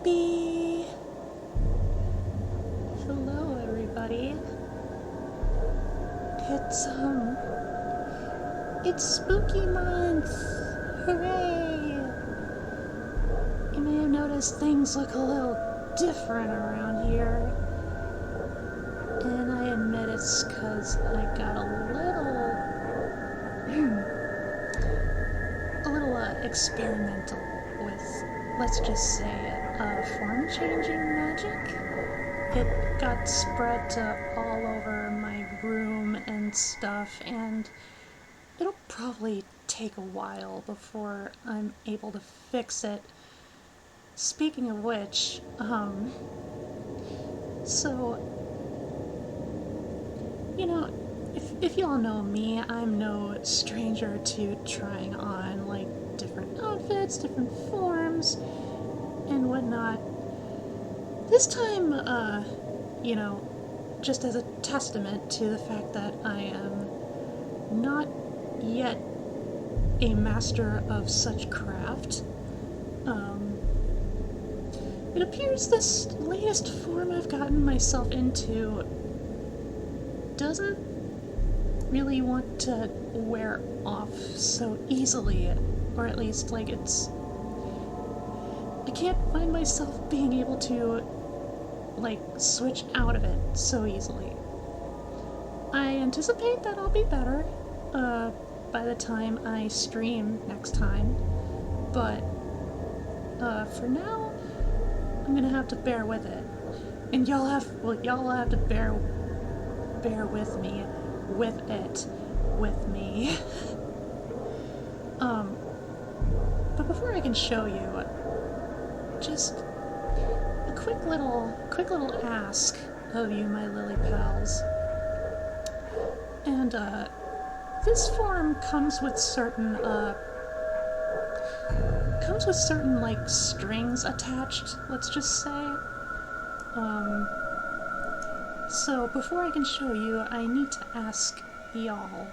Scp! Hello, everybody. It's spooky month! Hooray! You may have noticed things look a little different around here. And I admit it's because I got a little experimental with, let's just say, form-changing magic. It got spread all over my room and stuff, and it'll probably take a while before I'm able to fix it. Speaking of which, so, you know, if y'all know me, I'm no stranger to trying on, like, different outfits, different forms, and whatnot. This time, you know, just as a testament to the fact that I am not yet a master of such craft, it appears this latest form I've gotten myself into doesn't really want to wear off so easily, or at least, like, I can't find myself being able to, like, switch out of it so easily. I anticipate that I'll be better, by the time I stream next time, but, for now, I'm gonna have to bear with it. And y'all have to bear with me, with me. But before I can show you, just a quick little ask of you, my lily pals. And, this form comes with certain, like, strings attached, let's just say. So before I can show you, I need to ask y'all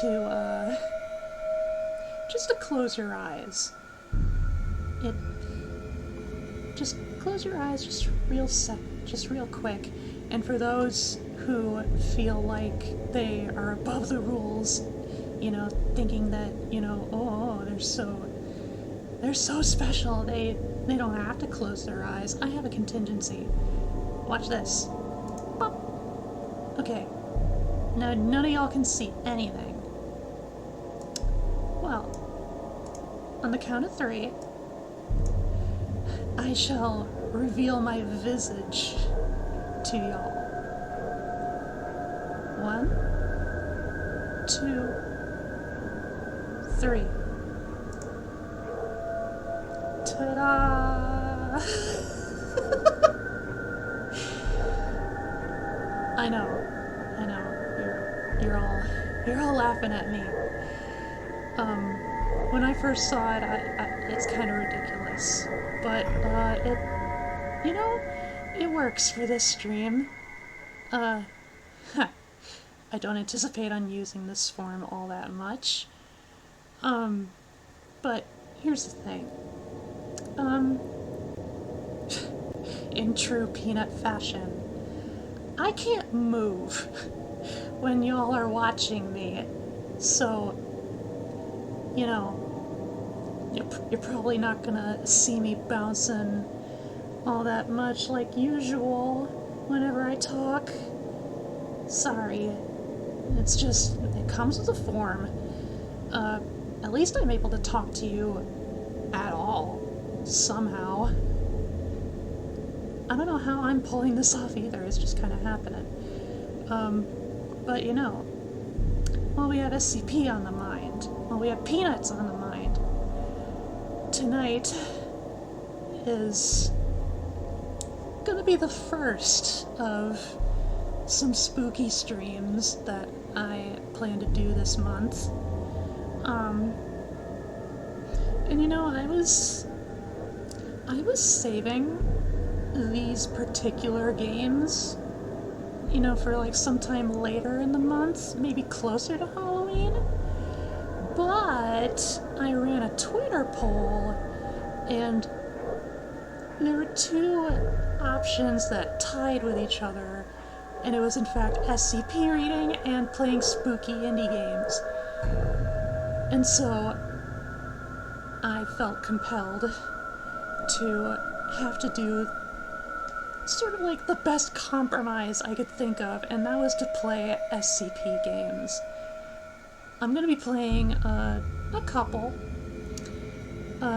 to, just to close your eyes. Just close your eyes just real quick. And for those who feel like they are above the rules, you know, thinking that, you know, oh, they're so special, they don't have to close their eyes, I have a contingency. Watch this. Pop. Okay. Now none of y'all can see anything. Well, on the count of 3, I shall reveal my visage to y'all. 1, 2, 3. Ta-da! I know. You're all laughing at me. When I first saw it, it's kind of ridiculous, but it works for this stream. I don't anticipate on using this form all that much. But here's the thing. In true Peanut fashion, I can't move when y'all are watching me, so, you know, you're probably not gonna see me bouncing all that much like usual whenever I talk. Sorry. It's just, it comes with a form. At least I'm able to talk to you at all, somehow. I don't know how I'm pulling this off either, it's just kind of happening. But you know, while we have SCP on the mind, while we have Peanuts on the mind, tonight is gonna be the first of some spooky streams that I plan to do this month. And you know, I was saving these particular games, you know, for like sometime later in the month, maybe closer to Halloween, but I ran a Twitter poll, and there were two options that tied with each other, and it was in fact SCP reading and playing spooky indie games. And so I felt compelled to have to do sort of like the best compromise I could think of, and that was to play SCP games. I'm going to be playing a couple,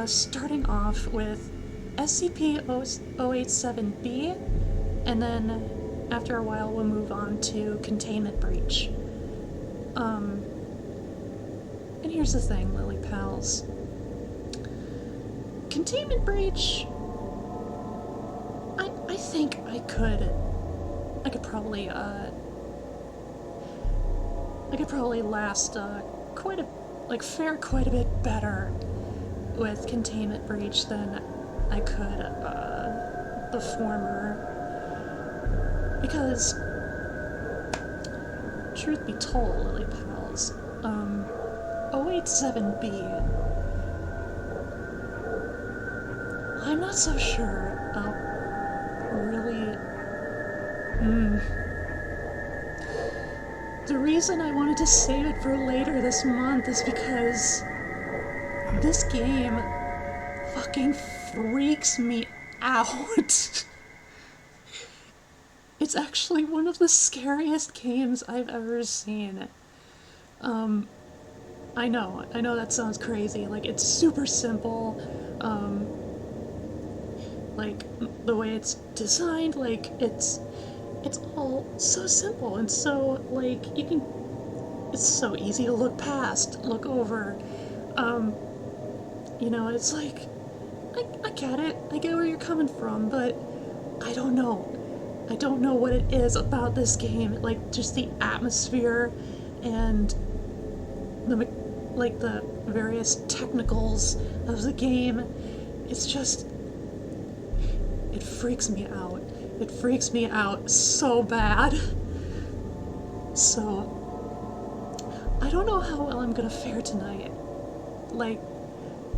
starting off with SCP-087-B, and then after a while we'll move on to Containment Breach. And here's the thing, Lily Pals. Containment Breach, I think I could probably last fare quite a bit better with Containment Breach than I could the former, because truth be told, Lily Pals, 087B, I'm not so sure I'll really... The reason I wanted to save it for later this month is because this game fucking freaks me out. It's actually one of the scariest games I've ever seen. I know that sounds crazy. Like, it's super simple. Like, the way it's designed, like, it's all so simple and so, like, it's so easy to look past, look over. You know, it's like, I get it, I get where you're coming from, but I don't know what it is about this game, like, just the atmosphere and the various technicals of the game. It's just, it freaks me out. It freaks me out so bad. So, I don't know how well I'm gonna fare tonight. Like,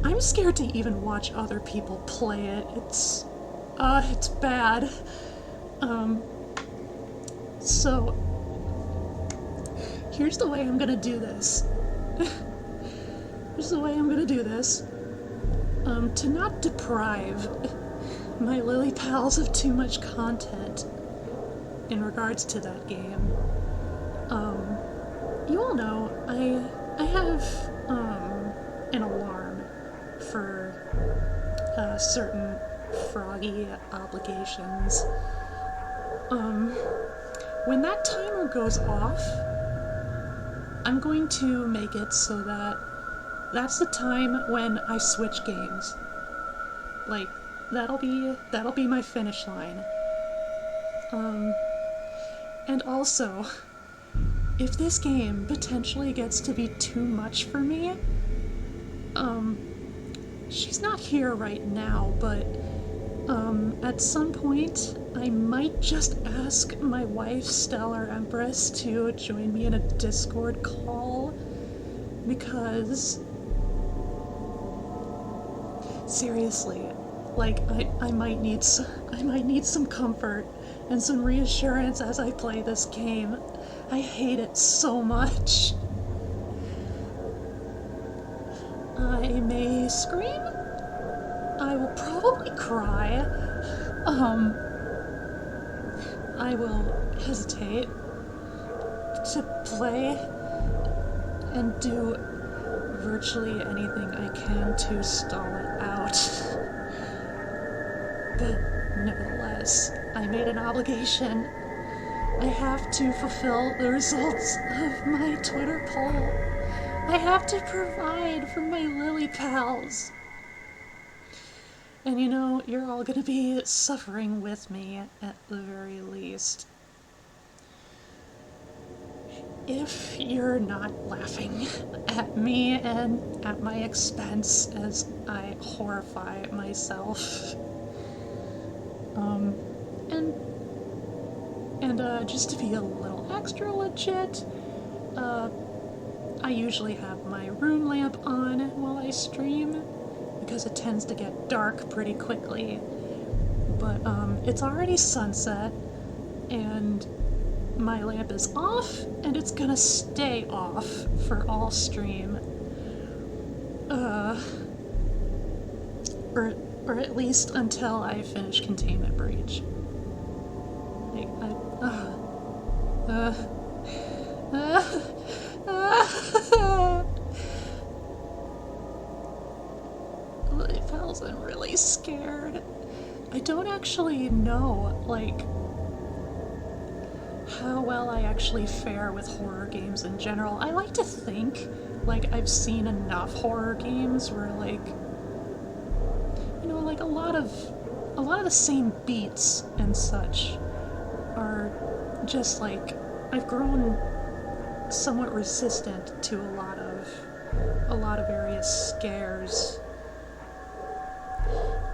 I'm scared to even watch other people play it. It's bad. So, here's the way I'm gonna do this. To not deprive my Lily Pals of too much content in regards to that game. You all know, I have, an alarm for, certain Froggy obligations. When that timer goes off, I'm going to make it so that that's the time when I switch games. Like, that'll be my finish line. And also, if this game potentially gets to be too much for me, she's not here right now, but, at some point, I might just ask my wife, Stellar Empress, to join me in a Discord call, because, seriously, like, I might need some comfort and some reassurance as I play this game. I hate it so much. I may scream. I will probably cry. I will hesitate to play and do virtually anything I can to stall it out. But nevertheless, I made an obligation. I have to fulfill the results of my Twitter poll. I have to provide for my Lily Pals. And you know, you're all gonna be suffering with me at the very least. If you're not laughing at me and at my expense as I horrify myself. And just to be a little extra legit, I usually have my room lamp on while I stream, because it tends to get dark pretty quickly. But it's already sunset, and my lamp is off, and it's gonna stay off for all stream. Or at least until I finish Containment Breach. Like, I'm really scared. I don't actually know, like, how well I actually fare with horror games in general. I like to think, like, I've seen enough horror games where, like, you know, like, a lot of the same beats and such are just, like, I've grown somewhat resistant to a lot of various scares.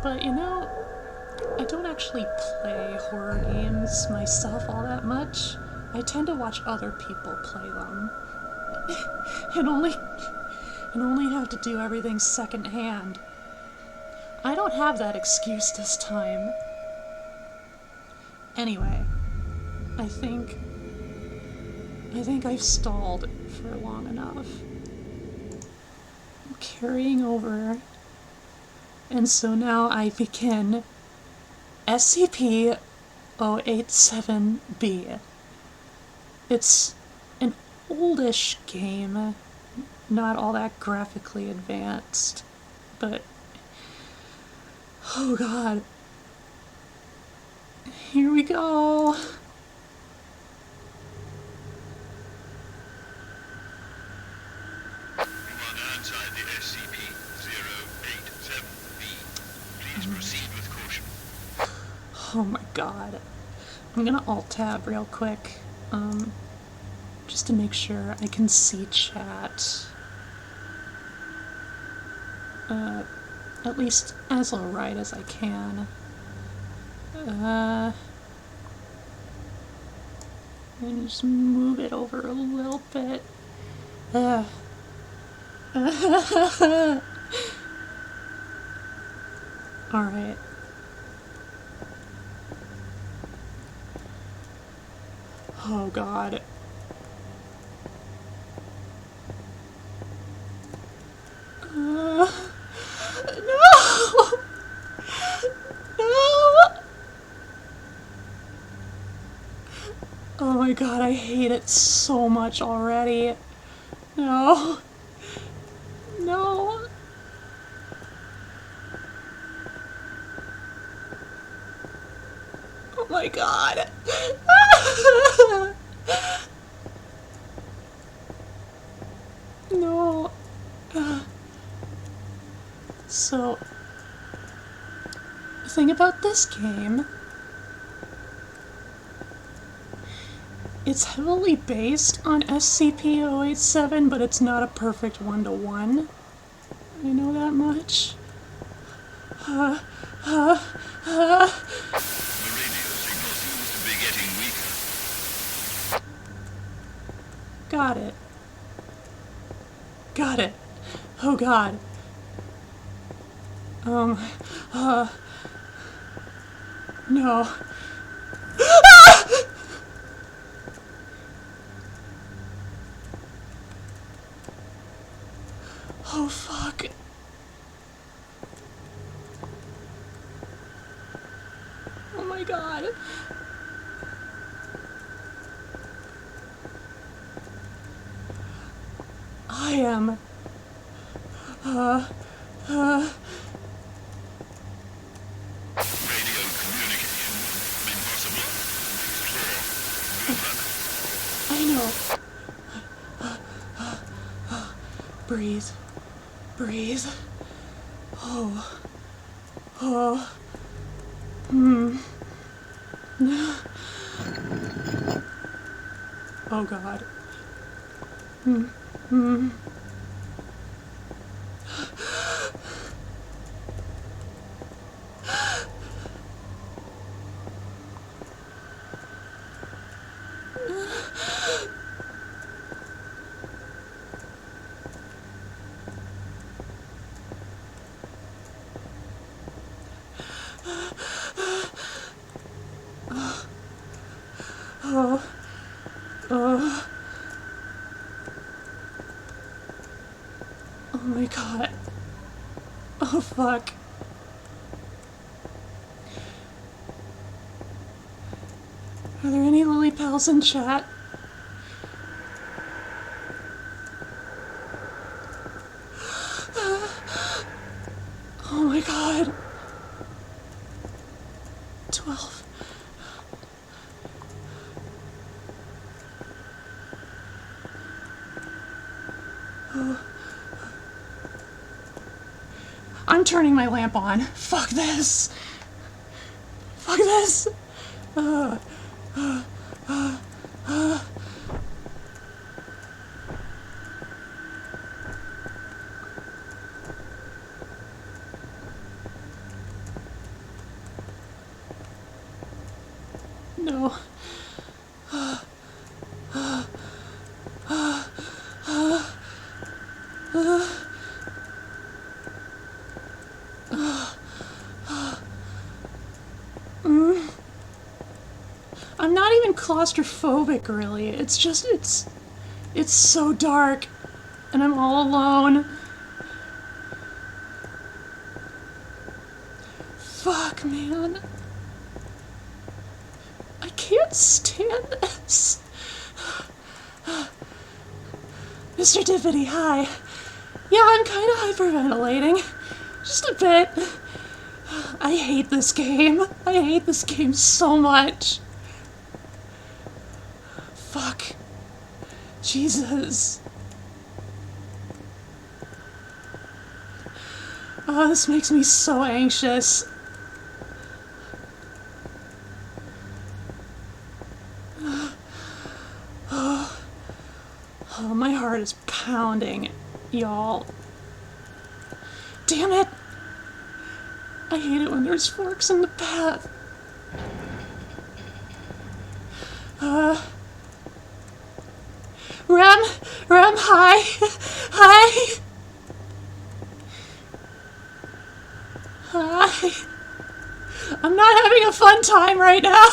But, you know, I don't actually play horror games myself all that much. I tend to watch other people play them. and only have to do everything secondhand. I don't have that excuse this time. Anyway, I think I've stalled for long enough. I'm carrying over. And so now I begin SCP-087-B. It's an oldish game, not all that graphically advanced, but oh god. Here we go. Outside the SCP-087-B. Please proceed with caution. Oh my god. I'm gonna alt-tab real quick, just to make sure I can see chat. At least as alright as I can. And just move it over a little bit. Alright. Oh god. No! No! Oh my god, I hate it so much already. No. No. Oh my god. No. So, the thing about this game, it's heavily based on SCP-087, but it's not a perfect one-to-one. I know that much. The radio signal seems to be getting weaker. Got it. Got it. Oh god. No. Oh fuck. Oh my god. I am Radio communication impossible. Explore. I know. Breathe. Breathe. Oh. Oh. Oh god. Oh. Oh. Oh my god. Oh fuck. Are there any lily pals in chat? Oh my god. 12. Oh. I'm turning my lamp on. Fuck this. Fuck this. No. I'm not even claustrophobic, really. It's just, it's so dark, and I'm all alone. Fuck, man. I can't stand this. Mr. Dippity, hi. Yeah, I'm kind of hyperventilating. Just a bit. I hate this game. I hate this game so much. Fuck. Jesus. Oh, this makes me so anxious. Oh, my heart is pounding, y'all. Damn it! I hate it when there's forks in the path. Rem, hi! Hi! Hi! I'm not having a fun time right now!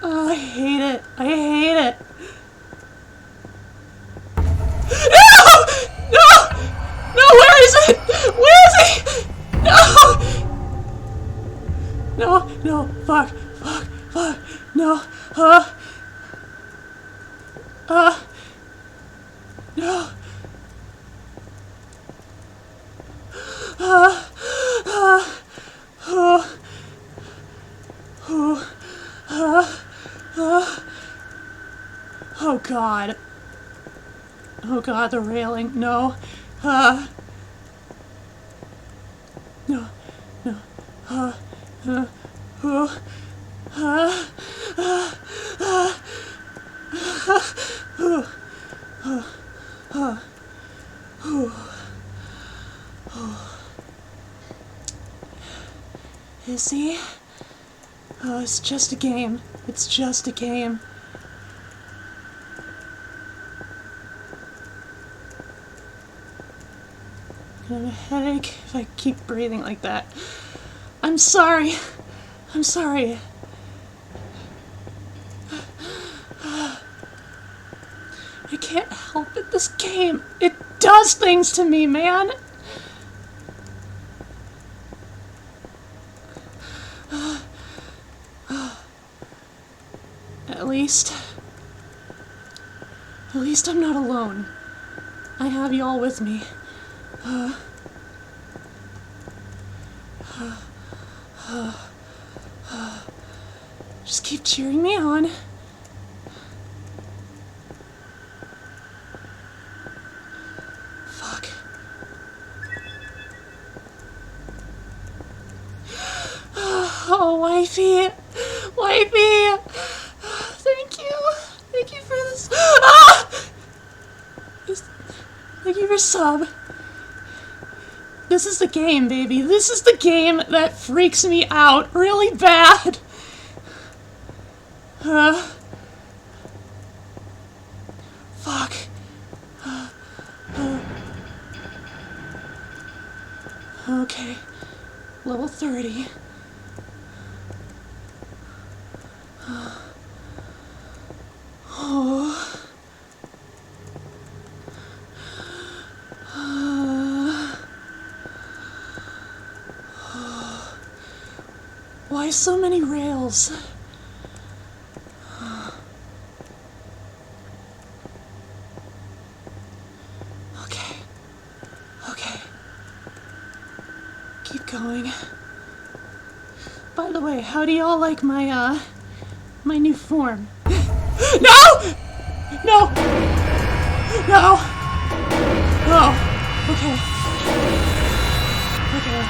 Oh, I hate it. I hate it. No! No! No, where is it? Where is he? No! No, no, fuck, fuck, fuck, no, no. Oh god. Oh god, the railing, no. No, no. Is he? Oh, it's just a game. It's just a game. I have a headache if I keep breathing like that. I'm sorry. I'm sorry. I can't help it. This game, it does things to me, man. At least I'm not alone. I have y'all with me. Just keep cheering me on. Fuck. Oh, wifey. Wifey. Thank you. Thank you for this. Ah! Thank you for sub. This is the game, baby. This is the game that freaks me out really bad. Okay. Level 30. Oh. Why so many rails? Okay. Okay. Keep going. By the way, how do y'all like my new form? No! No! No! Oh. Okay. Okay.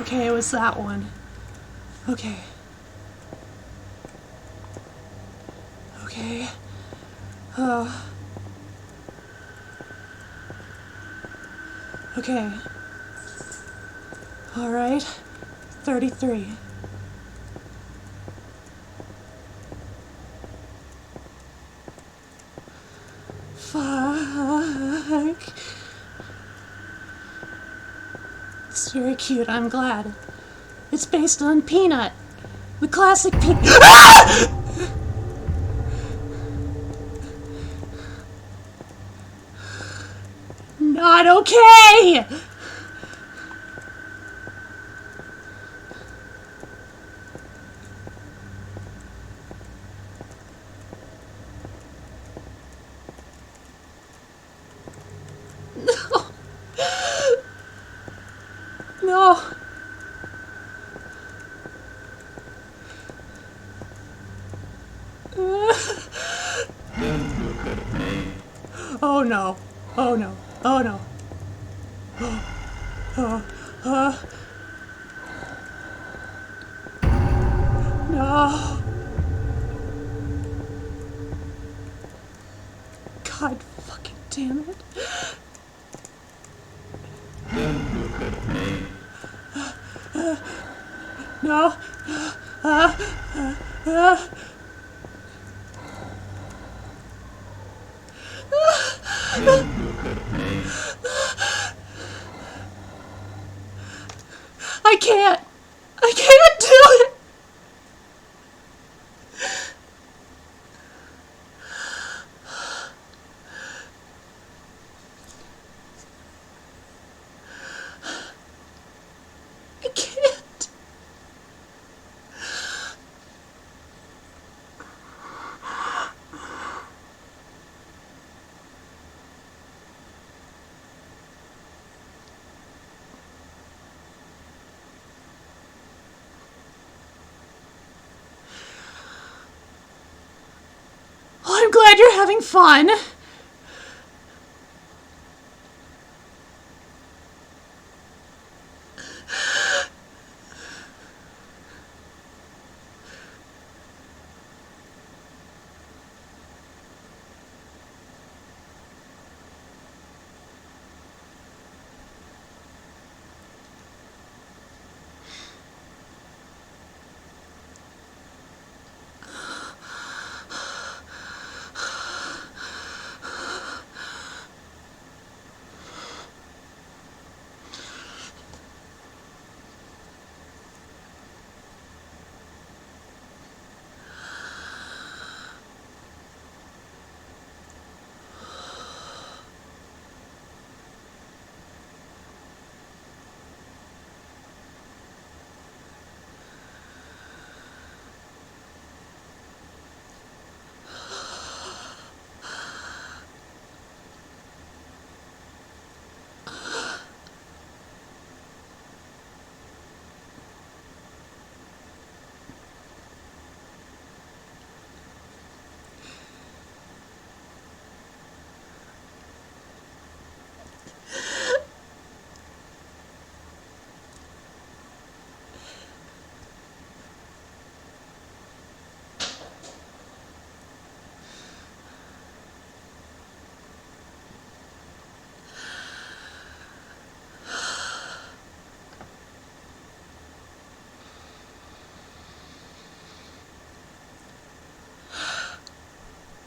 Okay, it was that one. Okay. Okay. Okay. Alright. 33. Fuck. It's very cute, I'm glad. It's based on Peanut. The classic Peanut. Not okay! No. Oh no. Oh no. Oh no. No. God fucking damn it. No. I can't. I can't do it. I can't. Well, I'm glad you're having fun.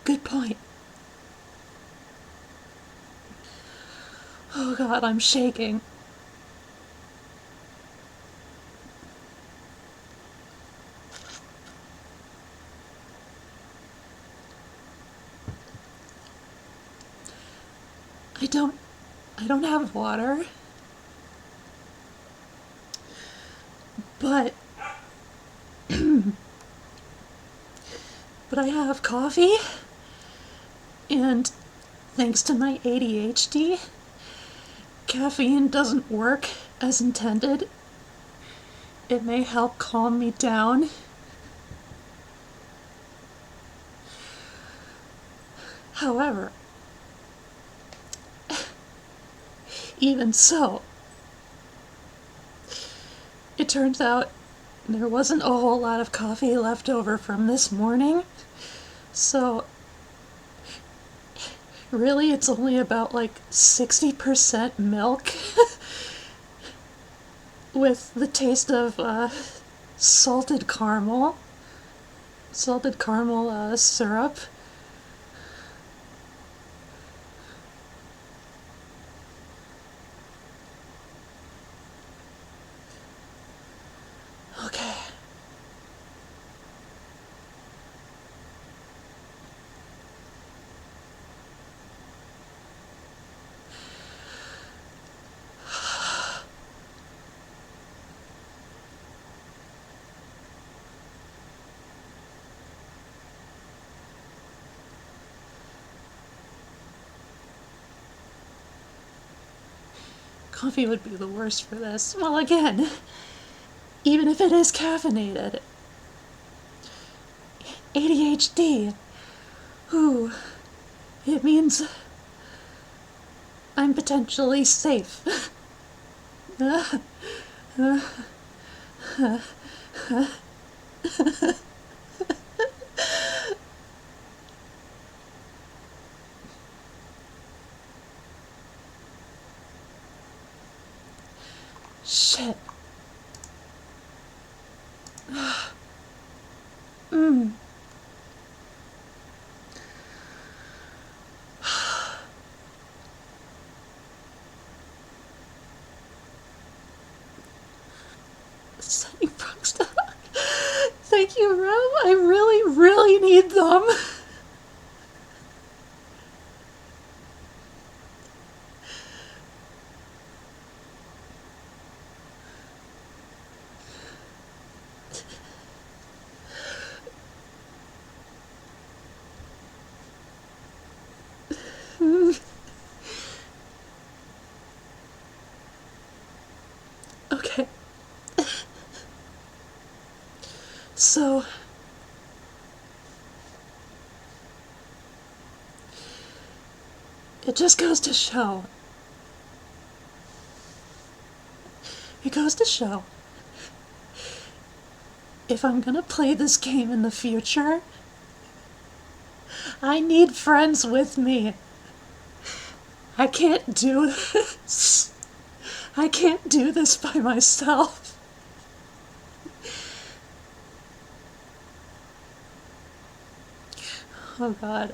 Good point. Oh God, I'm shaking. I don't have water, but but I have coffee, and thanks to my ADHD, caffeine doesn't work as intended. It may help calm me down. However, even so, it turns out there wasn't a whole lot of coffee left over from this morning, so really it's only about like 60% milk with the taste of salted caramel syrup. Okay. Coffee would be the worst for this. Well, again, even if it is caffeinated. ADHD. Ooh, it means I'm potentially safe. Shit. Setting frogs down. Thank you, Ro. I really, really need them. Okay. So, it just goes to show. It goes to show. If I'm gonna play this game in the future, I need friends with me. I can't do this. I can't do this by myself. Oh God.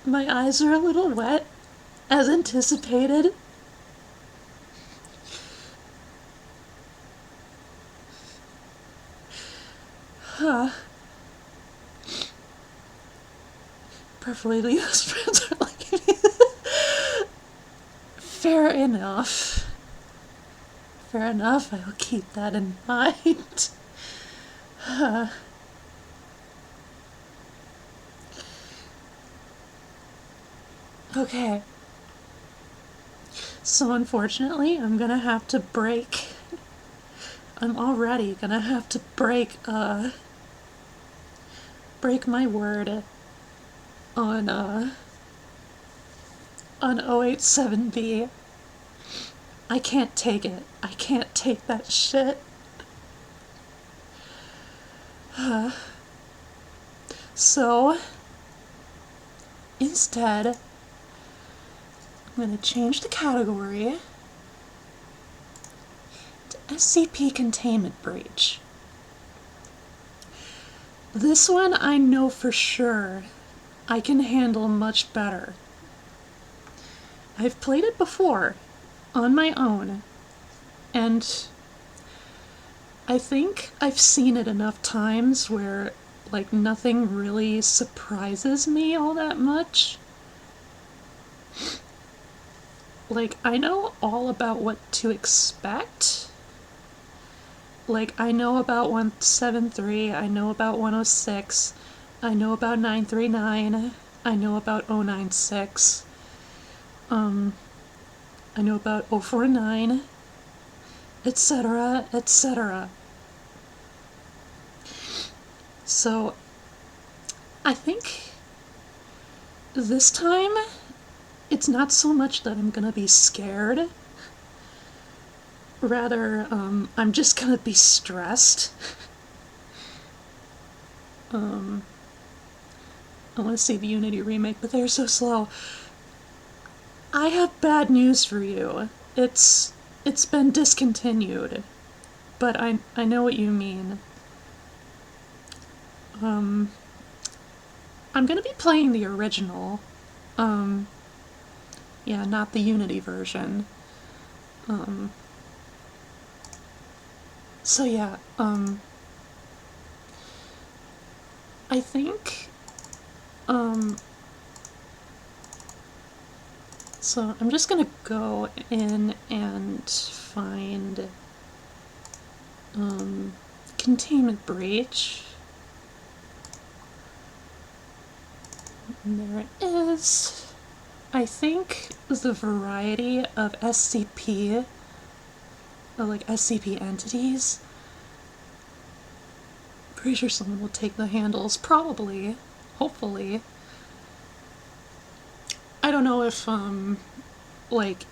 My eyes are a little wet, as anticipated. Preferably those friends are like me. Fair enough. Fair enough, I will keep that in mind. Okay. So unfortunately, I'm gonna have to break. I'm already gonna have to break my word on 087B. I can't take it. I can't take that shit. So instead, I'm gonna change the category to SCP Containment Breach. This one I know for sure I can handle much better. I've played it before, on my own, and I think I've seen it enough times where, like, nothing really surprises me all that much. Like, I know all about what to expect. Like, I know about 173, I know about 106, I know about 939, I know about 096, I know about 049, etc., etc. So, I think this time it's not so much that I'm gonna be scared. Rather, I'm just gonna be stressed. I want to see the Unity remake, but they're so slow. I have bad news for you. It's been discontinued, but I know what you mean. I'm gonna be playing the original. Yeah, not the Unity version. So yeah, I think, so I'm just gonna go in and find, Containment Breach. And there it is. I think the variety of SCP, or like SCP entities, pretty sure someone will take the handles, probably, hopefully. I don't know if, like,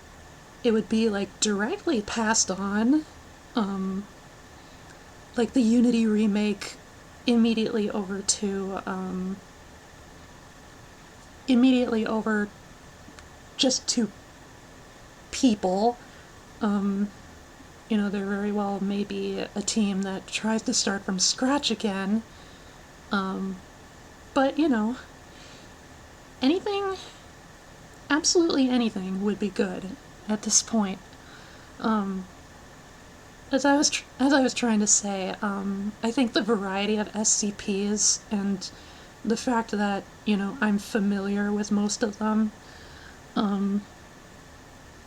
it would be, like, directly passed on, like the Unity remake immediately over to, immediately over just to people. You know, there very well may be a team that tries to start from scratch again. But, you know, anything, absolutely anything would be good at this point. As I was trying to say, I think the variety of SCPs and the fact that, you know, I'm familiar with most of them, I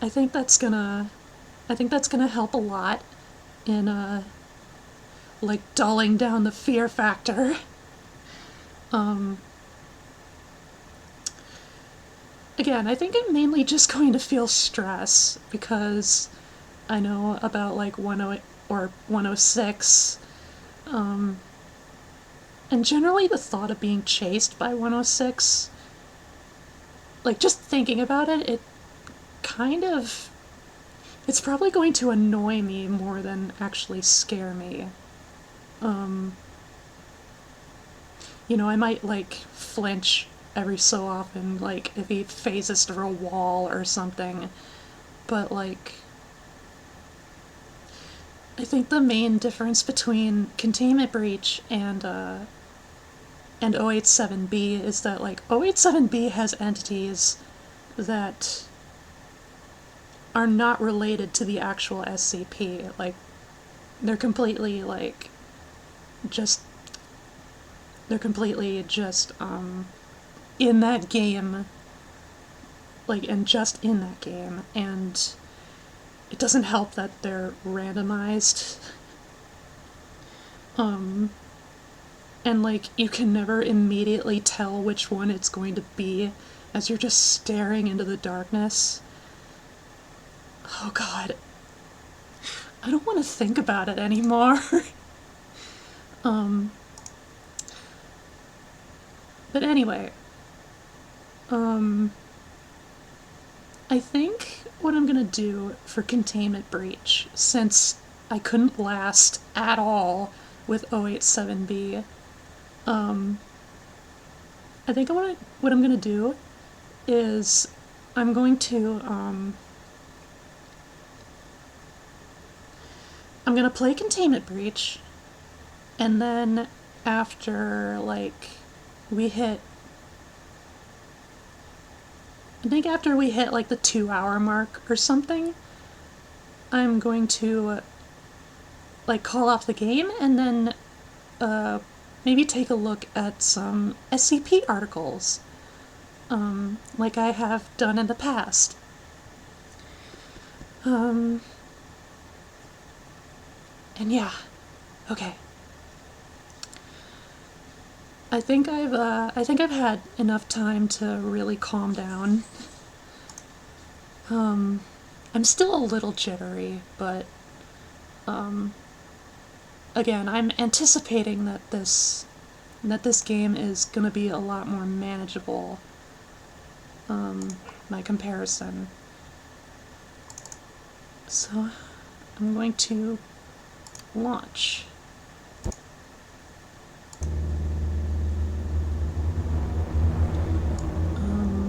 think that's gonna help a lot in, like, dulling down the fear factor. Again, I think I'm mainly just going to feel stress because I know about, like, 108 or 106, and generally the thought of being chased by 106, like, just thinking about it, it kind of, it's probably going to annoy me more than actually scare me. You know, I might, like, flinch every so often, like, if he phases through a wall or something, but, like, I think the main difference between Containment Breach and 087B is that, like, 087B has entities that are not related to the actual SCP. Like, they're completely, like, just, they're completely just, in that game, like, and just in that game, and it doesn't help that they're randomized. And, like, you can never immediately tell which one it's going to be as you're just staring into the darkness. Oh god. I don't want to think about it anymore. But anyway, I think what I'm gonna do for Containment Breach, since I couldn't last at all with 087B, I think what I'm gonna do is I'm going to, I'm gonna play Containment Breach, and then after, like, we hit... I think after we hit, like, the 2-hour mark or something, I'm going to, like, call off the game and then, maybe take a look at some SCP articles, like I have done in the past. And yeah, okay. I think I've had enough time to really calm down. I'm still a little jittery, but, again, I'm anticipating that this game is gonna be a lot more manageable, by comparison. So, I'm going to launch.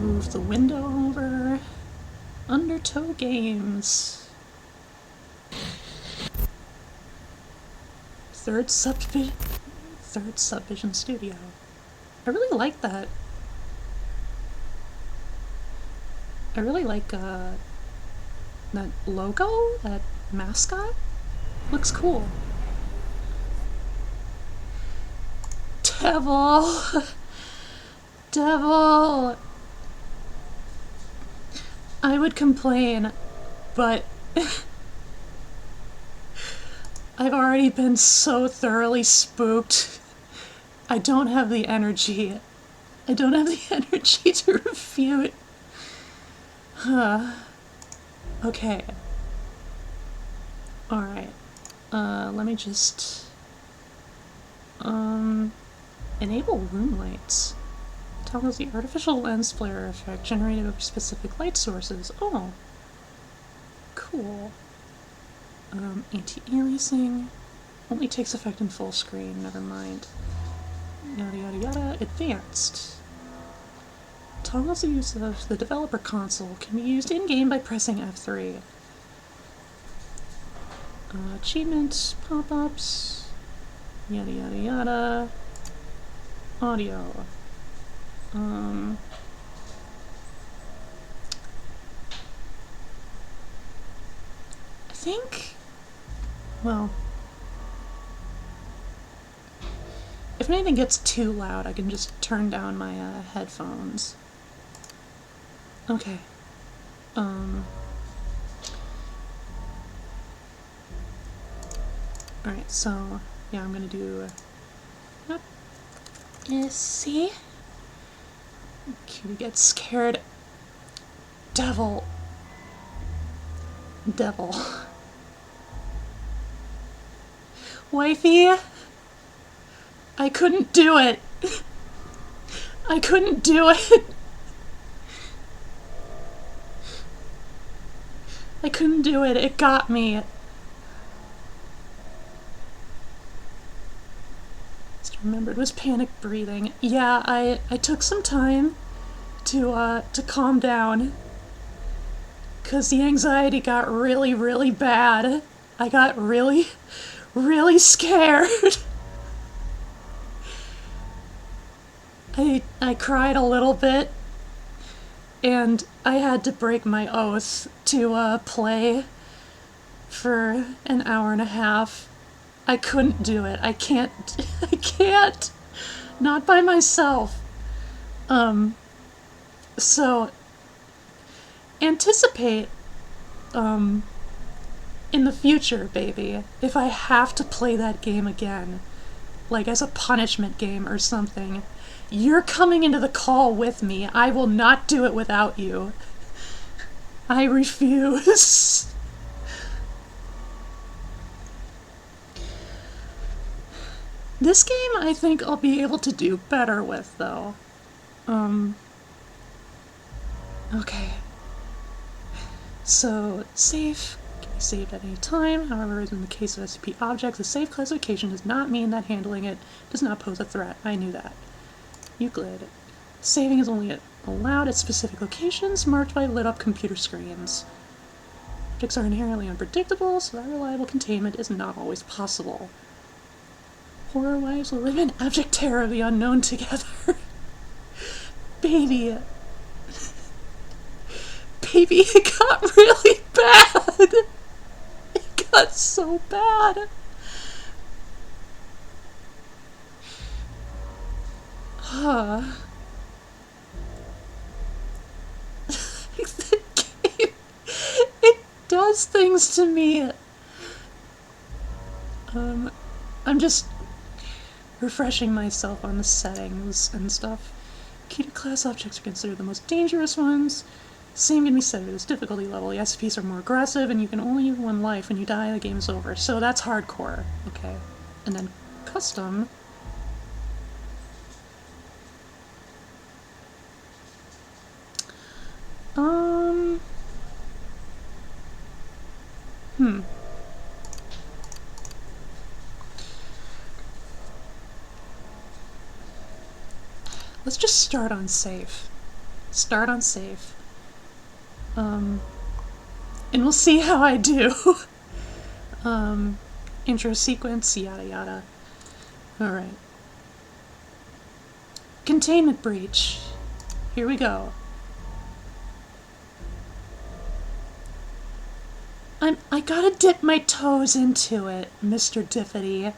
Move the window over. Undertow Games. Third Subvision Studio. I really like that. I really like that logo, that mascot. Looks cool. Devil! Devil! I would complain, but I've already been so thoroughly spooked. I don't have the energy. I don't have the energy to refute. Okay. Alright. Let me just... enable room lights. Toggles the artificial lens flare effect generated with specific light sources. Oh. Cool. Anti-aliasing. Only takes effect in full screen, never mind. Yada yada yada. Advanced. Toggles the use of the developer console. Can be used in-game by pressing F3. Achievements, pop-ups, yada yada yada. Audio. I think, well, if anything gets too loud, I can just turn down my headphones. Okay. Alright, so, yeah, I'm gonna do, see? Cutie gets scared. Devil. Devil. Wifey? I couldn't do it. I couldn't do it. I couldn't do it. It got me. Just remembered was panic breathing. Yeah, I took some time to calm down. 'Cause the anxiety got really, really bad. I got really, really scared. I cried a little bit, and I had to break my oath to play for an hour and a half. I couldn't do it. I can't. I can't. Not by myself. So anticipate, in the future, baby, if I have to play that game again, like as a punishment game or something, you're coming into the call with me. I will not do it without you. I refuse. This game, I think I'll be able to do better with, though. Okay. So, save can be saved at any time. However, as in the case of SCP objects, the save classification does not mean that handling it does not pose a threat. I knew that. Euclid. Saving is only allowed at specific locations marked by lit-up computer screens. Objects are inherently unpredictable, so that reliable containment is not always possible. Horror wives will live in abject terror of the unknown together. Baby. Baby, it got really bad. It got so bad. The game, it does things to me. I'm just refreshing myself on the settings and stuff. Keter class objects are considered the most dangerous ones. Same can be said for this difficulty level. The SCPs are more aggressive, and you can only use one life. When you die, the game is over. So that's hardcore. Okay. And then custom. Let's just start on safe. Start on safe. And we'll see how I do. Intro sequence, yada yada. Alright. Containment breach. Here we go. I gotta dip my toes into it, Mr. Diffity.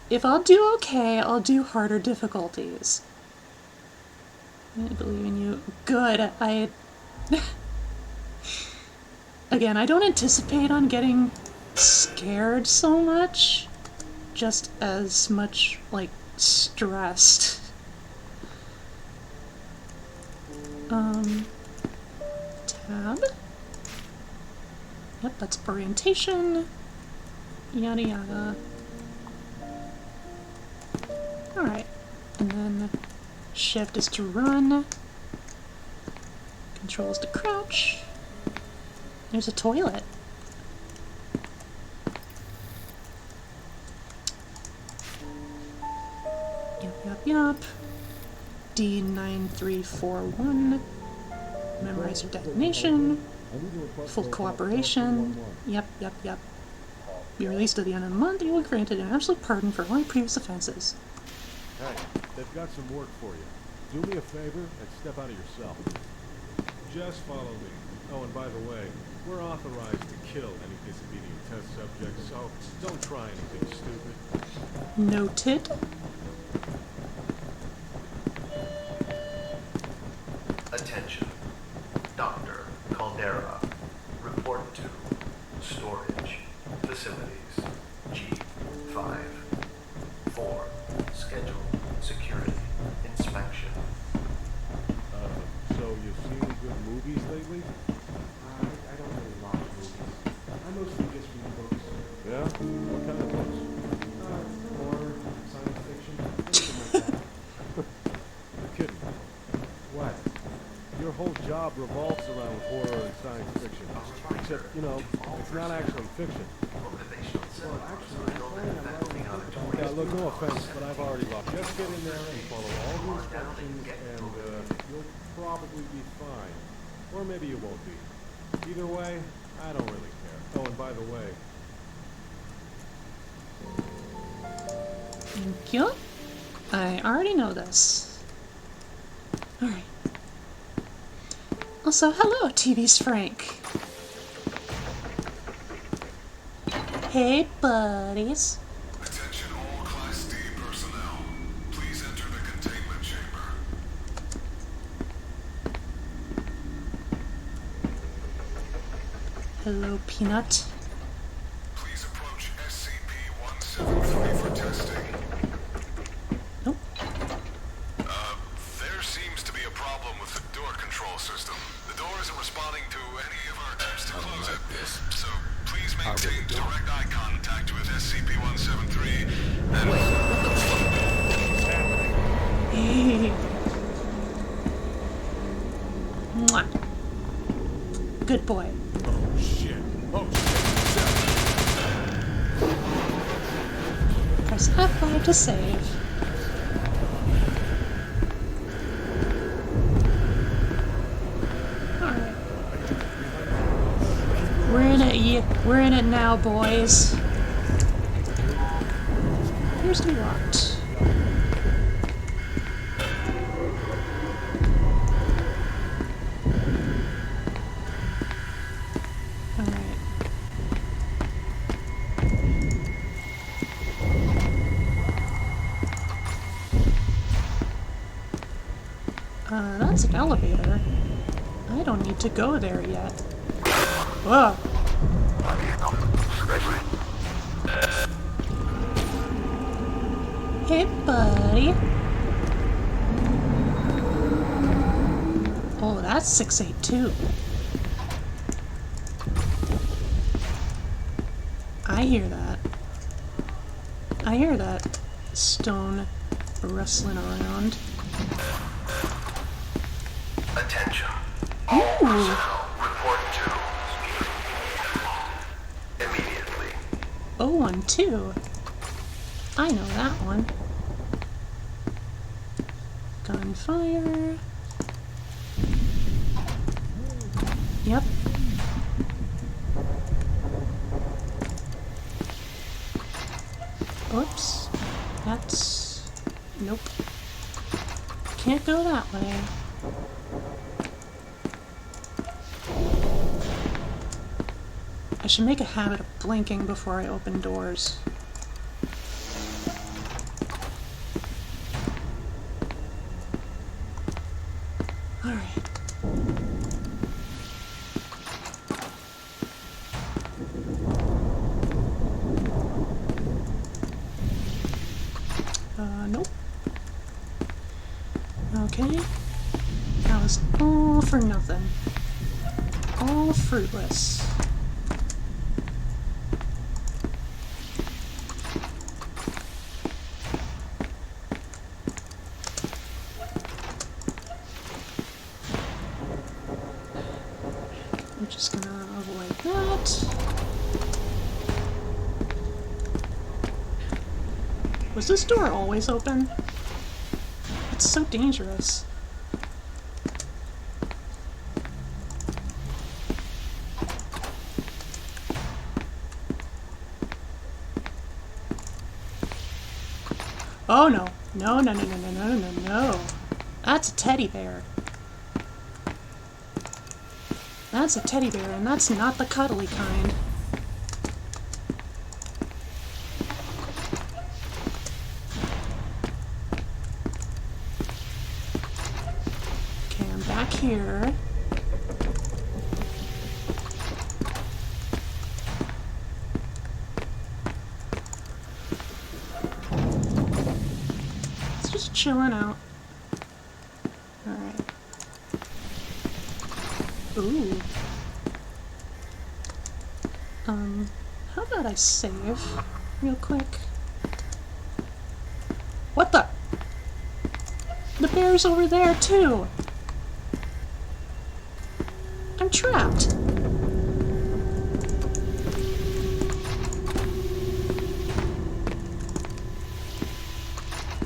If I'll do okay, I'll do harder difficulties. I believe in you. Good. Again, I don't anticipate on getting scared so much. Just as much, like, stressed. Tab. Yep, that's orientation. Yada yada. Alright. And then shift is to run. Control is to crouch. There's a toilet. Yup. D9341. Memorize your detonation. Full cooperation. Yep. Be released at the end of the month, you will be granted an absolute pardon for all your previous offenses. Hey, they've got some work for you. Do me a favor and step out of your cell. Just follow me. Oh, and by the way, we're authorized to kill any disobedient test subjects, so don't try anything stupid. Noted. Attention. Dr. Caldera. Report to storage facilities G5. 4. Schedule security inspection. So you've seen good movies lately? I don't really watch movies. I mostly just read books. Yeah? What kind of books? Horror, science fiction, anything like that. You're kidding. What? Your whole job revolves around horror and science fiction. Except, you know, it's not actually fiction. Well, actually, I'm planning on writing a book about Yeah, look, no offense, but I've already lost. Just get in there and follow all the instructions, and you'll probably be fine. Or maybe you won't be. Either way, I don't really care. Oh, and by the way... Thank you. I already know this. Alright. Also, hello, TV's Frank. Hey, buddies. Attention all Class D personnel. Please enter the containment chamber. Hello, Peanut. Please approach SCP-173 for testing. Nope. There seems to be a problem with the door control system. The door isn't responding to any of our attempts to close it. So please maintain direct eye contact with SCP-173 and... Mwah. Good boy. Oh, shit. Press F5 to save. Alright. We're in it now, boys. appears to be locked. Alright. That's an elevator. I don't need to go there yet. Whoa! Hey, buddy. Oh, that's 682. I hear that. I hear that stone rustling around. Attention. Ooh. Report to immediately. 012. I know that one. Gunfire. Yep. Oops. That's... Nope. Can't go that way. I should make a habit of blinking before I open doors. Alright. Nope. Okay. That was all for nothing. All fruitless. I'm just gonna avoid that. Was this door always open? It's so dangerous. Oh no. No, no, no, no, no, no, no, no. That's a teddy bear. That's a teddy bear, and that's not the cuddly kind. Okay, I'm back here. It's just chilling out. Alright. Ooh. How about I save real quick? What the? The bear's over there too! I'm trapped!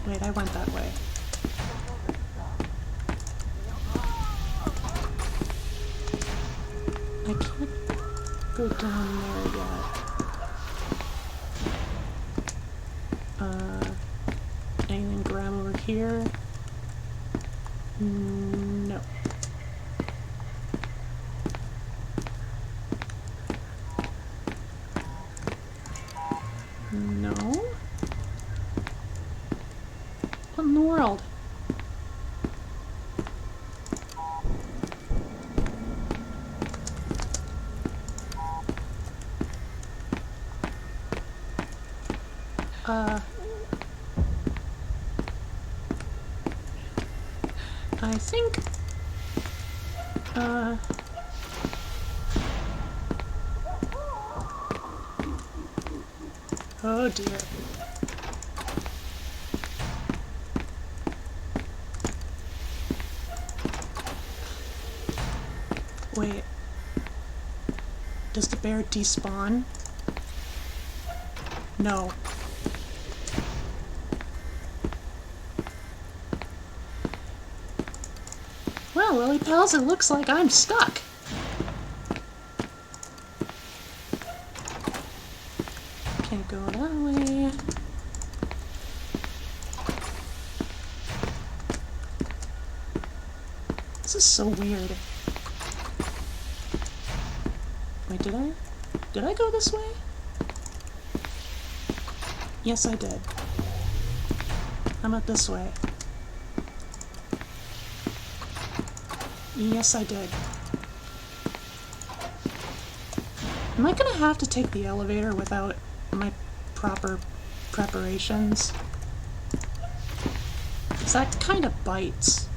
Wait, I went that way. I can't go down there yet. Anything grab over here? No. No? What in the world? I think, oh dear. Wait. Does the bear despawn? No. Well, Lily Pals, it looks like I'm stuck. Can't go that way. This is so weird. Wait, did I go this way? Yes, I did. How about this way? Yes, I did. Am I gonna have to take the elevator without my proper preparations? 'Cause that kind of bites.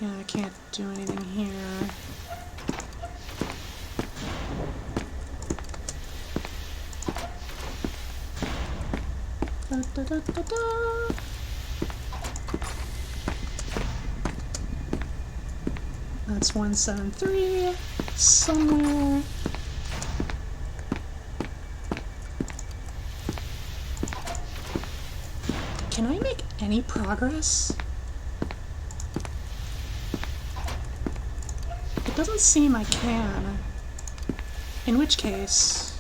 Yeah, I can't do anything here. Da, da, da, da, da. That's 173 somewhere. Can I make any progress? It doesn't seem I can. In which case,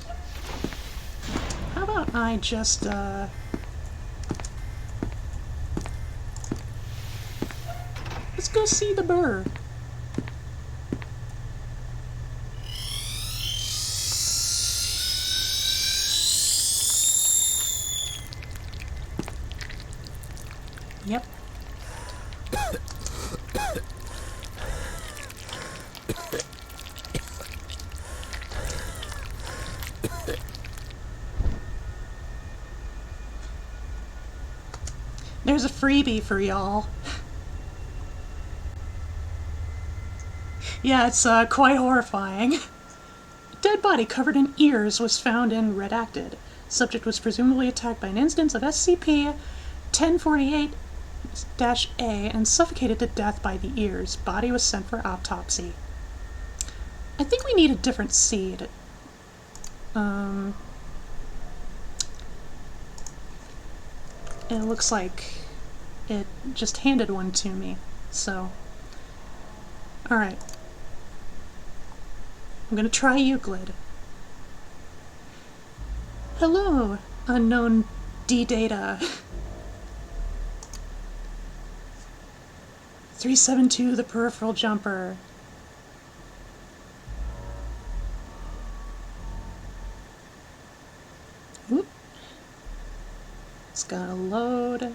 how about I just, let's go see the bird. Yep. There's a freebie for y'all. Yeah, it's quite horrifying. A dead body covered in ears was found in Redacted. Subject was presumably attacked by an instance of SCP-1048-A and suffocated to death by the ears. Body was sent for autopsy. I think we need a different seed. It looks like it just handed one to me, so... Alright. I'm gonna try Euclid. Hello, unknown D-Data. 372, the peripheral jumper. Oop. It's gotta load.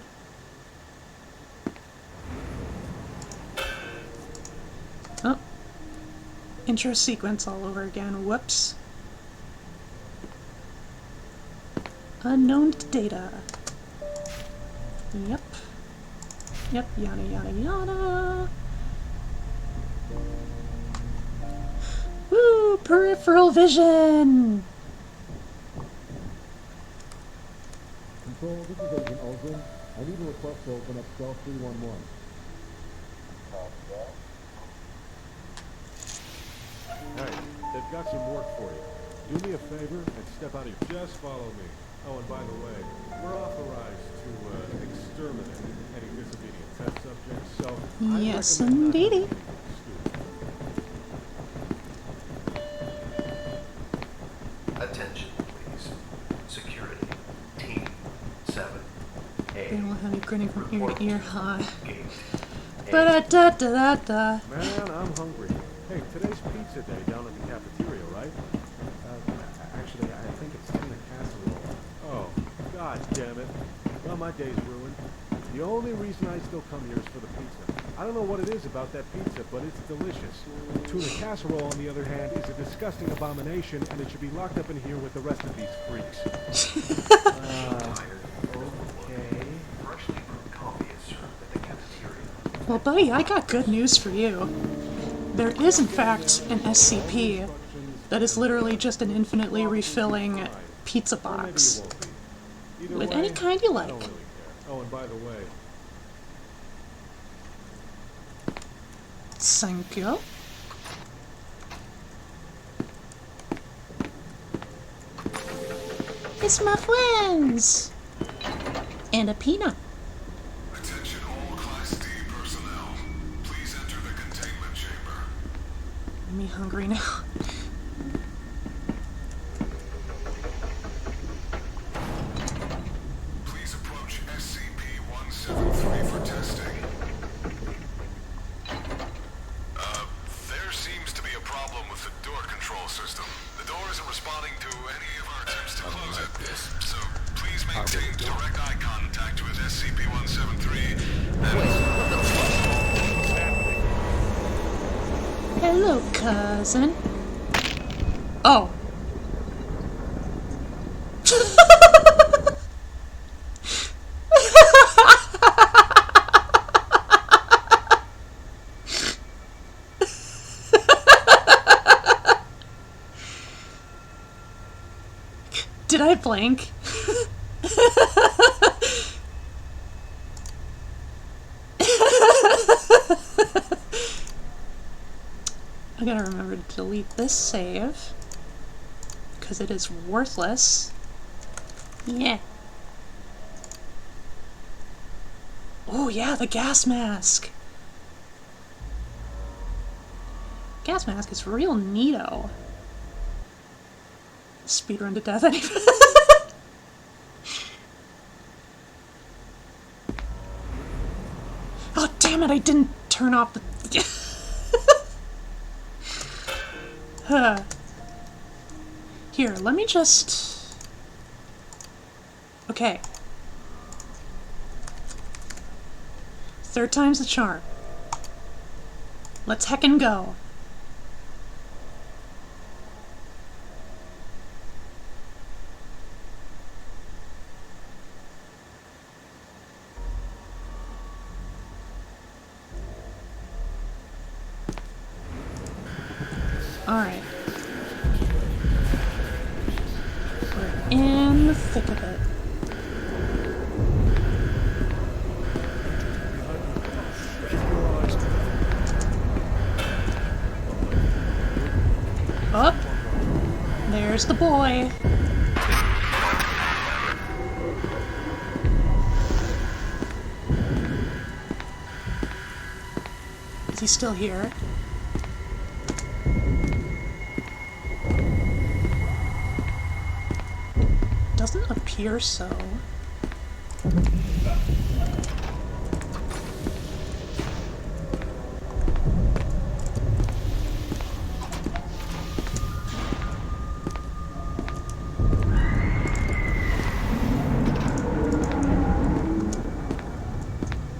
Oh. Intro sequence all over again. Whoops. Unknown data. Yep. Yep, yada yada yada. Woo! Peripheral vision! Control, this is Agent Olsen. I need a request to open up cell 311. Hey, they've got some work for you. Do me a favor and step out of your... Just follow me. Oh, and by the way, we're authorized to exterminate any disobedient test subjects, so... Yes, indeedy. Attention, please. Security. Team 7A. They will have you grinning from ear to ear. Hi. Gate Ba-da-da-da-da-da. Man, I'm hungry. Hey, today's pizza day down at the cafeteria, right? Actually, I think it's tuna casserole. Oh, god damn it. Well, my day's ruined. The only reason I still come here is for the pizza. I don't know what it is about that pizza, but it's delicious. Tuna casserole, on the other hand, is a disgusting abomination, and it should be locked up in here with the rest of these freaks. Okay. freshly brewed coffee is served at the cafeteria. Well, buddy, I got good news for you. There is, in fact, an SCP that is literally just an infinitely refilling pizza box. Either With way, any kind you I like. don't really care. Oh, and by the way, Thank you. It's my friends! And a peanut. Attention all Class D personnel. Please enter the containment chamber Me hungry now. Please approach SCP-173 for testing. There seems to be a problem with the door control system. The door isn't responding to any of our attempts to close it. So please maintain direct eye contact with SCP-173 Hello, cousin. Oh. Did I blink? I gotta remember to delete this save, because it is worthless. Yeah. Oh yeah, the gas mask! Gas mask is real neato. Speedrun to death anyway. Oh damn it, I didn't turn off the... Here, let me just... Okay. Third time's the charm. Let's heckin' go. Alright. We're in the thick of it. Up. There's the boy. Is he still here? Doesn't appear so.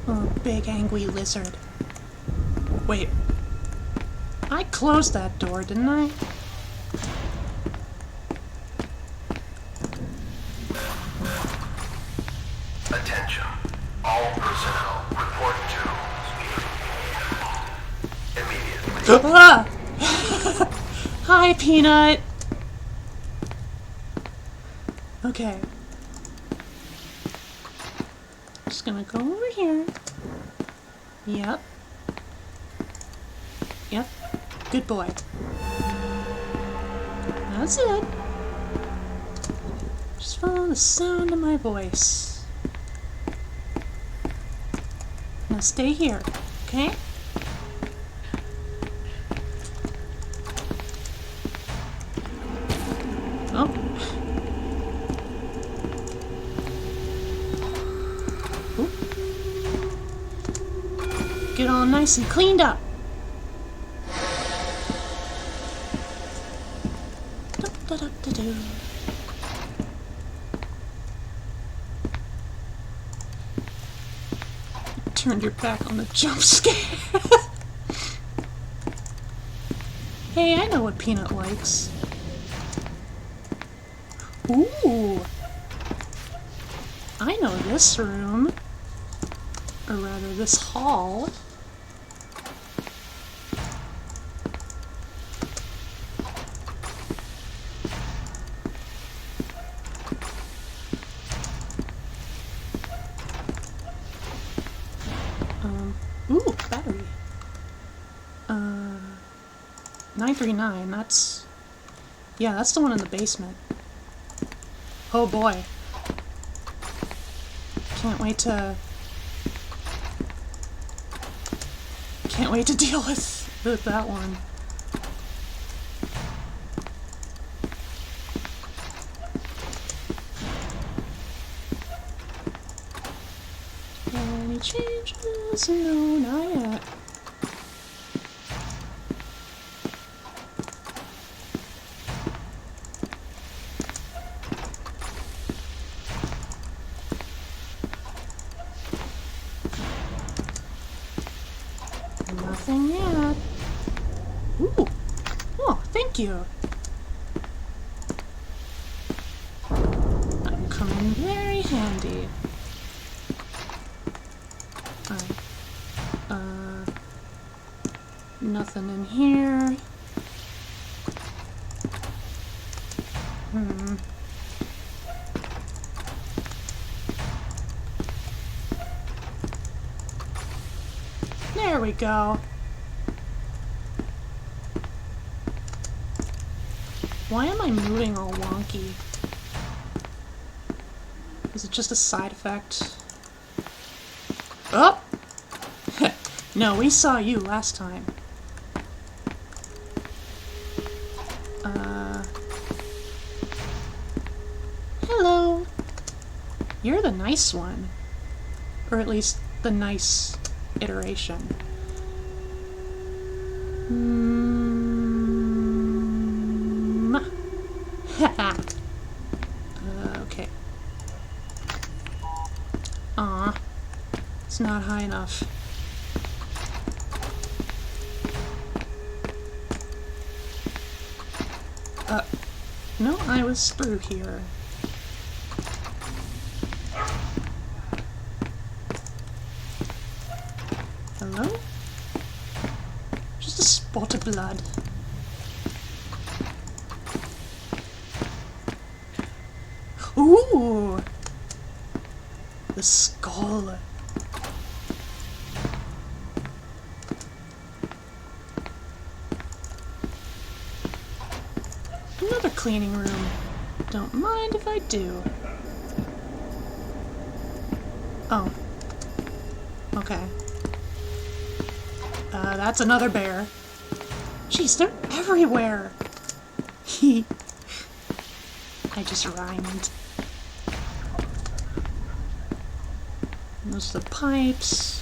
Oh, big angry lizard. Wait. I closed that door, didn't I? Attention. All personnel report to immediately. Ah! Hi, Peanut! Okay. Just gonna go over here. Yep. Yep. Good boy. That's it. Just follow the sound of my voice. Now stay here, okay? Oh. Oop. Get all nice and cleaned up. Da-da-da-da-do. Turned your back on the jump scare. Hey, I know what Peanut likes. Ooh! I know this room. Or rather, this hall. Ooh, battery. 939, that's... Yeah, that's the one in the basement. Oh boy. Can't wait to deal with that one. Any changes? No, not yet. Nothing yet. Ooh. Oh, thank you. I'm coming very handy. Alright. Nothing in here. There we go. Why am I moving all wonky? Is it just a side effect? Oh! No, we saw you last time. Hello! You're the nice one. Or at least the nice iteration. Haha. Okay. Aw. It's not high enough. No, I was through here. Hello? Just a spot of blood. Ooh! The skull. Another cleaning room. Don't mind if I do. Oh. Okay. That's another bear. Jeez, they're everywhere! I just rhymed. And those are the pipes.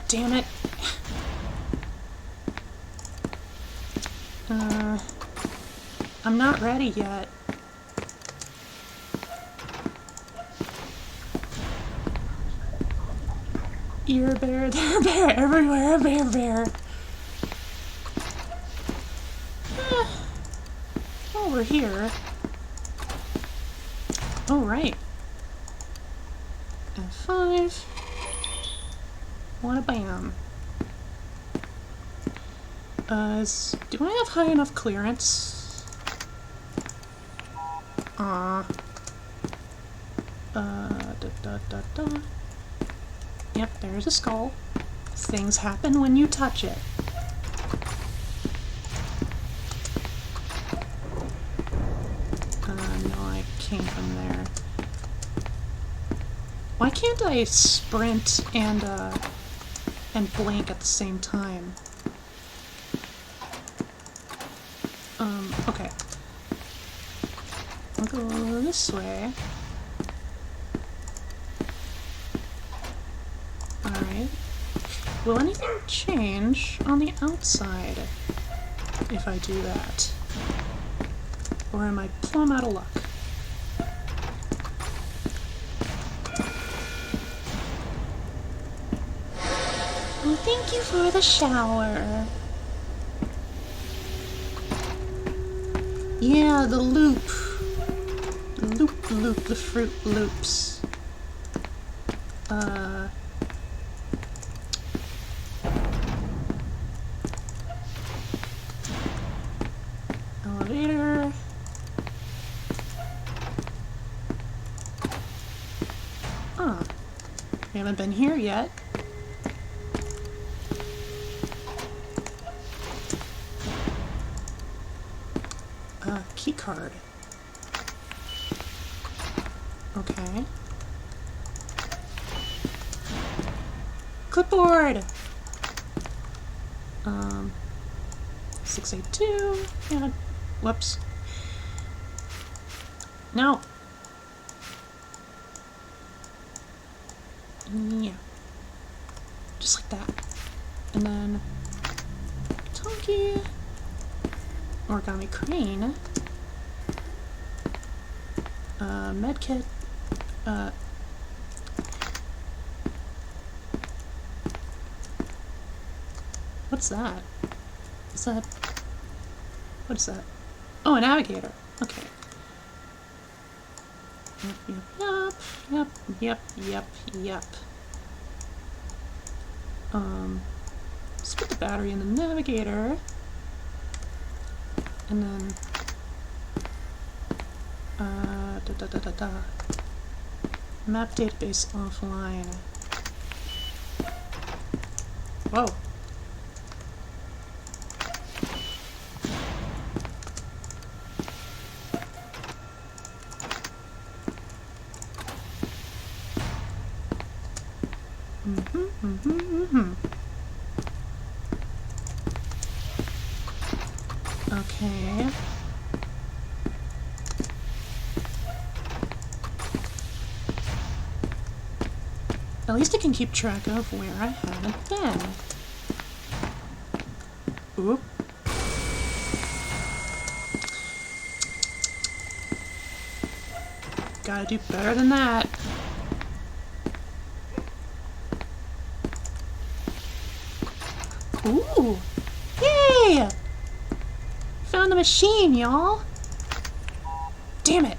Damn it. I'm not ready yet. You're a bear, they're a bear, everywhere, a bear, bear. While we're here. Oh, right. F5. What a bam. Do I have high enough clearance? Yep, there's a skull. Things happen when you touch it. No, I came from there. Why can't I sprint and blink at the same time? Okay. I'll go this way. Alright. Will anything change on the outside if I do that? Or am I plumb out of luck? Well, thank you for the shower. Yeah, the loop. Loop, the Fruit Loops. Elevator. We haven't been here yet. Key card. Okay. Clipboard! 682. Yeah. Whoops. No. Yeah. Just like that. And then Tonky. Origami crane. Medkit. What's that? Is that... What is that? Oh, a navigator. Okay. Yep. Let's put the battery in the navigator. And then... Map database offline. Whoa. Okay. At least I can keep track of where I haven't been. Oop. Gotta do better than that. Ooh! Yay! Found the machine, y'all! Damn it!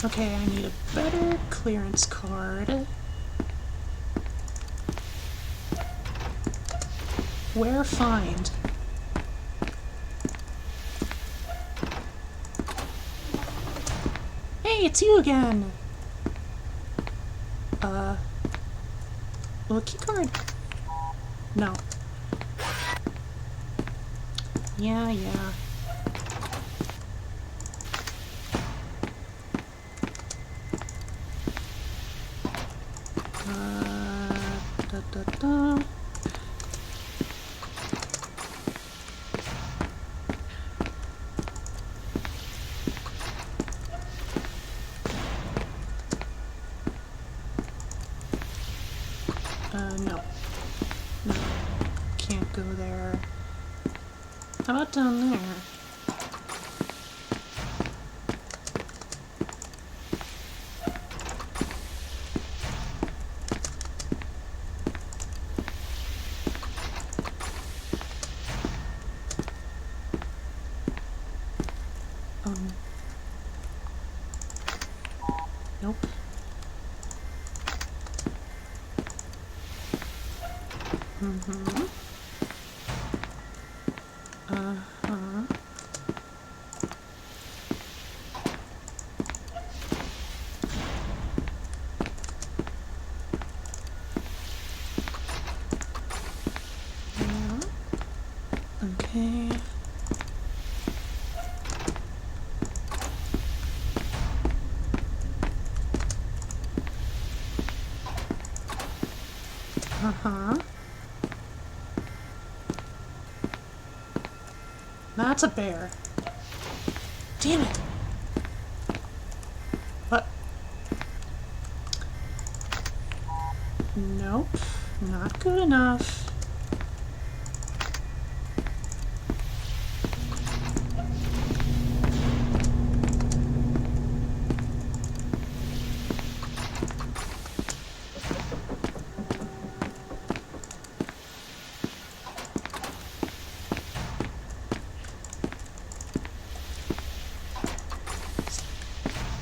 Okay, I need a better clearance card. Where find? Hey, it's you again! Well, a key card? No. Yeah. No. No. Can't go there. How about down there? Nope. Okay. That's a bear. Damn it. What? Nope. Not good enough.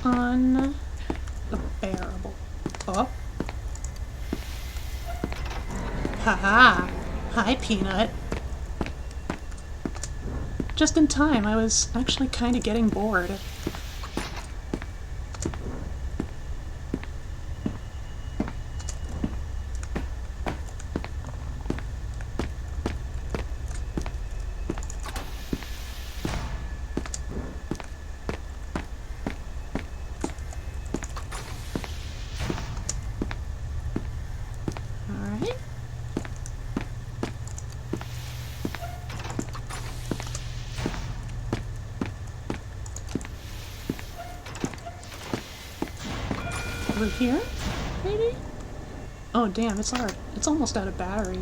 Unbearable. Oh. Haha. Hi, Peanut. Just in time. I was actually kind of getting bored. Alright. Over here, maybe? Oh damn, it's hard. It's almost out of battery.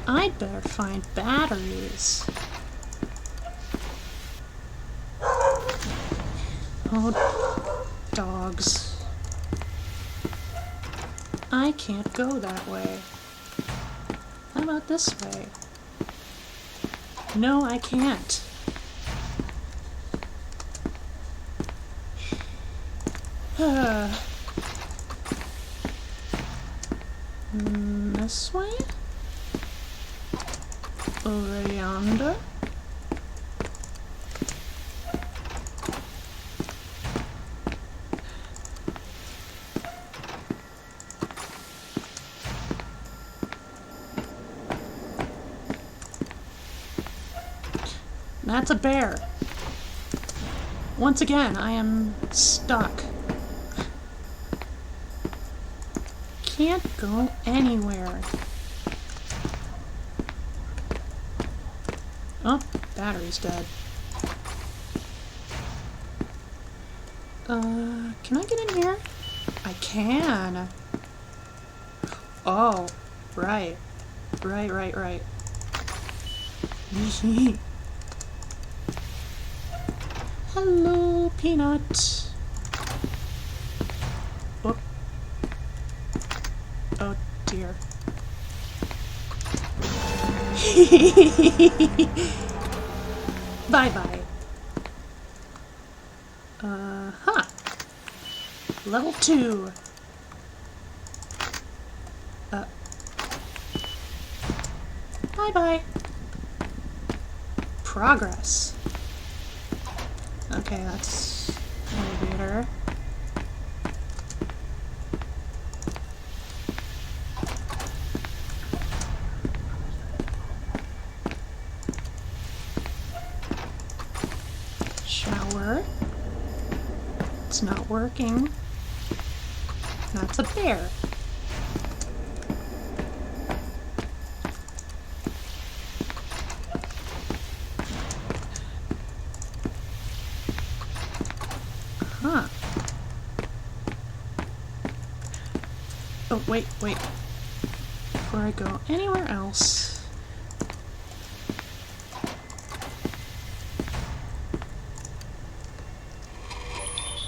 I'd better find batteries. Oh, dogs. I can't go that way. How about this way? No, I can't. This way? Over yonder? That's a bear. Once again, I am stuck. Can't go anywhere. Oh, battery's dead. Can I get in here? I can. Oh, right. Right. Hello, Peanut. Oh. Oh, dear. Bye-bye. Huh. Level 2. Bye-bye. Progress. Okay, that's elevator. Shower. It's not working. That's a bear. Huh. Oh, wait. Before I go anywhere else.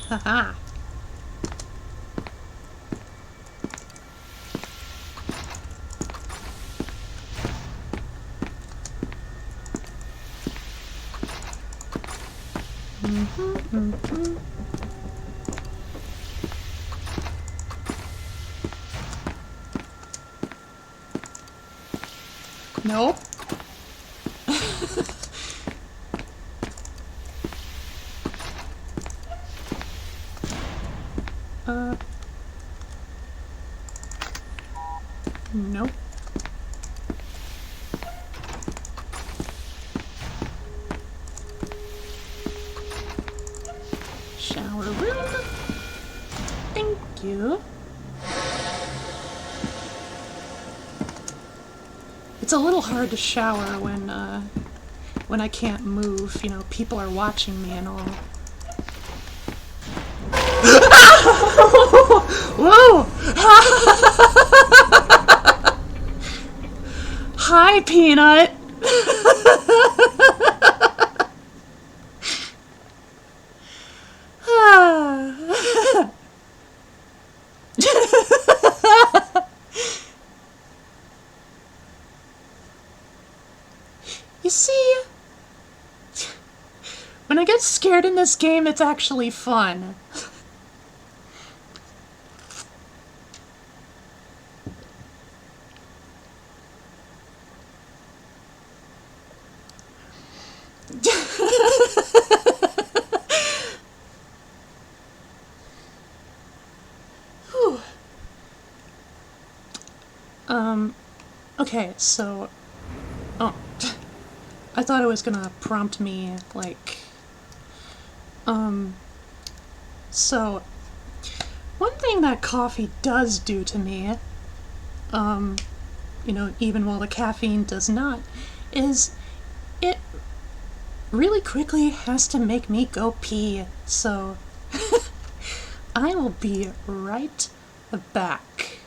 Haha. Nope. Nope. Shower room. Thank you. It's a little hard to shower when I can't move. You know, people are watching me and all. Whoa! Hi, Peanut. You see, when I get scared in this game, it's actually fun. Okay, so... Oh. I thought it was gonna prompt me, like... So, one thing that coffee does do to me, even while the caffeine does not, is it really quickly has to make me go pee. So, I will be right back.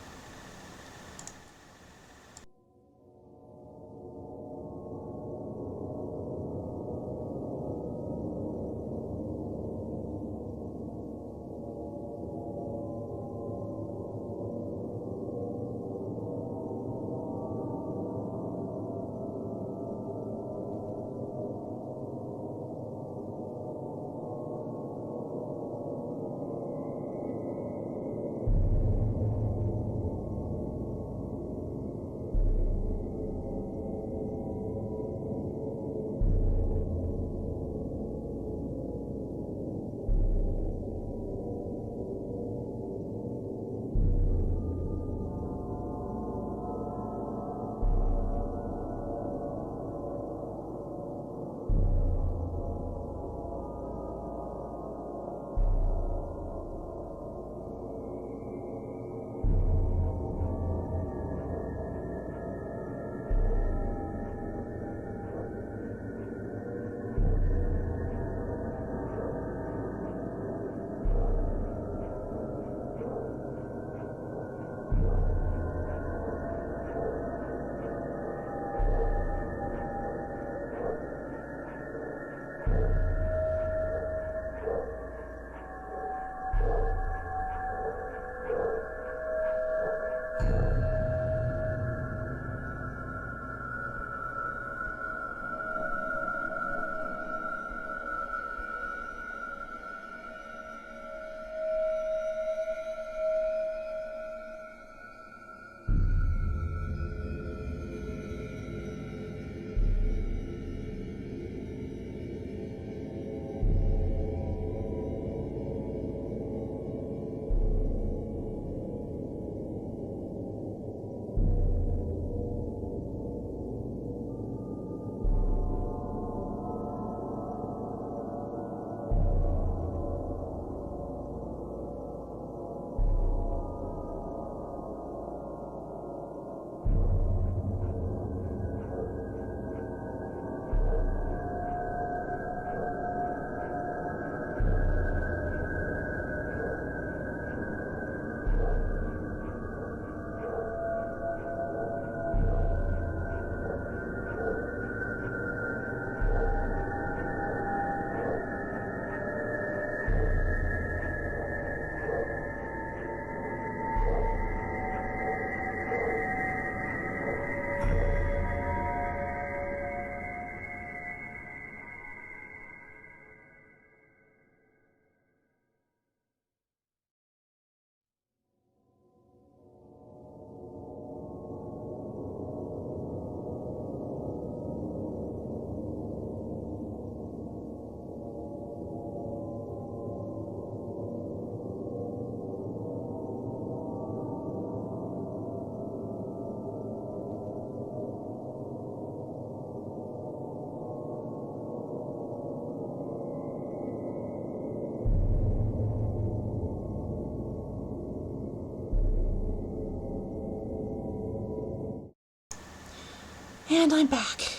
And I'm back.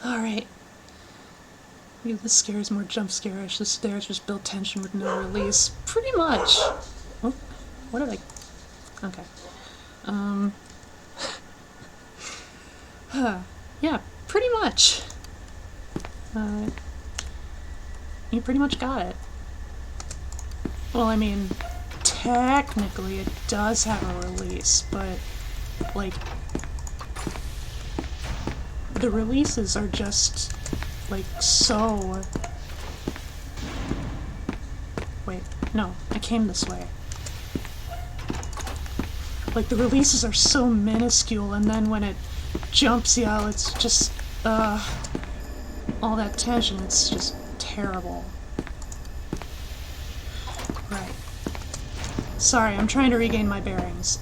Alright. This scare is more jump scare-ish. This stairs just build tension with no release. Pretty much. Oh, what did I... Okay. Yeah, pretty much. You pretty much got it. Well, I mean, technically it does have a release, but, like, the releases are just, like, so... Wait, no, I came this way. Like, the releases are so minuscule, and then when it jumps y'all, it's just, all that tension, it's just terrible. Right. Sorry, I'm trying to regain my bearings.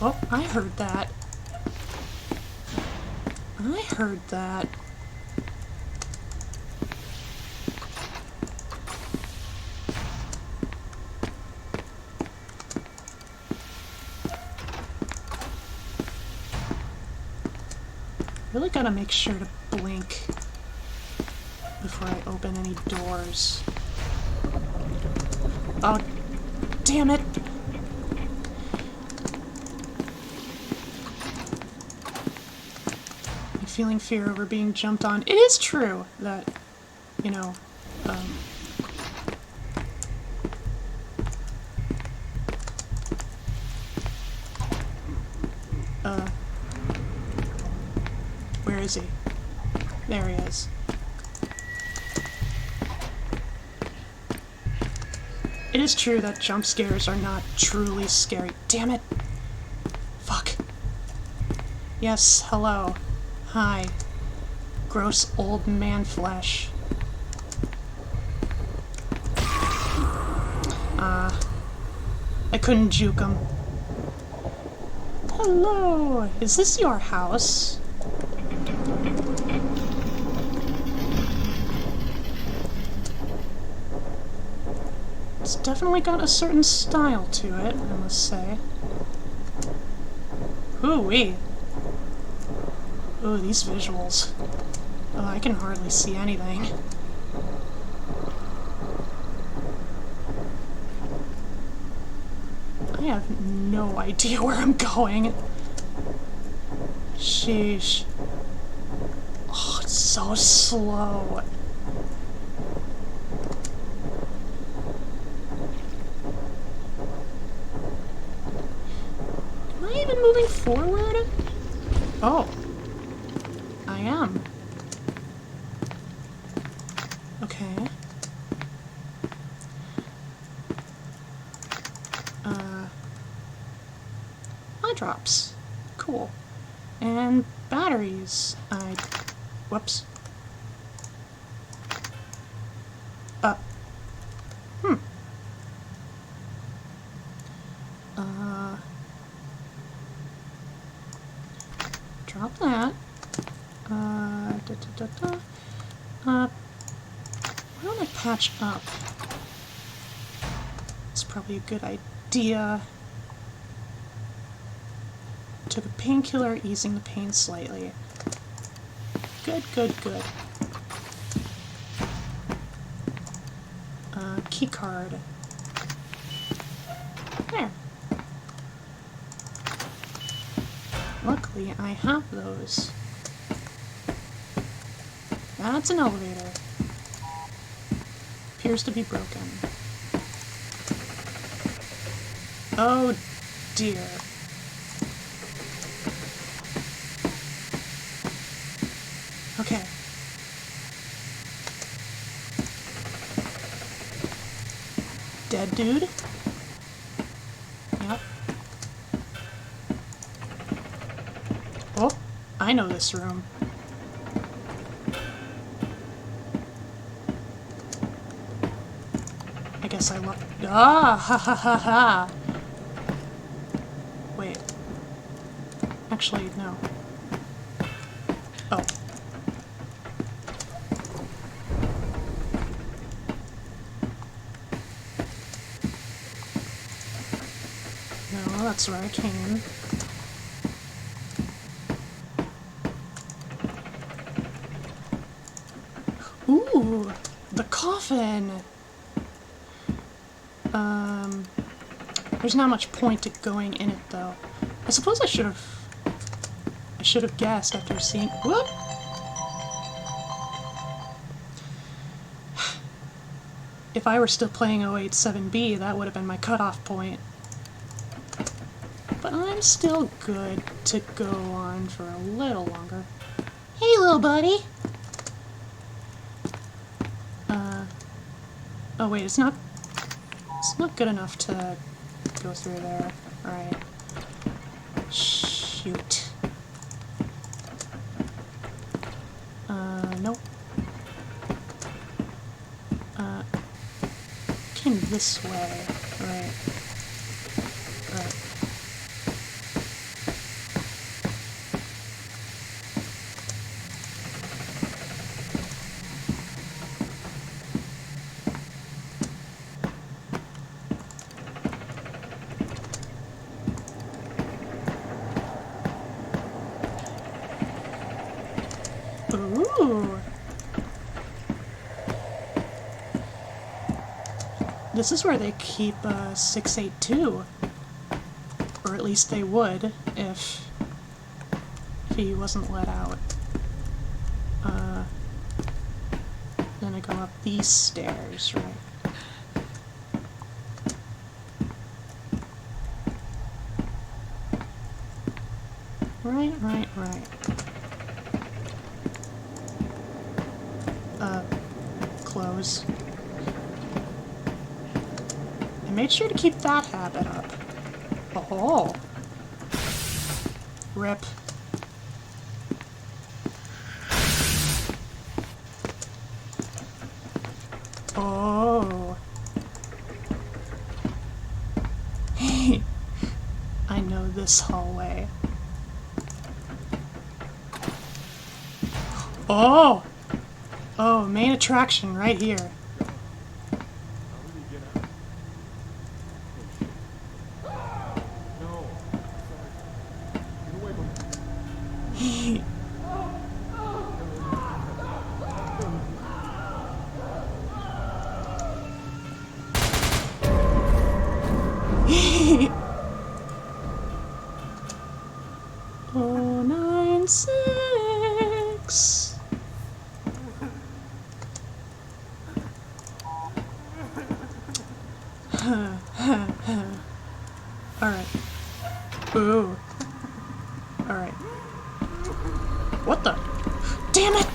Oh, I heard that. I heard that. Really gotta make sure to blink before I open any doors. Oh, damn it! I'm feeling fear over being jumped on. It is true that, you know, where is he? There he is. It is true that jump scares are not truly scary. Damn it! Fuck. Yes, hello. Hi. Gross old man flesh. I couldn't juke him. Hello! Is this your house? It's definitely got a certain style to it, I must say. Hoo-wee! Ooh, these visuals. Oh, I can hardly see anything. I have no idea where I'm going. Sheesh. Oh, it's so slow. Am I even moving forward? Oh. I am. Okay. Eye drops. Cool. And batteries. Whoops. Hmm. Drop that. Why don't I patch up? It's probably a good idea. Took a painkiller, easing the pain slightly. Good, good, good. Key card. There. Luckily, I have those. That's an elevator. Appears to be broken. Oh dear. Okay. Dead dude? Yep. Oh, I know this room. I guess I locked. Ah, ha ha ha ha. Wait. Actually, no. Oh. No, that's where I came. Ooh, the coffin. There's not much point to going in it, though. I suppose I should have guessed after seeing. Whoop! If I were still playing 087B, that would have been my cutoff point. But I'm still good to go on for a little longer. Hey, little buddy! Oh wait, it's not good enough to go through there. Alright. Shoot. Nope. Came this way. Right. Right. Ooh! This is where they keep 682. Or at least they would if he wasn't let out. Then I go up these stairs, right? Right. Close. I made sure to keep that habit up. Oh. Rip. Oh. I know this hallway. Oh! Oh, main attraction right here. How did he get out? Oh, shit. No. Sorry. Get away from me. Oh, 9-6. Alright. Ooh. Alright. What the? Damn it!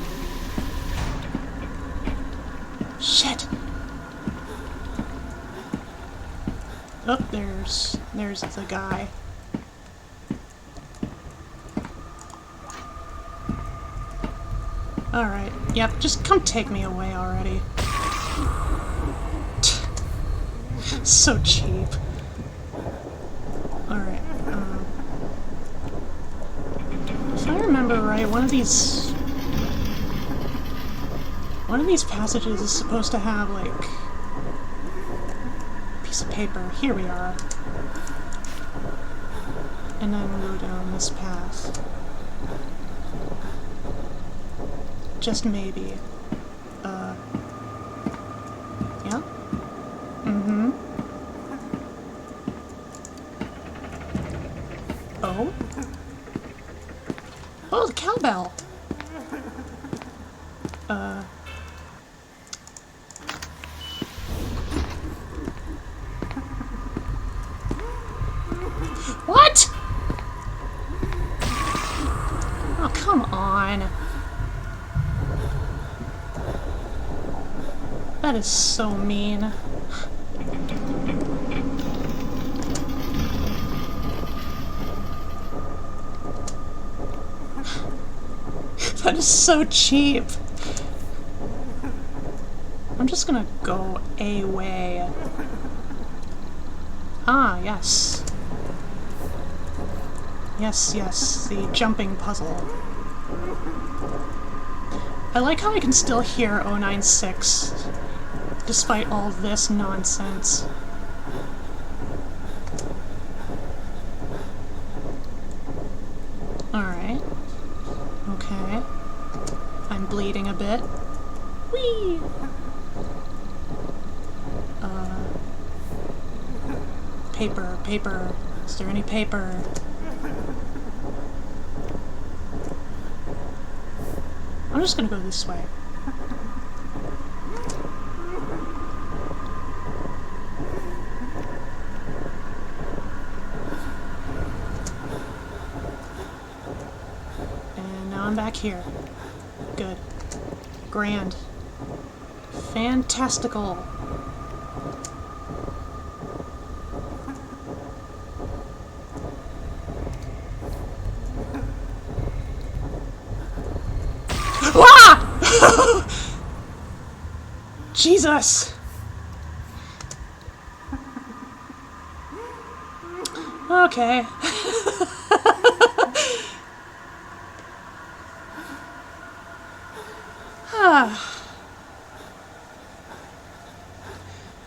Shit! Oh, there's the guy. Alright. Yep, just come take me away already. So cheap. Alright, if I remember right, one of these passages is supposed to have, like, a piece of paper. Here we are. And then we'll go down this path. Just maybe. Yeah? Mm-hmm. Oh? Oh, the cowbell! What?! Oh, come on. That is so mean. That is so cheap. I'm just gonna go away. Ah, yes. Yes, the jumping puzzle. I like how I can still hear 096, despite all this nonsense. Alright. Okay. I'm bleeding a bit. Whee! Paper. Is there any paper? I'm just gonna go this way. And now I'm back here. Good. Grand. Fantastical. Jesus! Okay.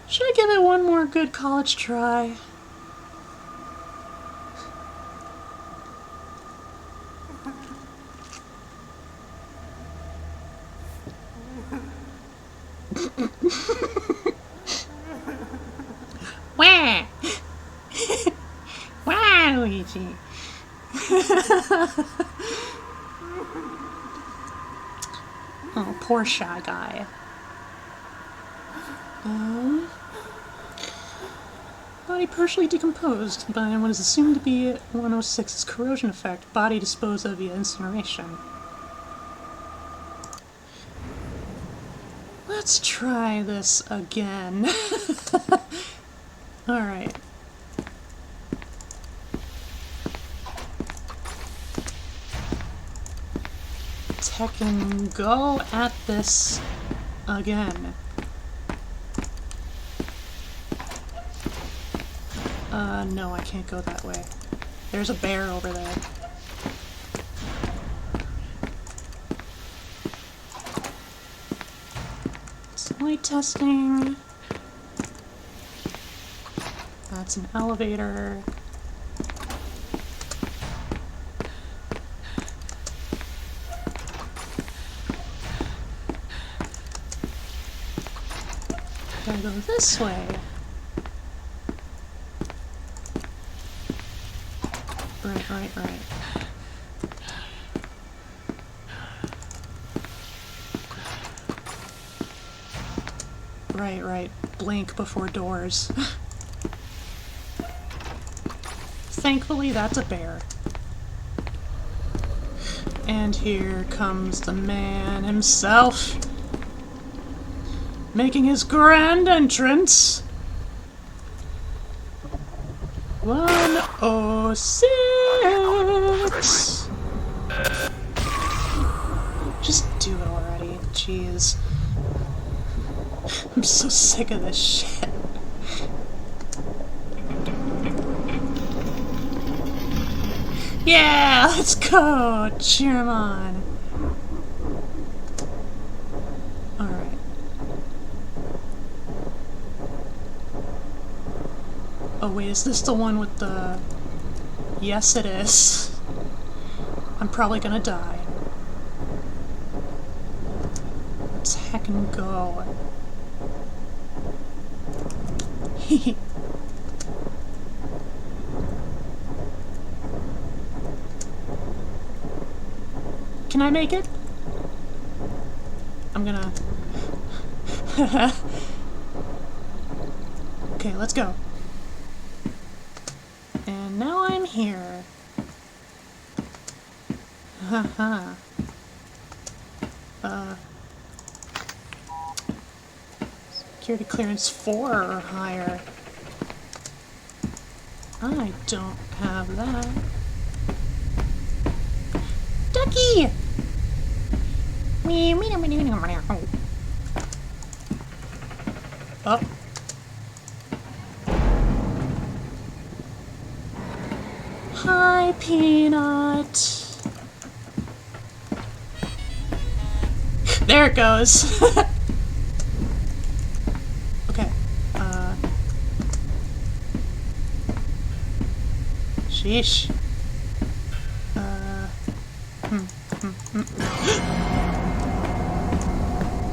Should I give it one more good college try? Wah! Wah, Luigi! Oh, poor Shy Guy. Body partially decomposed by what is assumed to be 106's corrosion effect. Body disposed of via incineration. Let's try this again. Alright. Tekken, go at this again. No, I can't go that way. There's a bear over there. Light testing. That's an elevator. Gotta go this way. Right. Right. Blink before doors. Thankfully, that's a bear. And here comes the man himself, making his grand entrance. 106! Just do it already. Jeez. I'm so sick of this shit. Yeah, let's go! Cheer him on. Alright. Oh wait, is this the one with the... Yes, it is. I'm probably gonna die. Let's heckin' go. Can I make it? I'm gonna... Okay, let's go. And now I'm here. Haha. Security clearance 4 or higher. I don't have that. Ducky! Up. Hi, Peanut. There it goes. Okay. Sheesh.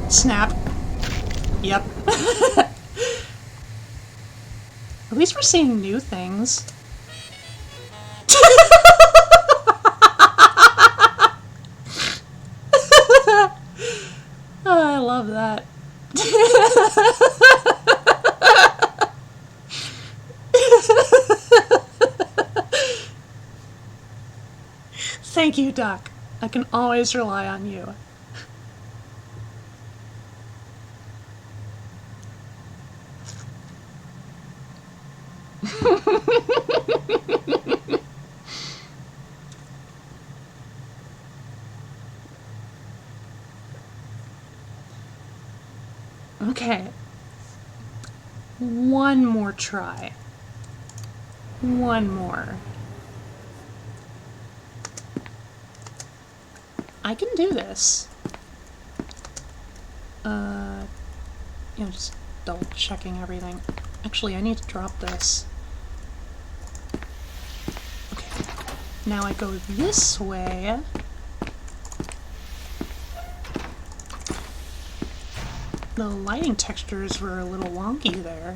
Snap. Yep. At least we're seeing new things. Oh, I love that. Thank you, Duck. I can always rely on you. Okay. One more try. One more. I can do this. Just double checking everything. Actually, I need to drop this. Okay. Now I go this way. the lighting textures were a little wonky there.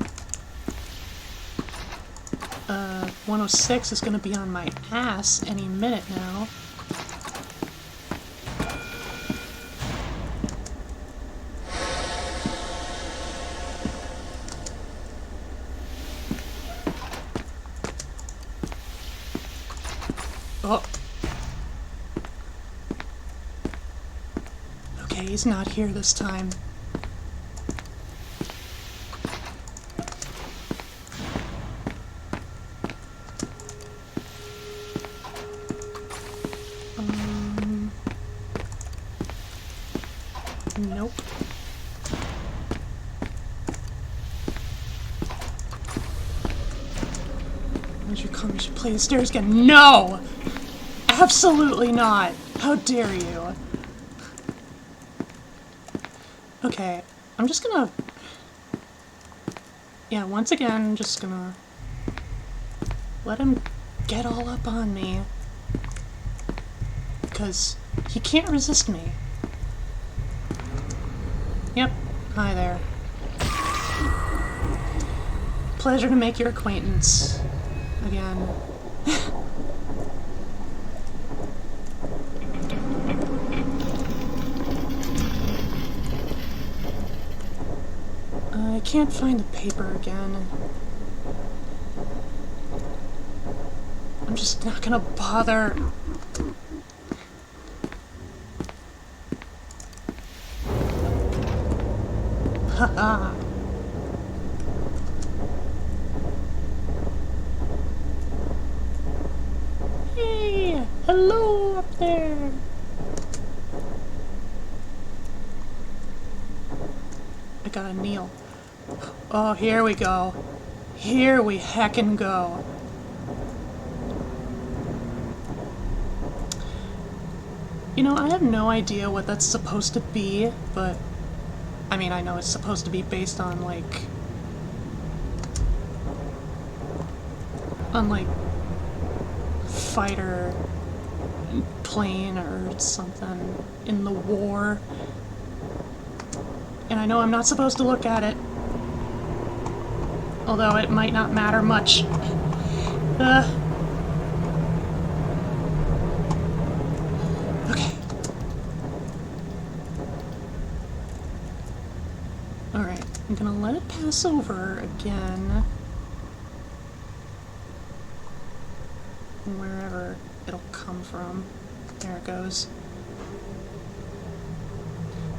106 is going to be on my ass any minute now. Oh. Okay, he's not here this time. Nope. As you come, you should play the stairs again. No! Absolutely not! How dare you? Okay, I'm just gonna... Yeah, once again, I'm just gonna... let him get all up on me. Because he can't resist me. Yep, hi there. Pleasure to make your acquaintance. Again. I can't find the paper again. I'm just not gonna bother. Haha. Hey! Hello up there! I gotta kneel. Oh, here we go. Here we heckin' go. You know, I have no idea what that's supposed to be, but... I mean, I know it's supposed to be based on, like... fighter plane or something in the war. And I know I'm not supposed to look at it. Although it might not matter much. Okay. Alright, I'm gonna let it pass over again. Wherever it'll come from. There it goes.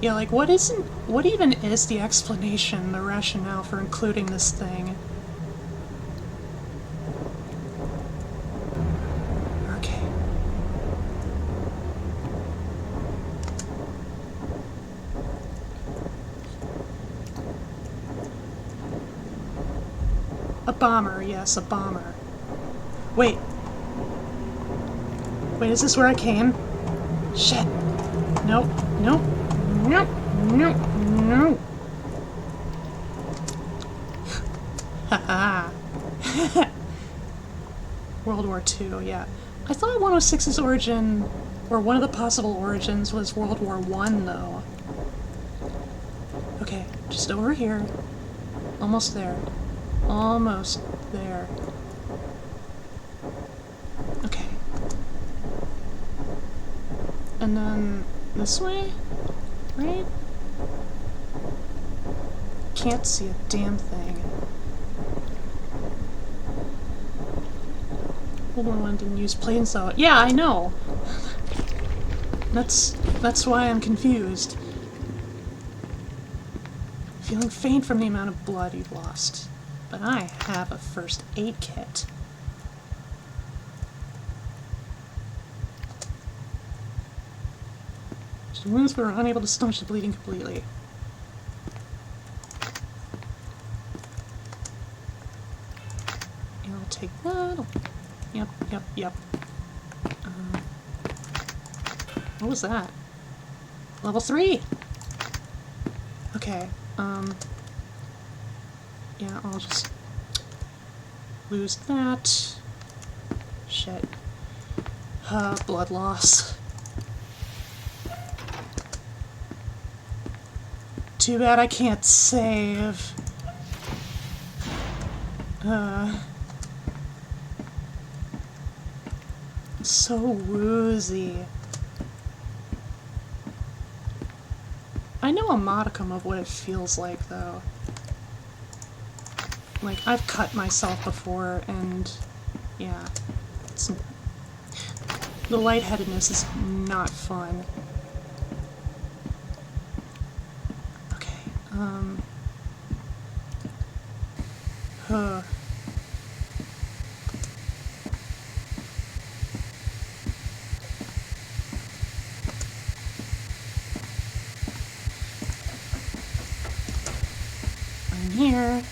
Yeah, like, what even is the explanation, the rationale for including this thing? Okay. A bomber, yes, a bomber. Wait. Wait, is this where I came? Shit. Nope, nope. Nope, nope, nope. Haha. World War II, yeah. I thought 106's origin, or one of the possible origins, was World War I, though. Okay, just over here. Almost there. Almost there. Okay. And then this way? Right? Can't see a damn thing. World War I didn't use planes though. Yeah, I know! That's why I'm confused. Feeling faint from the amount of blood you've lost. But I have a first aid kit. Wounds were unable to staunch the bleeding completely. And I'll take that. Yep. What was that? Level 3! Okay, yeah, I'll just lose that. Shit. Blood loss. Too bad I can't save. So woozy. I know a modicum of what it feels like, though. Like, I've cut myself before, and yeah, the lightheadedness is not fun. Okay, huh. I'm here.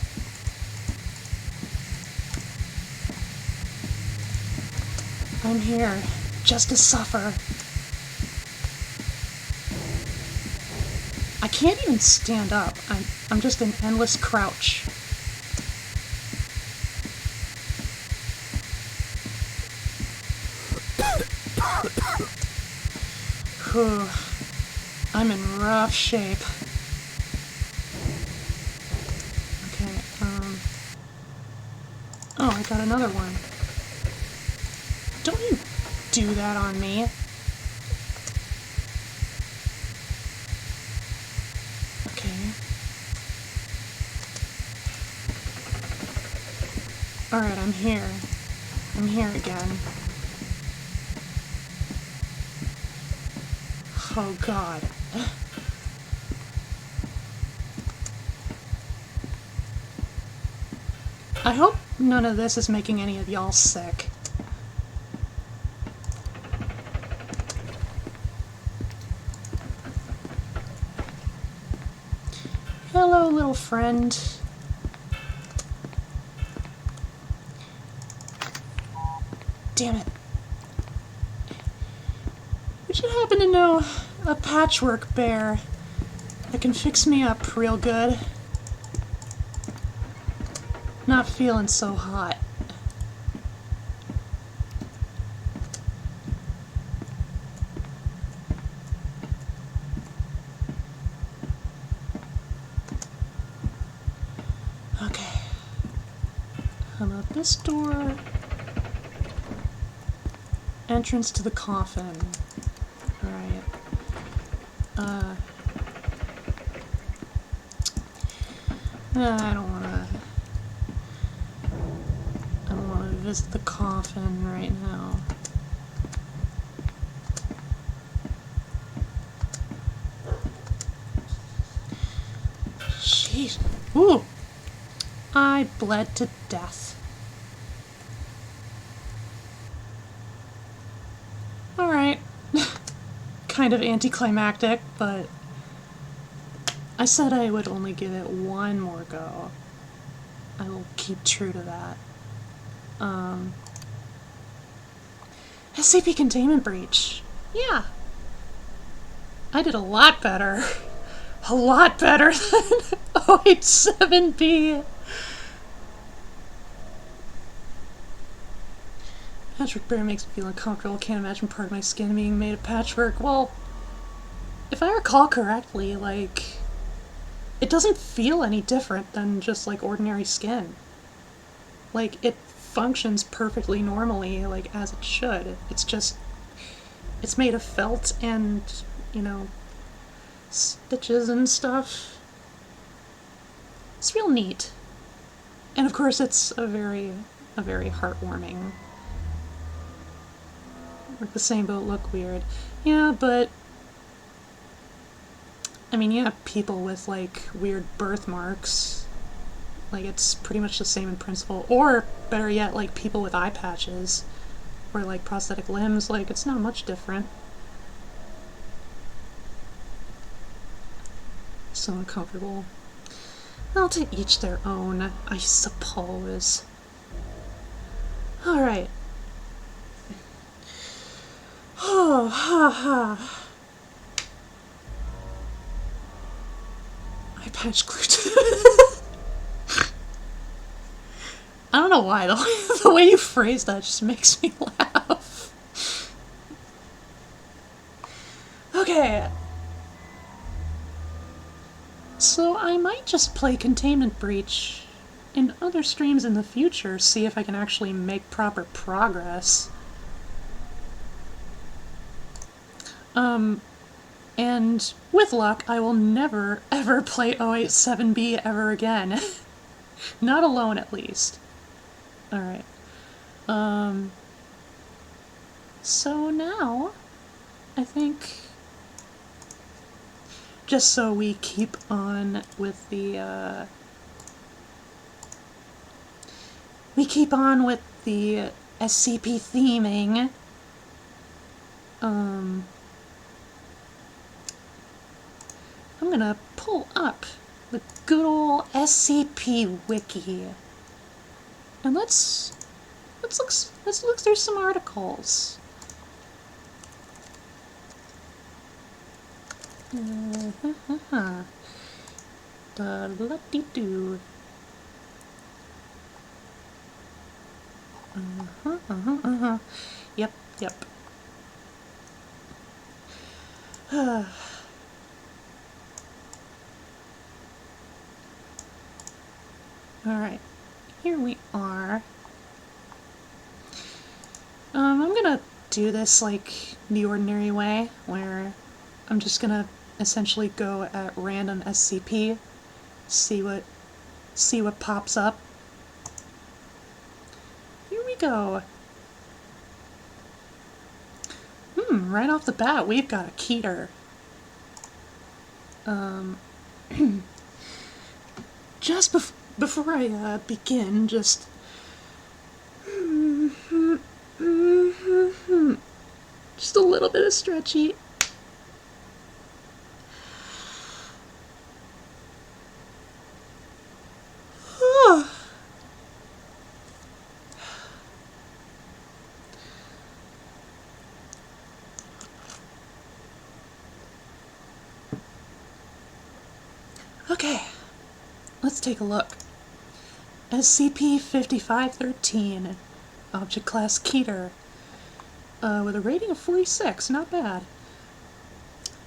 I'm here, just to suffer. I can't even stand up. I'm just in endless crouch. Whew. I'm in rough shape. Okay, oh, I got another one. Don't you do that on me. Okay. Alright, I'm here. I'm here again. Oh god. I hope none of this is making any of y'all sick. Hello, little friend. Damn it. Would you happen to know a patchwork bear that can fix me up real good? Not feeling so hot. Okay. How about this door? Entrance to the coffin. Alright. I don't wanna visit the coffin right now. Jeez. Ooh! I bled to death. Alright. Kind of anticlimactic, but I said I would only give it one more go. I will keep true to that. Scp Containment Breach. Yeah. I did a lot better. A lot better than 087B. Patchwork bear makes me feel uncomfortable. Can't imagine part of my skin being made of patchwork. Well, if I recall correctly, like, it doesn't feel any different than just, like, ordinary skin. Like, it functions perfectly normally, like, as it should. It's just, it's made of felt and, you know, stitches and stuff. It's real neat. And of course it's a very heartwarming. Like the same boat look weird. Yeah, but I mean, you have people with like weird birthmarks. Like it's pretty much the same in principle. Or better yet, like people with eye patches or like prosthetic limbs, like it's not much different. So uncomfortable. Well, to each their own, I suppose. Alright. Oh, ha ha. I patch glued to I don't know why, the way you phrase that just makes me laugh. Okay. So I might just play Containment Breach in other streams in the future, see if I can actually make proper progress. And with luck, I will never, ever play 087B ever again. Not alone, at least. Alright. So now, I think, just so we keep on with the, SCP theming, I'm gonna pull up the good old SCP wiki, and let's look through some articles. Da-la-dee-doo. Yep. Alright, here we are. I'm gonna do this like the ordinary way, where I'm just gonna essentially go at random SCP, see what pops up. Here we go. Right off the bat, we've got a Keter. Just before I begin, just a little bit of stretchy. Okay, let's take a look. SCP-5513, Object Class Keter, with a rating of 46, not bad.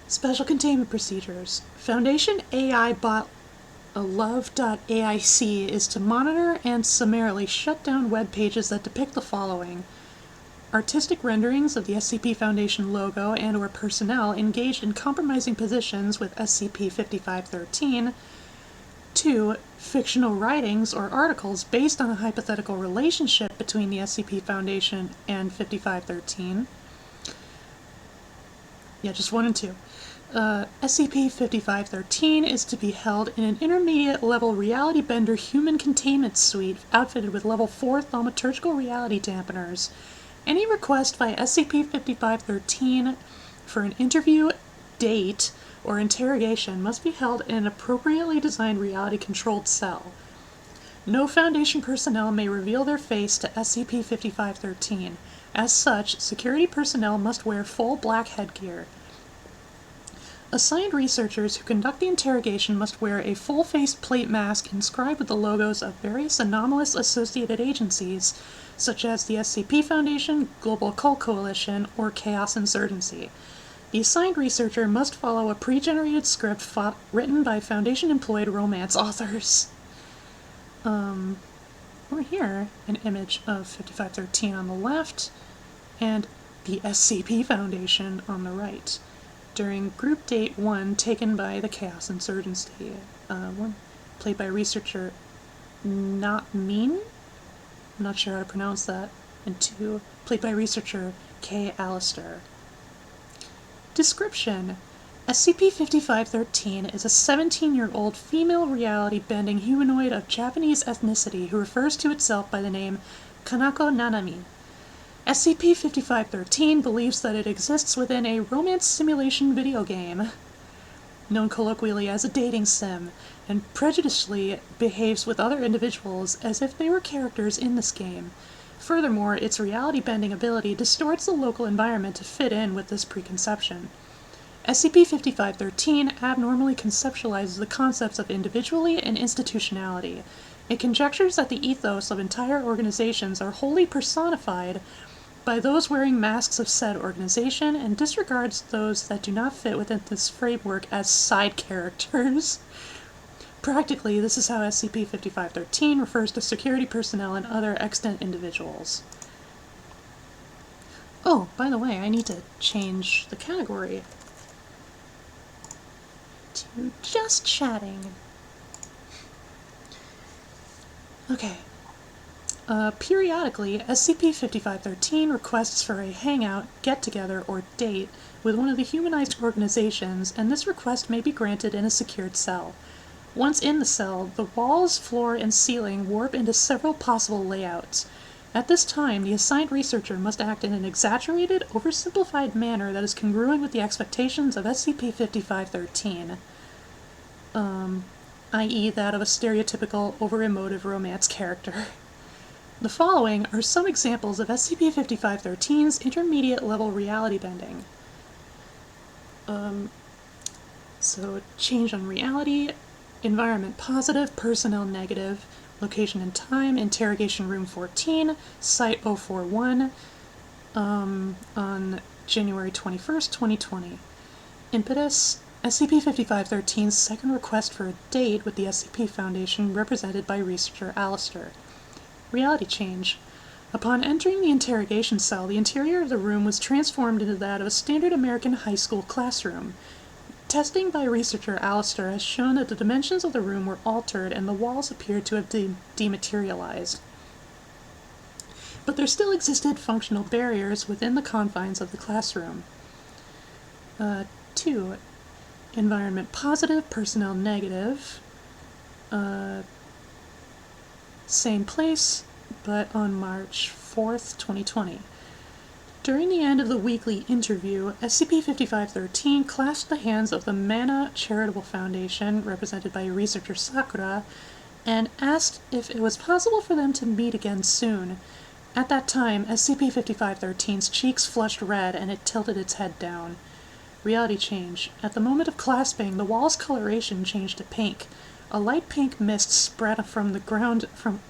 Special Containment Procedures. Foundation AI bot love.aic is to monitor and summarily shut down web pages that depict the following: artistic renderings of the SCP Foundation logo and/or personnel engaged in compromising positions with SCP-5513. 2. Fictional writings or articles based on a hypothetical relationship between the SCP Foundation and 5513. Yeah, just 1 and 2. SCP-5513 is to be held in an intermediate-level Reality Bender human containment suite outfitted with Level 4 thaumaturgical reality dampeners. Any request by SCP-5513 for an interview, date, or interrogation must be held in an appropriately designed reality-controlled cell. No Foundation personnel may reveal their face to SCP-5513. As such, security personnel must wear full black headgear. Assigned researchers who conduct the interrogation must wear a full-face plate mask inscribed with the logos of various anomalous associated agencies, such as the SCP Foundation, Global Occult Coalition, or Chaos Insurgency. The assigned researcher must follow a pre-generated script written by Foundation-employed romance authors. Over here, an image of 5513 on the left, and the SCP Foundation on the right. During Group Date 1, taken by the Chaos Insurgency. 1, played by researcher Not Mean? I'm not sure how to pronounce that. And 2, played by researcher K. Alistair. Description: SCP-5513 is a 17-year-old female reality-bending humanoid of Japanese ethnicity who refers to itself by the name Kanako Nanami. SCP-5513 believes that it exists within a romance simulation video game, known colloquially as a dating sim, and prejudicially behaves with other individuals as if they were characters in this game. Furthermore, its reality-bending ability distorts the local environment to fit in with this preconception. SCP-5513 abnormally conceptualizes the concepts of individuality and institutionality. It conjectures that the ethos of entire organizations are wholly personified by those wearing masks of said organization, and disregards those that do not fit within this framework as side characters. Practically, this is how SCP-5513 refers to security personnel and other extant individuals. Oh, by the way, I need to change the category to just chatting. Okay. Periodically, SCP-5513 requests for a hangout, get-together, or date with one of the humanized organizations, and this request may be granted in a secured cell. Once in the cell, the walls, floor, and ceiling warp into several possible layouts. At this time, the assigned researcher must act in an exaggerated, oversimplified manner that is congruent with the expectations of SCP-5513, i.e. that of a stereotypical, over-emotive romance character. The following are some examples of SCP-5513's intermediate-level reality bending. So, change on reality, environment positive, personnel negative, location and time, interrogation room 14, site 041, on January 21st, 2020. Impetus, SCP-5513's second request for a date with the SCP Foundation represented by researcher Alistair. Reality change. Upon entering the interrogation cell, the interior of the room was transformed into that of a standard American high school classroom. Testing by researcher Alistair has shown that the dimensions of the room were altered and the walls appeared to have dematerialized. But there still existed functional barriers within the confines of the classroom. 2. Environment positive, personnel negative. Same place, but on March 4th, 2020. During the end of the weekly interview, SCP-5513 clasped the hands of the Mana Charitable Foundation, represented by researcher Sakura, and asked if it was possible for them to meet again soon. At that time, SCP-5513's cheeks flushed red and it tilted its head down. Reality change. At the moment of clasping, the wall's coloration changed to pink. A light pink mist spread on the ground from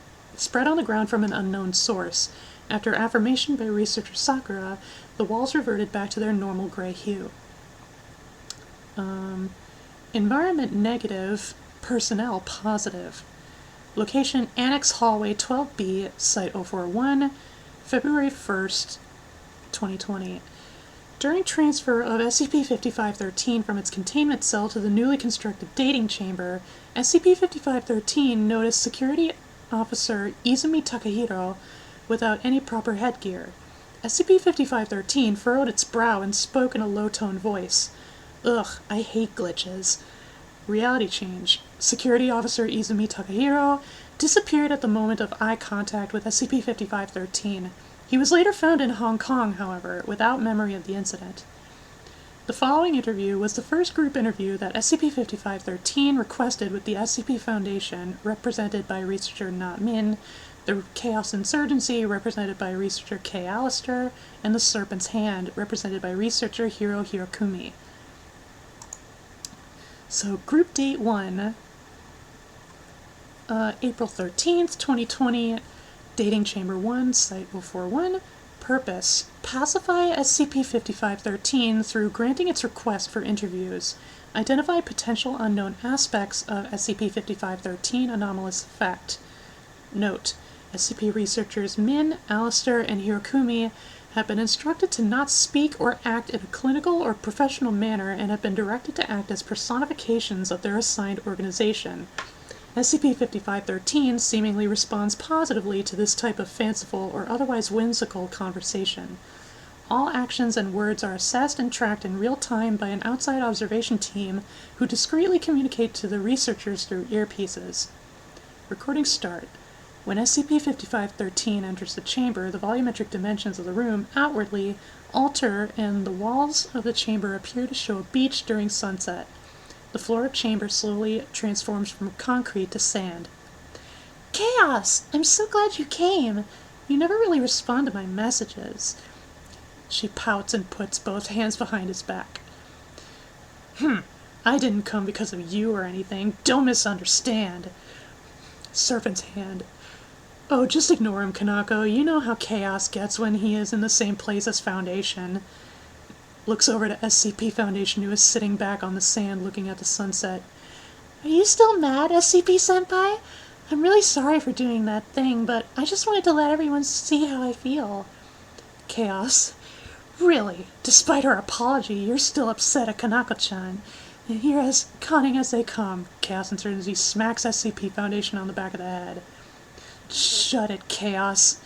an unknown source. After affirmation by researcher Sakura, the walls reverted back to their normal gray hue. Environment negative, personnel positive. Location Annex Hallway 12B, Site 041, February 1st, 2020. During transfer of SCP-5513 from its containment cell to the newly constructed dating chamber, SCP-5513 noticed security officer Izumi Takahiro without any proper headgear. SCP-5513 furrowed its brow and spoke in a low-toned voice. Ugh, I hate glitches. Reality change. Security officer Izumi Takahiro disappeared at the moment of eye contact with SCP-5513. He was later found in Hong Kong, however, without memory of the incident. The following interview was the first group interview that SCP-5513 requested with the SCP Foundation, represented by researcher Not Min, the Chaos Insurgency, represented by researcher K. Alistair, and the Serpent's Hand, represented by researcher Hiro Hirokumi. So, Group Date 1, April 13th, 2020, Dating Chamber 1, Site 041, Purpose: pacify SCP-5513 through granting its request for interviews. Identify potential unknown aspects of SCP-5513 anomalous effect. Note: SCP researchers Min, Alistair, and Hirokumi have been instructed to not speak or act in a clinical or professional manner and have been directed to act as personifications of their assigned organization. SCP-5513 seemingly responds positively to this type of fanciful or otherwise whimsical conversation. All actions and words are assessed and tracked in real time by an outside observation team who discreetly communicate to the researchers through earpieces. Recording start. When SCP-5513 enters the chamber, the volumetric dimensions of the room outwardly alter and the walls of the chamber appear to show a beach during sunset. The floor of chamber slowly transforms from concrete to sand. Chaos! I'm so glad you came. You never really respond to my messages. She pouts and puts both hands behind his back. I didn't come because of you or anything. Don't misunderstand. Serpent's Hand. Oh, just ignore him, Kanako. You know how Chaos gets when he is in the same place as Foundation. Looks over to SCP Foundation, who is sitting back on the sand looking at the sunset. Are you still mad, SCP-senpai? I'm really sorry for doing that thing, but I just wanted to let everyone see how I feel. Chaos. Really, despite her apology, you're still upset at Kanako-chan. And here as conning as they come, Chaos turns, he smacks SCP Foundation on the back of the head. Shut it, Chaos.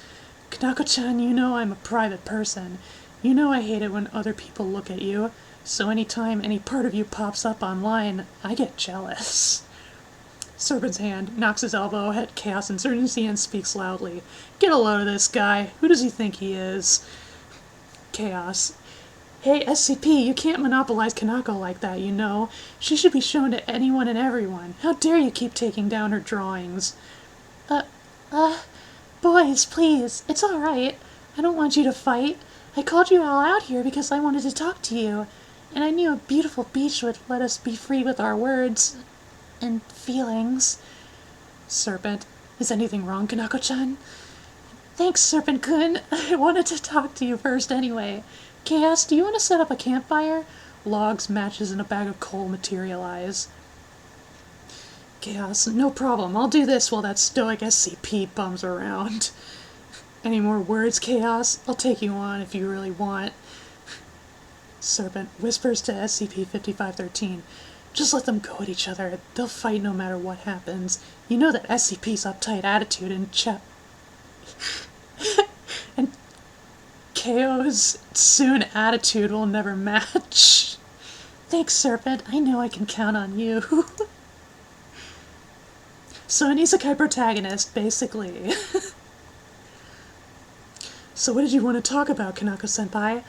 Kanako-chan, you know I'm a private person. You know I hate it when other people look at you, so anytime any part of you pops up online, I get jealous. Serpent's hand knocks his elbow at Chaos Insurgency and speaks loudly. Get a load of this guy. Who does he think he is? Chaos. Hey, SCP, you can't monopolize Kanako like that, you know. She should be shown to anyone and everyone. How dare you keep taking down her drawings? Boys, please. It's alright. I don't want you to fight. I called you all out here because I wanted to talk to you. And I knew a beautiful beach would let us be free with our words and feelings. Serpent. Is anything wrong, Kanako-chan? Thanks, Serpent-kun. I wanted to talk to you first anyway. Chaos, do you want to set up a campfire? Logs, matches, and a bag of coal materialize. Chaos, no problem. I'll do this while that stoic SCP bums around. Any more words, Chaos? I'll take you on if you really want. Serpent whispers to SCP-5513. Just let them go at each other. They'll fight no matter what happens. You know that SCP's uptight attitude and and KO's soon attitude will never match. Thanks, Serpent. I know I can count on you. So an isekai protagonist, basically. So what did you want to talk about, Kanako-senpai?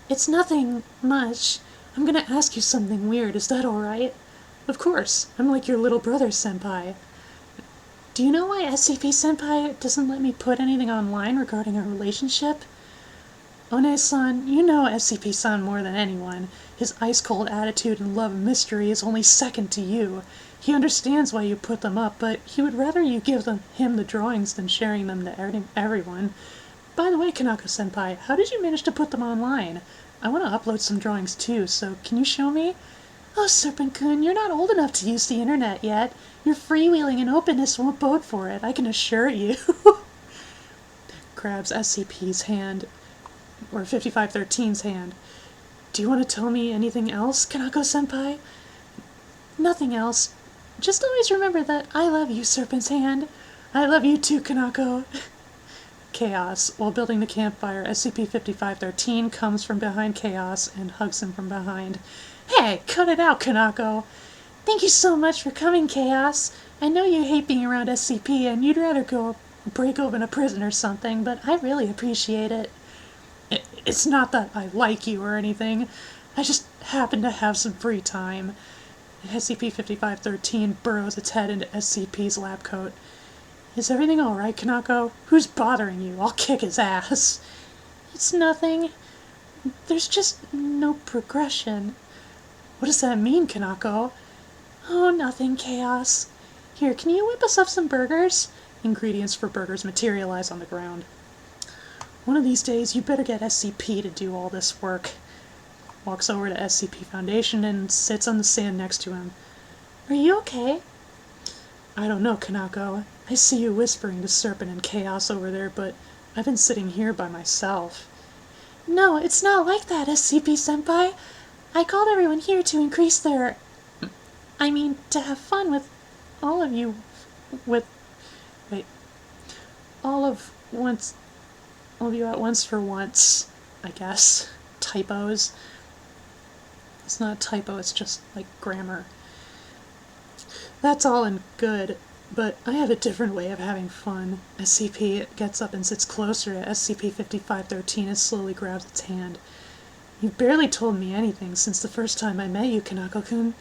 It's nothing much. I'm gonna ask you something weird. Is that alright? Of course. I'm like your little brother, Senpai. Do you know why SCP-senpai doesn't let me put anything online regarding our relationship? One-san, you know SCP-san more than anyone. His ice-cold attitude and love of mystery is only second to you. He understands why you put them up, but he would rather you give him the drawings than sharing them to everyone. By the way, Kanako-senpai, how did you manage to put them online? I want to upload some drawings too, so can you show me? Oh, Serpent-kun, you're not old enough to use the internet yet. Your freewheeling and openness won't bode for it, I can assure you. Grabs SCP's hand, or 5513's hand. Do you want to tell me anything else, Kanako-senpai? Nothing else. Just always remember that I love you, Serpent's hand. I love you too, Kanako. Chaos. While building the campfire, SCP-5513 comes from behind Chaos and hugs him from behind. Hey, cut it out, Kanako! Thank you so much for coming, Chaos. I know you hate being around SCP and you'd rather go break open a prison or something, but I really appreciate it. It's not that I like you or anything. I just happen to have some free time. SCP-5513 burrows its head into SCP's lab coat. Is everything alright, Kanako? Who's bothering you? I'll kick his ass. It's nothing. There's just no progression. What does that mean, Kanako? Oh, nothing, Chaos. Here, can you whip us up some burgers? Ingredients for burgers materialize on the ground. One of these days, you better get SCP to do all this work. Walks over to SCP Foundation and sits on the sand next to him. Are you okay? I don't know, Kanako. I see you whispering to Serpent and Chaos over there, but I've been sitting here by myself. No, it's not like that, SCP-senpai. I called everyone here to increase their... to have fun with all of you... all of you at once for once, I guess. Typos. It's not a typo, it's just, like, grammar. That's all and good, but I have a different way of having fun. SCP gets up and sits closer to SCP-5513 and slowly grabs its hand. You've barely told me anything since the first time I met you, Kanako-kun.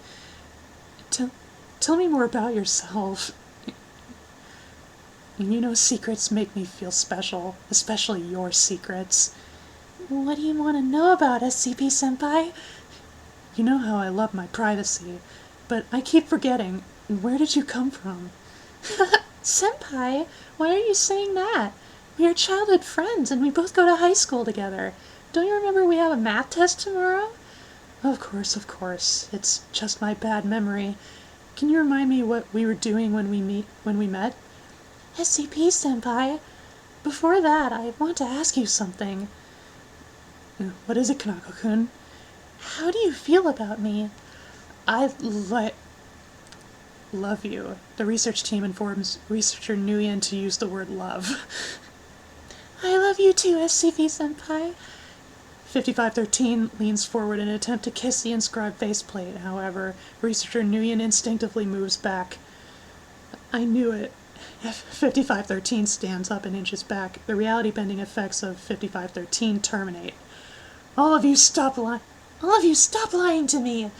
Tell me more about yourself. You know, secrets make me feel special, especially your secrets. What do you want to know about, SCP-senpai? You know how I love my privacy, but I keep forgetting. Where did you come from? Senpai, why are you saying that? We are childhood friends and we both go to high school together. Don't you remember we have a math test tomorrow? Of course. It's just my bad memory. Can you remind me what we were doing when we met? SCP-senpai, before that, I want to ask you something. What is it, Kanako-kun? How do you feel about me? I love you. The research team informs researcher Nguyen to use the word love. I love you too, SCP-senpai. 5513 leans forward in an attempt to kiss the inscribed faceplate. However, researcher Nguyen instinctively moves back. I knew it. If 5513 stands up and inches back, the reality-bending effects of 5513 terminate. All of you stop lying to me!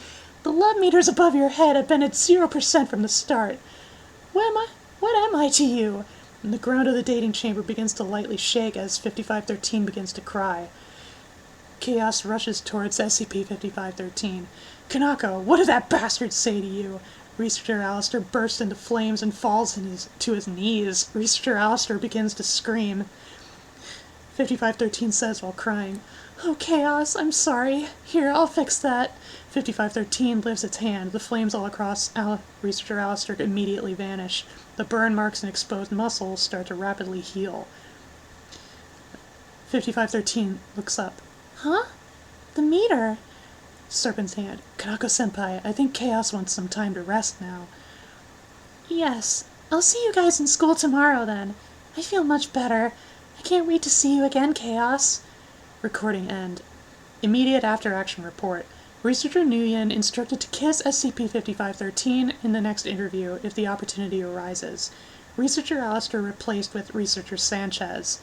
The love meters above your head have been at 0% from the start. What am I to you? And the ground of the dating chamber begins to lightly shake as 5513 begins to cry. Chaos rushes towards SCP-5513. Kanako, what did that bastard say to you? Researcher Alistair bursts into flames and falls to his knees. Researcher Alistair begins to scream. 5513 says while crying, "Oh, Chaos, I'm sorry. Here, I'll fix that." 5513 lifts its hand. The flames all across Researcher Alistair immediately vanish. The burn marks and exposed muscles start to rapidly heal. 5513 looks up. Huh? The meter? Serpent's hand. Kanako-senpai, I think Chaos wants some time to rest now. Yes. I'll see you guys in school tomorrow then. I feel much better. I can't wait to see you again, Chaos. Recording end. Immediate after-action report. Researcher Nguyen instructed to kiss SCP-5513 in the next interview if the opportunity arises. Researcher Alistair replaced with Researcher Sanchez.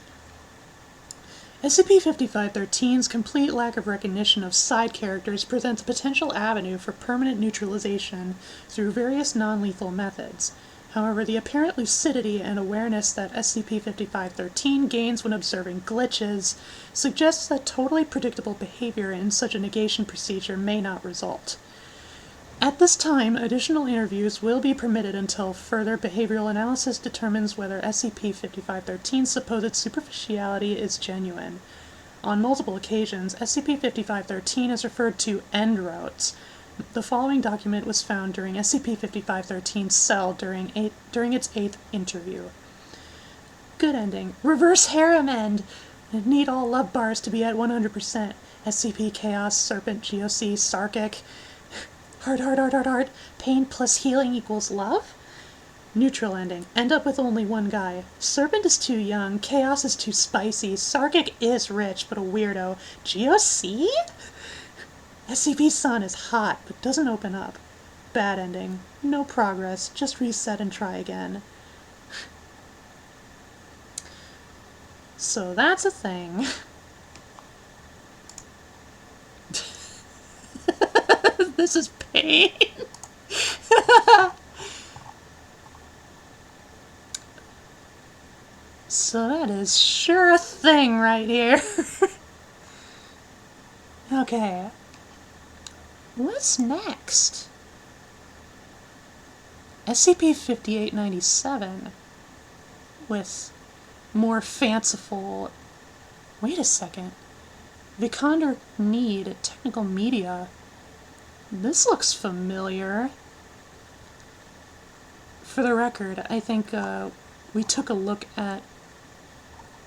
SCP-5513's complete lack of recognition of side characters presents a potential avenue for permanent neutralization through various non-lethal methods. However, the apparent lucidity and awareness that SCP-5513 gains when observing glitches suggests that totally predictable behavior in such a negation procedure may not result. At this time, additional interviews will be permitted until further behavioral analysis determines whether SCP-5513's supposed superficiality is genuine. On multiple occasions, SCP-5513 is referred to end routes. The following document was found during SCP-5513's cell during its 8th interview. Good ending. Reverse harem end! Need all love bars to be at 100%. SCP Chaos Serpent GOC Sarkic. Heart. Pain plus healing equals love? Neutral ending. End up with only one guy. Serpent is too young. Chaos is too spicy. Sarkic is rich, but a weirdo. GOC? SCP-Sun is hot, but doesn't open up. Bad ending. No progress. Just reset and try again. So that's a thing. This is pain. So that is sure a thing right here. Okay. What's next? SCP-5897 with more fanciful... Wait a second. Vikander Need Technical Media. This looks familiar. For the record, I think we took a look at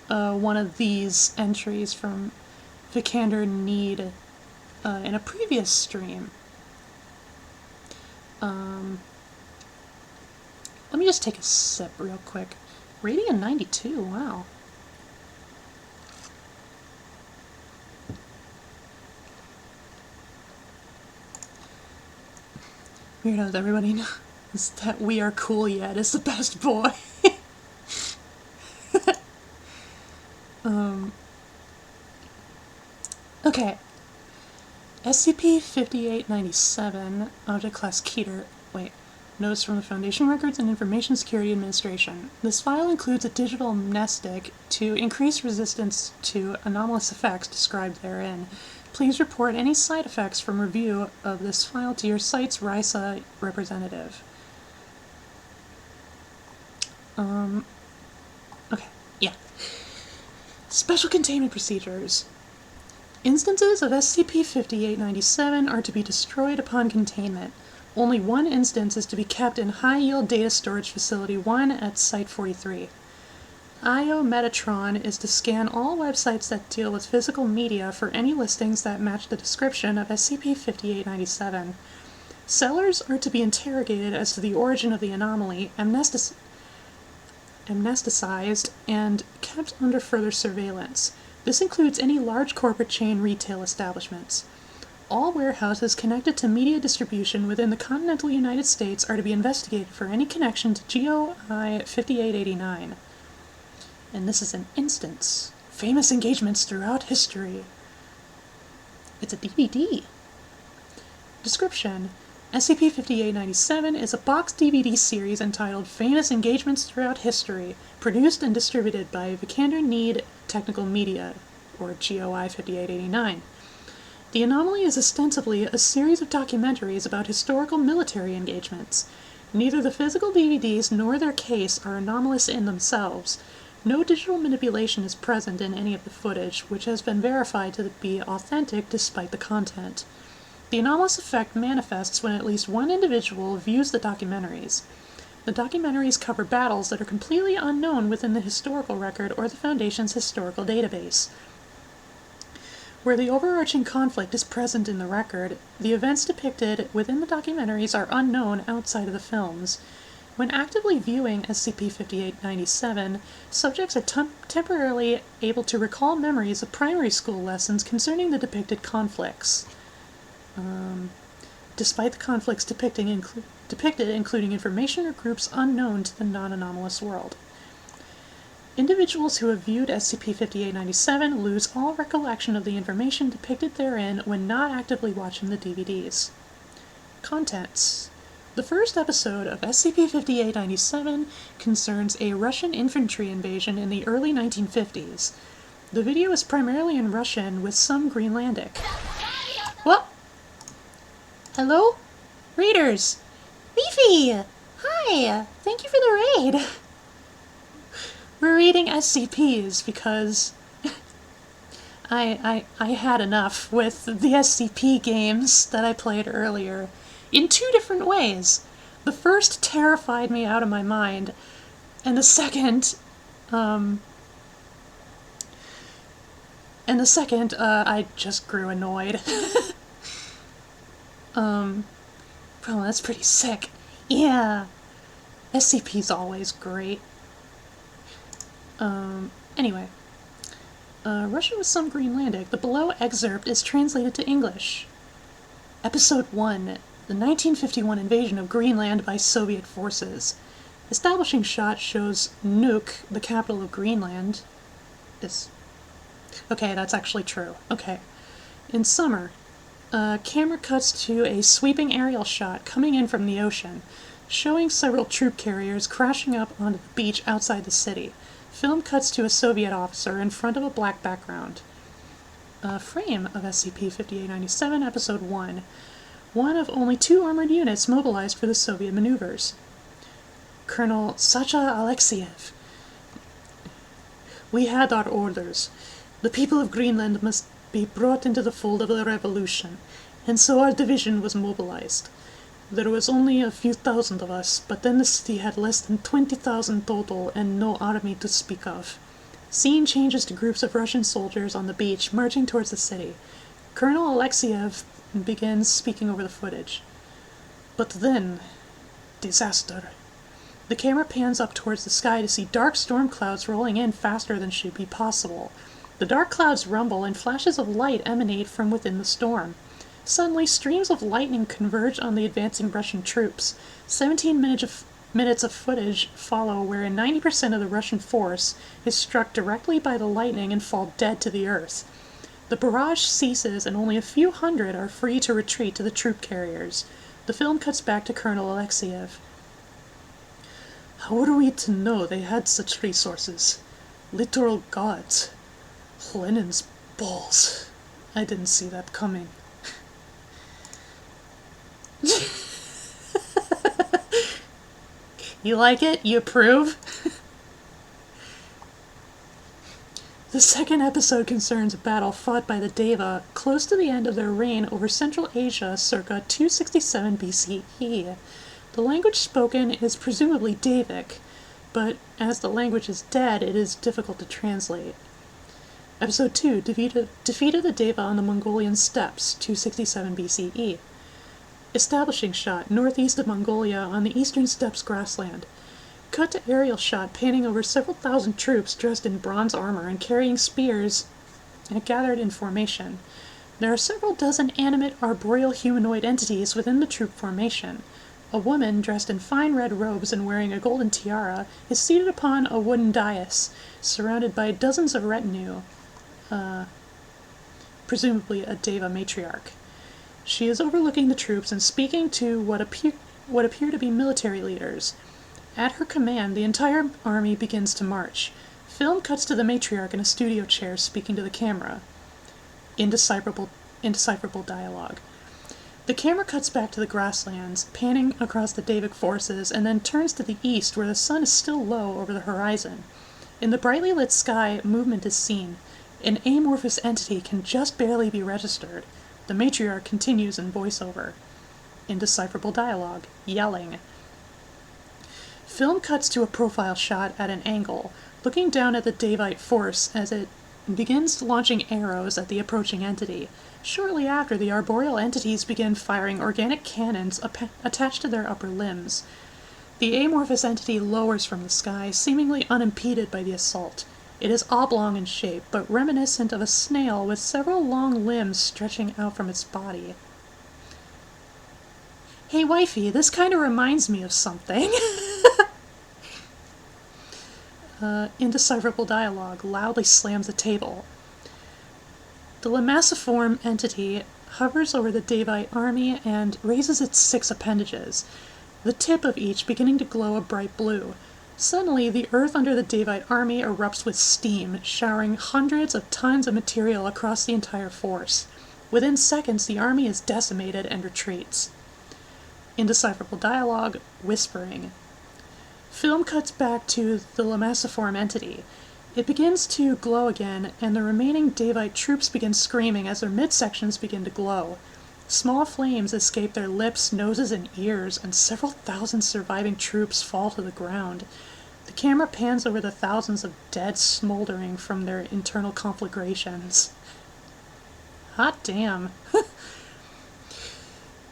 one of these entries from Vikander Need in a previous stream. Let me just take a sip real quick. Rating a 92, wow. Weirdos, everybody knows that We Are Cool Yet is the best boy. Okay. SCP-5897, Object Class Keter. Wait. Notice from the Foundation Records and Information Security Administration. This file includes a digital amnestic to increase resistance to anomalous effects described therein. Please report any side effects from review of this file to your site's RISA representative. Okay, yeah. Special containment procedures. Instances of SCP-5897 are to be destroyed upon containment. Only one instance is to be kept in High-Yield Data Storage Facility 1 at Site 43. IO Metatron is to scan all websites that deal with physical media for any listings that match the description of SCP-5897. Sellers are to be interrogated as to the origin of the anomaly, amnesticized, and kept under further surveillance. This includes any large corporate chain retail establishments. All warehouses connected to media distribution within the continental United States are to be investigated for any connection to GOI 5889. And this is an instance. Famous engagements throughout history. It's a DVD. Description: SCP-5897 is a box DVD series entitled Famous Engagements Throughout History, produced and distributed by Vikander Need Technical Media, or GOI 5889. The anomaly is ostensibly a series of documentaries about historical military engagements. Neither the physical DVDs nor their case are anomalous in themselves. No digital manipulation is present in any of the footage, which has been verified to be authentic despite the content. The anomalous effect manifests when at least one individual views the documentaries. The documentaries cover battles that are completely unknown within the historical record or the Foundation's historical database. Where the overarching conflict is present in the record, the events depicted within the documentaries are unknown outside of the films. When actively viewing SCP-5897, subjects are temporarily able to recall memories of primary school lessons concerning the depicted conflicts. Despite the conflicts depicted, including information or groups unknown to the non-anomalous world. Individuals who have viewed SCP-5897 lose all recollection of the information depicted therein when not actively watching the DVDs. Contents. The first episode of SCP-5897 concerns a Russian infantry invasion in the early 1950s. The video is primarily in Russian with some Greenlandic. What? Hello? Readers! Leafy! Hi! Thank you for the raid! We're reading SCPs because I had enough with the SCP games that I played earlier in two different ways. The first terrified me out of my mind, and the second, I just grew annoyed. Well, that's pretty sick. Yeah, SCP's always great. Anyway. Russian with some Greenlandic. The below excerpt is translated to English. Episode 1. The 1951 invasion of Greenland by Soviet forces. Establishing shot shows Nuuk, the capital of Greenland. Okay, that's actually true. Okay. In summer, camera cuts to a sweeping aerial shot coming in from the ocean, showing several troop carriers crashing up onto the beach outside the city. Film cuts to a Soviet officer in front of a black background. Frame of SCP-5897, Episode 1. One of only 2 armored units mobilized for the Soviet maneuvers. Colonel Sacha Alexiev. We had our orders. The people of Greenland must be brought into the fold of the revolution, and so our division was mobilized. There was only a few thousand of us, but then the city had less than 20,000 total and no army to speak of. Scene changes to groups of Russian soldiers on the beach marching towards the city. Colonel Alexiev begins speaking over the footage. But then, disaster. The camera pans up towards the sky to see dark storm clouds rolling in faster than should be possible. The dark clouds rumble and flashes of light emanate from within the storm. Suddenly, streams of lightning converge on the advancing Russian troops. 17 minutes of footage follow wherein 90% of the Russian force is struck directly by the lightning and fall dead to the earth. The barrage ceases and only a few hundred are free to retreat to the troop carriers. The film cuts back to Colonel Alexiev. How were we to know they had such resources? Literal gods. Lenin's balls. I didn't see that coming. You like it? You approve? The second episode concerns a battle fought by the Deva close to the end of their reign over Central Asia circa 267 BCE. The language spoken is presumably Davic, but as the language is dead, it is difficult to translate. Episode 2 defeated the Deva on the Mongolian steppes, 267 BCE. Establishing shot, northeast of Mongolia on the eastern steppes grassland. Cut to aerial shot panning over several thousand troops dressed in bronze armor and carrying spears and gathered in formation. There are several dozen animate arboreal humanoid entities within the troop formation. A woman, dressed in fine red robes and wearing a golden tiara, is seated upon a wooden dais, surrounded by dozens of retinue, presumably a Deva matriarch. She is overlooking the troops and speaking to what appear to be military leaders. At her command, the entire army begins to march. Film cuts to the matriarch in a studio chair speaking to the camera. Indecipherable dialogue. The camera cuts back to the grasslands, panning across the Davic forces, and then turns to the east where the sun is still low over the horizon. In the brightly lit sky, movement is seen. An amorphous entity can just barely be registered. The matriarch continues in voiceover. Indecipherable dialogue. Yelling. Film cuts to a profile shot at an angle, looking down at the Davite force as it begins launching arrows at the approaching entity. Shortly after, the arboreal entities begin firing organic cannons attached to their upper limbs. The amorphous entity lowers from the sky, seemingly unimpeded by the assault. It is oblong in shape, but reminiscent of a snail with several long limbs stretching out from its body. Hey wifey, this kind of reminds me of something. Indecipherable dialogue loudly slams the table. The Lamassiform entity hovers over the Davite army and raises its 6 appendages, the tip of each beginning to glow a bright blue. Suddenly, the earth under the Davite army erupts with steam, showering hundreds of tons of material across the entire force. Within seconds, the army is decimated and retreats. Indecipherable dialogue, whispering. Film cuts back to the Lamassiform entity. It begins to glow again, and the remaining Davite troops begin screaming as their midsections begin to glow. Small flames escape their lips, noses, and ears, and several thousand surviving troops fall to the ground. The camera pans over the thousands of dead smoldering from their internal conflagrations. Hot damn.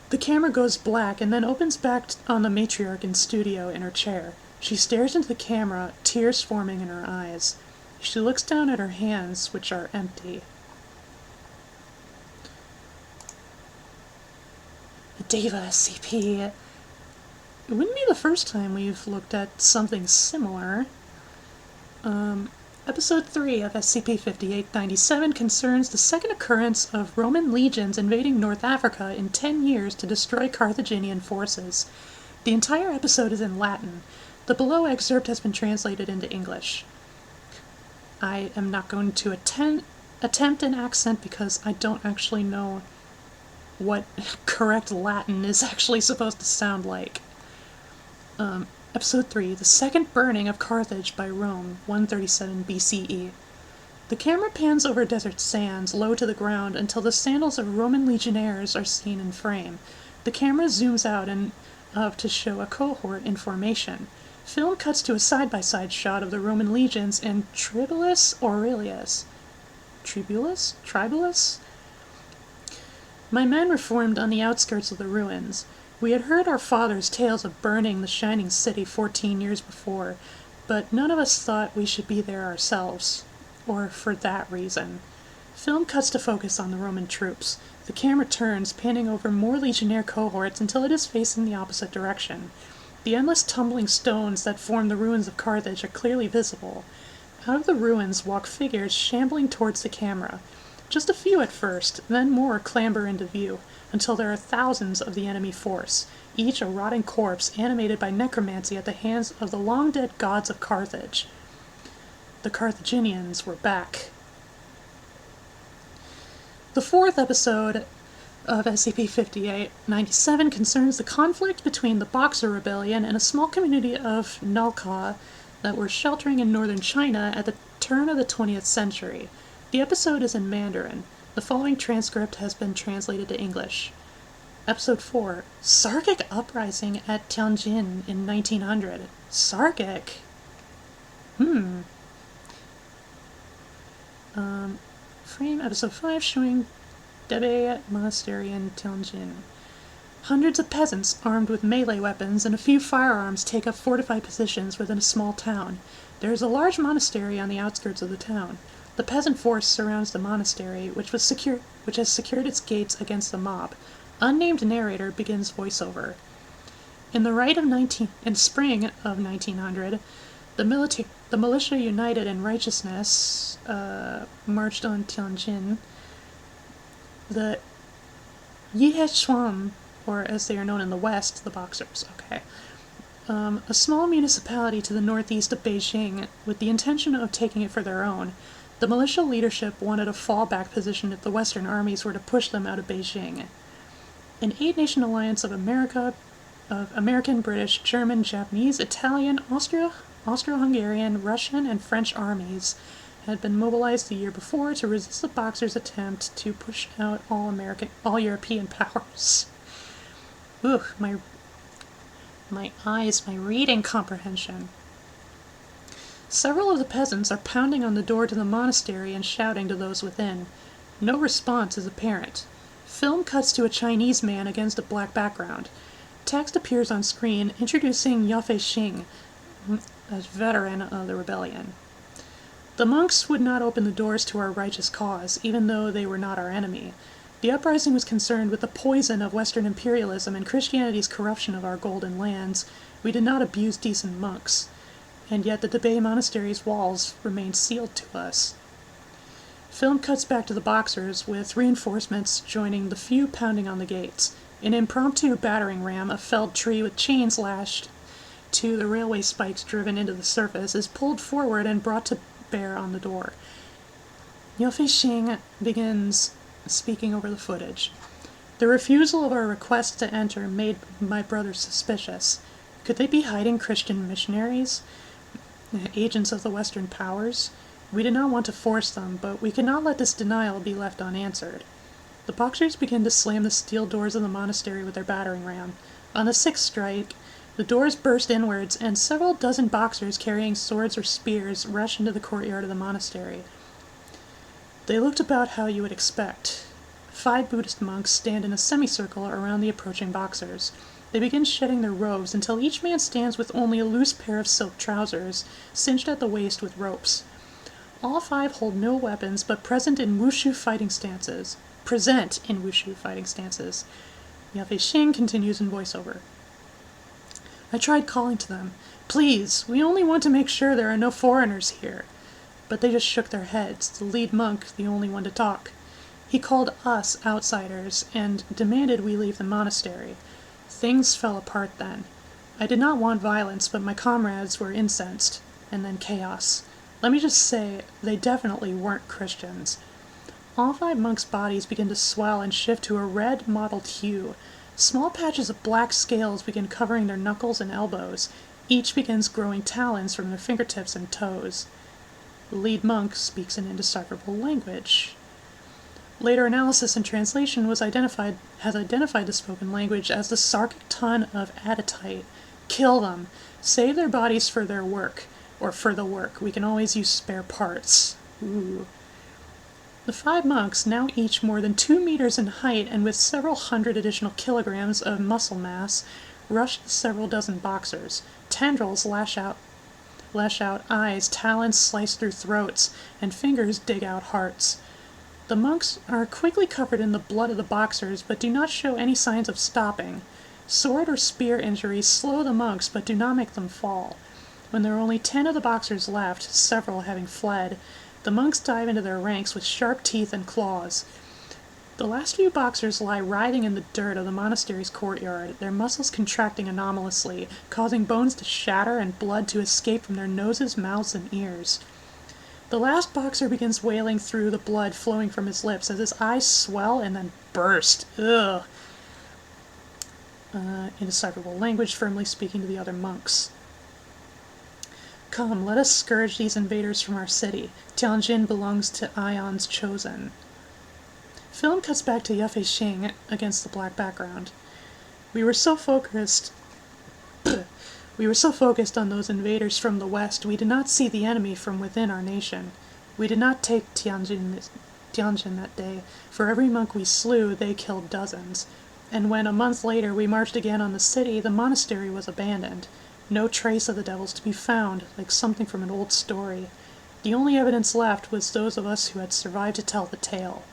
The camera goes black and then opens back on the matriarch in studio in her chair. She stares into the camera, tears forming in her eyes. She looks down at her hands, which are empty. The Deva SCP. It wouldn't be the first time we've looked at something similar. Episode 3 of SCP-5897 concerns the second occurrence of Roman legions invading North Africa in 10 years to destroy Carthaginian forces. The entire episode is in Latin. The below excerpt has been translated into English. I am not going to attempt an accent because I don't actually know what correct Latin is actually supposed to sound like. Episode 3, The Second Burning of Carthage by Rome, 137 BCE. The camera pans over desert sands, low to the ground, until the sandals of Roman legionnaires are seen in frame. The camera zooms out to show a cohort in formation. Film cuts to a side-by-side shot of the Roman legions in Tribulus Aurelius. Tribulus? My men were formed on the outskirts of the ruins. We had heard our fathers' tales of burning the shining city 14 years before, but none of us thought we should be there ourselves, or for that reason. Film cuts to focus on the Roman troops. The camera turns, panning over more legionnaire cohorts until it is facing the opposite direction. The endless tumbling stones that form the ruins of Carthage are clearly visible. Out of the ruins walk figures shambling towards the camera. Just a few at first, then more clamber into view, until there are thousands of the enemy force, each a rotting corpse animated by necromancy at the hands of the long-dead gods of Carthage. The Carthaginians were back. The fourth episode of SCP-5897 concerns the conflict between the Boxer Rebellion and a small community of Nalka that were sheltering in northern China at the turn of the 20th century. The episode is in Mandarin. The following transcript has been translated to English. Episode 4, Sarkic Uprising at Tianjin in 1900. Sarkic? Frame episode 5 showing Debe Monastery in Tianjin. Hundreds of peasants armed with melee weapons and a few firearms take up fortified positions within a small town. There is a large monastery on the outskirts of the town. The peasant force surrounds the monastery, which has secured its gates against the mob. Unnamed narrator begins voiceover. In spring of 1900, the militia united in righteousness marched on Tianjin. The Yihechuan, or as they are known in the West, the Boxers, a small municipality to the northeast of Beijing, with the intention of taking it for their own. The militia leadership wanted a fallback position if the Western armies were to push them out of Beijing. An 8-nation alliance of American, British, German, Japanese, Italian, Austro-Hungarian, Russian, and French armies had been mobilized the year before to resist the Boxers' attempt to push out all European powers. Ugh, my eyes, my reading comprehension. Several of the peasants are pounding on the door to the monastery and shouting to those within. No response is apparent. Film cuts to a Chinese man against a black background. Text appears on screen introducing Yafei Xing, a veteran of the rebellion. The monks would not open the doors to our righteous cause, even though they were not our enemy. The uprising was concerned with the poison of Western imperialism and Christianity's corruption of our golden lands. We did not abuse decent monks, and yet the Debay Monastery's walls remained sealed to us. Film cuts back to the Boxers, with reinforcements joining the few pounding on the gates. An impromptu battering ram, a felled tree with chains lashed to the railway spikes driven into the surface, is pulled forward and brought to bear on the door. Yafei Xing begins speaking over the footage. The refusal of our request to enter made my brothers suspicious. Could they be hiding Christian missionaries? Agents of the Western powers? We did not want to force them, but we could not let this denial be left unanswered. The Boxers begin to slam the steel doors of the monastery with their battering ram. On the 6th strike, the doors burst inwards, and several dozen Boxers carrying swords or spears rush into the courtyard of the monastery. They looked about how you would expect. 5 Buddhist monks stand in a semicircle around the approaching Boxers. They begin shedding their robes until each man stands with only a loose pair of silk trousers, cinched at the waist with ropes. All 5 hold no weapons, but present in wushu fighting stances. Yafei Xing continues in voiceover. I tried calling to them. Please, we only want to make sure there are no foreigners here. But they just shook their heads, the lead monk the only one to talk. He called us outsiders and demanded we leave the monastery. Things fell apart then. I did not want violence, but my comrades were incensed, and then chaos. Let me just say, they definitely weren't Christians. All 5 monks' bodies begin to swell and shift to a red mottled hue. Small patches of black scales begin covering their knuckles and elbows. Each begins growing talons from their fingertips and toes. The lead monk speaks an indecipherable language. Later analysis and translation has identified the spoken language as the Sarkic tongue of Aditite. Kill them. Save their bodies for their work. Or for the work. We can always use spare parts. Ooh. The 5 monks, now each more than 2 meters in height and with several hundred additional kilograms of muscle mass, rush the several dozen Boxers. Tendrils lash out eyes, talons slice through throats, and fingers dig out hearts. The monks are quickly covered in the blood of the Boxers, but do not show any signs of stopping. Sword or spear injuries slow the monks, but do not make them fall. When there are only 10 of the Boxers left, several having fled, the monks dive into their ranks with sharp teeth and claws. The last few Boxers lie writhing in the dirt of the monastery's courtyard, their muscles contracting anomalously, causing bones to shatter and blood to escape from their noses, mouths, and ears. The last Boxer begins wailing through the blood flowing from his lips as his eyes swell and then burst. Ugh. Indecipherable language firmly speaking to the other monks. Come, let us scourge these invaders from our city. Tianjin belongs to Ion's chosen. Film cuts back to Yafei Xing against the black background. We were so focused on those invaders from the west, we did not see the enemy from within our nation. We did not take Tianjin that day. For every monk we slew, they killed dozens. And when, a month later, we marched again on the city, the monastery was abandoned. No trace of the devils to be found, like something from an old story. The only evidence left was those of us who had survived to tell the tale.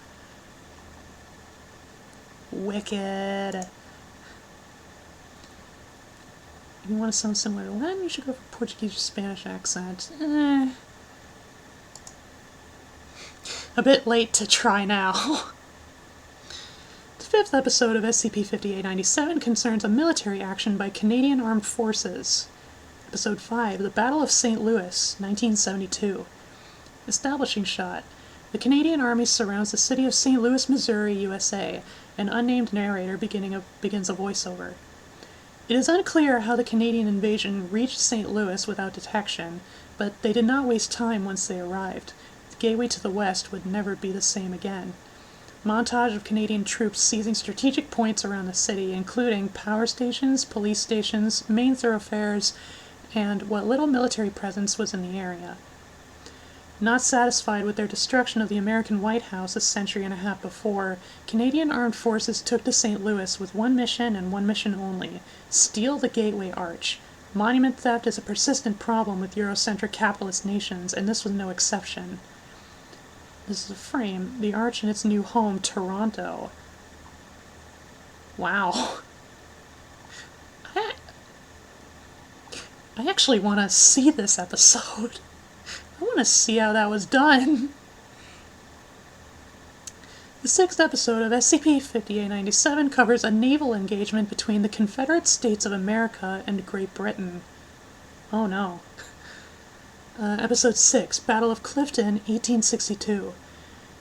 Wicked. If you want to sound similar to Latin, you should go for Portuguese or Spanish accent. A bit late to try now. The fifth episode of SCP-5897 concerns a military action by Canadian Armed Forces. Episode 5, The Battle of St. Louis, 1972. Establishing shot. The Canadian Army surrounds the city of St. Louis, Missouri, USA. An unnamed narrator begins a voiceover. It is unclear how the Canadian invasion reached St. Louis without detection, but they did not waste time once they arrived. The gateway to the west would never be the same again. Montage of Canadian troops seizing strategic points around the city, including power stations, police stations, main thoroughfares, and what little military presence was in the area. Not satisfied with their destruction of the American White House a century and a half before, Canadian Armed Forces took to St. Louis with one mission and one mission only: steal the Gateway Arch. Monument theft is a persistent problem with Eurocentric capitalist nations, and this was no exception. This is a frame. The arch in its new home, Toronto. Wow. I actually want to see this episode. I want to see how that was done. The sixth episode of SCP-5897 covers a naval engagement between the Confederate States of America and Great Britain. Oh no. Episode 6, Battle of Clifton, 1862.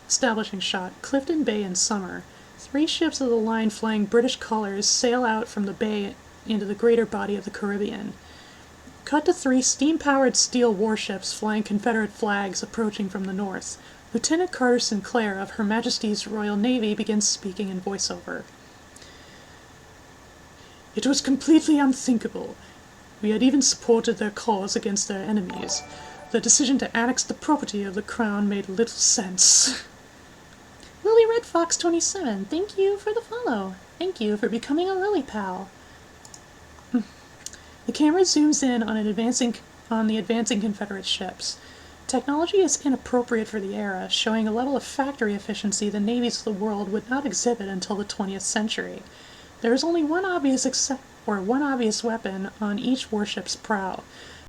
Establishing shot, Clifton Bay in summer. 3 ships of the line flying British colors sail out from the bay into the greater body of the Caribbean. Cut to 3 steam-powered steel warships flying Confederate flags approaching from the north. Lieutenant Carter Sinclair of Her Majesty's Royal Navy begins speaking in voiceover. It was completely unthinkable. We had even supported their cause against their enemies. The decision to annex the property of the Crown made little sense. Lily Red Fox 27, thank you for the follow. Thank you for becoming a Lily Pal. The camera zooms in on the advancing Confederate ships. Technology is inappropriate for the era, showing a level of factory efficiency the navies of the world would not exhibit until the 20th century. There is only one obvious weapon on each warship's prow: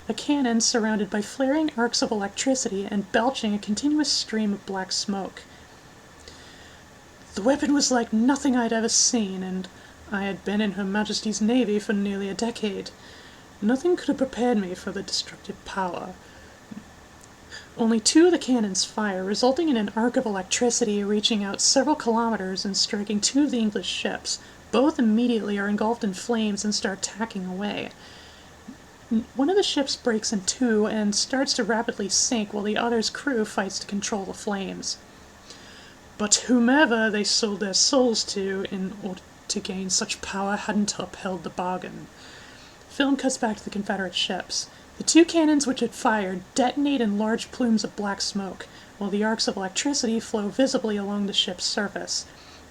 a cannon surrounded by flaring arcs of electricity and belching a continuous stream of black smoke. The weapon was like nothing I'd ever seen, and I had been in Her Majesty's Navy for nearly a decade. Nothing could have prepared me for the destructive power. Only 2 of the cannons fire, resulting in an arc of electricity reaching out several kilometers and striking 2 of the English ships. Both immediately are engulfed in flames and start tacking away. One of the ships breaks in 2 and starts to rapidly sink while the other's crew fights to control the flames. But whomever they sold their souls to in order to gain such power hadn't upheld the bargain. Film cuts back to the Confederate ships. The 2 cannons which had fired detonate in large plumes of black smoke, while the arcs of electricity flow visibly along the ship's surface.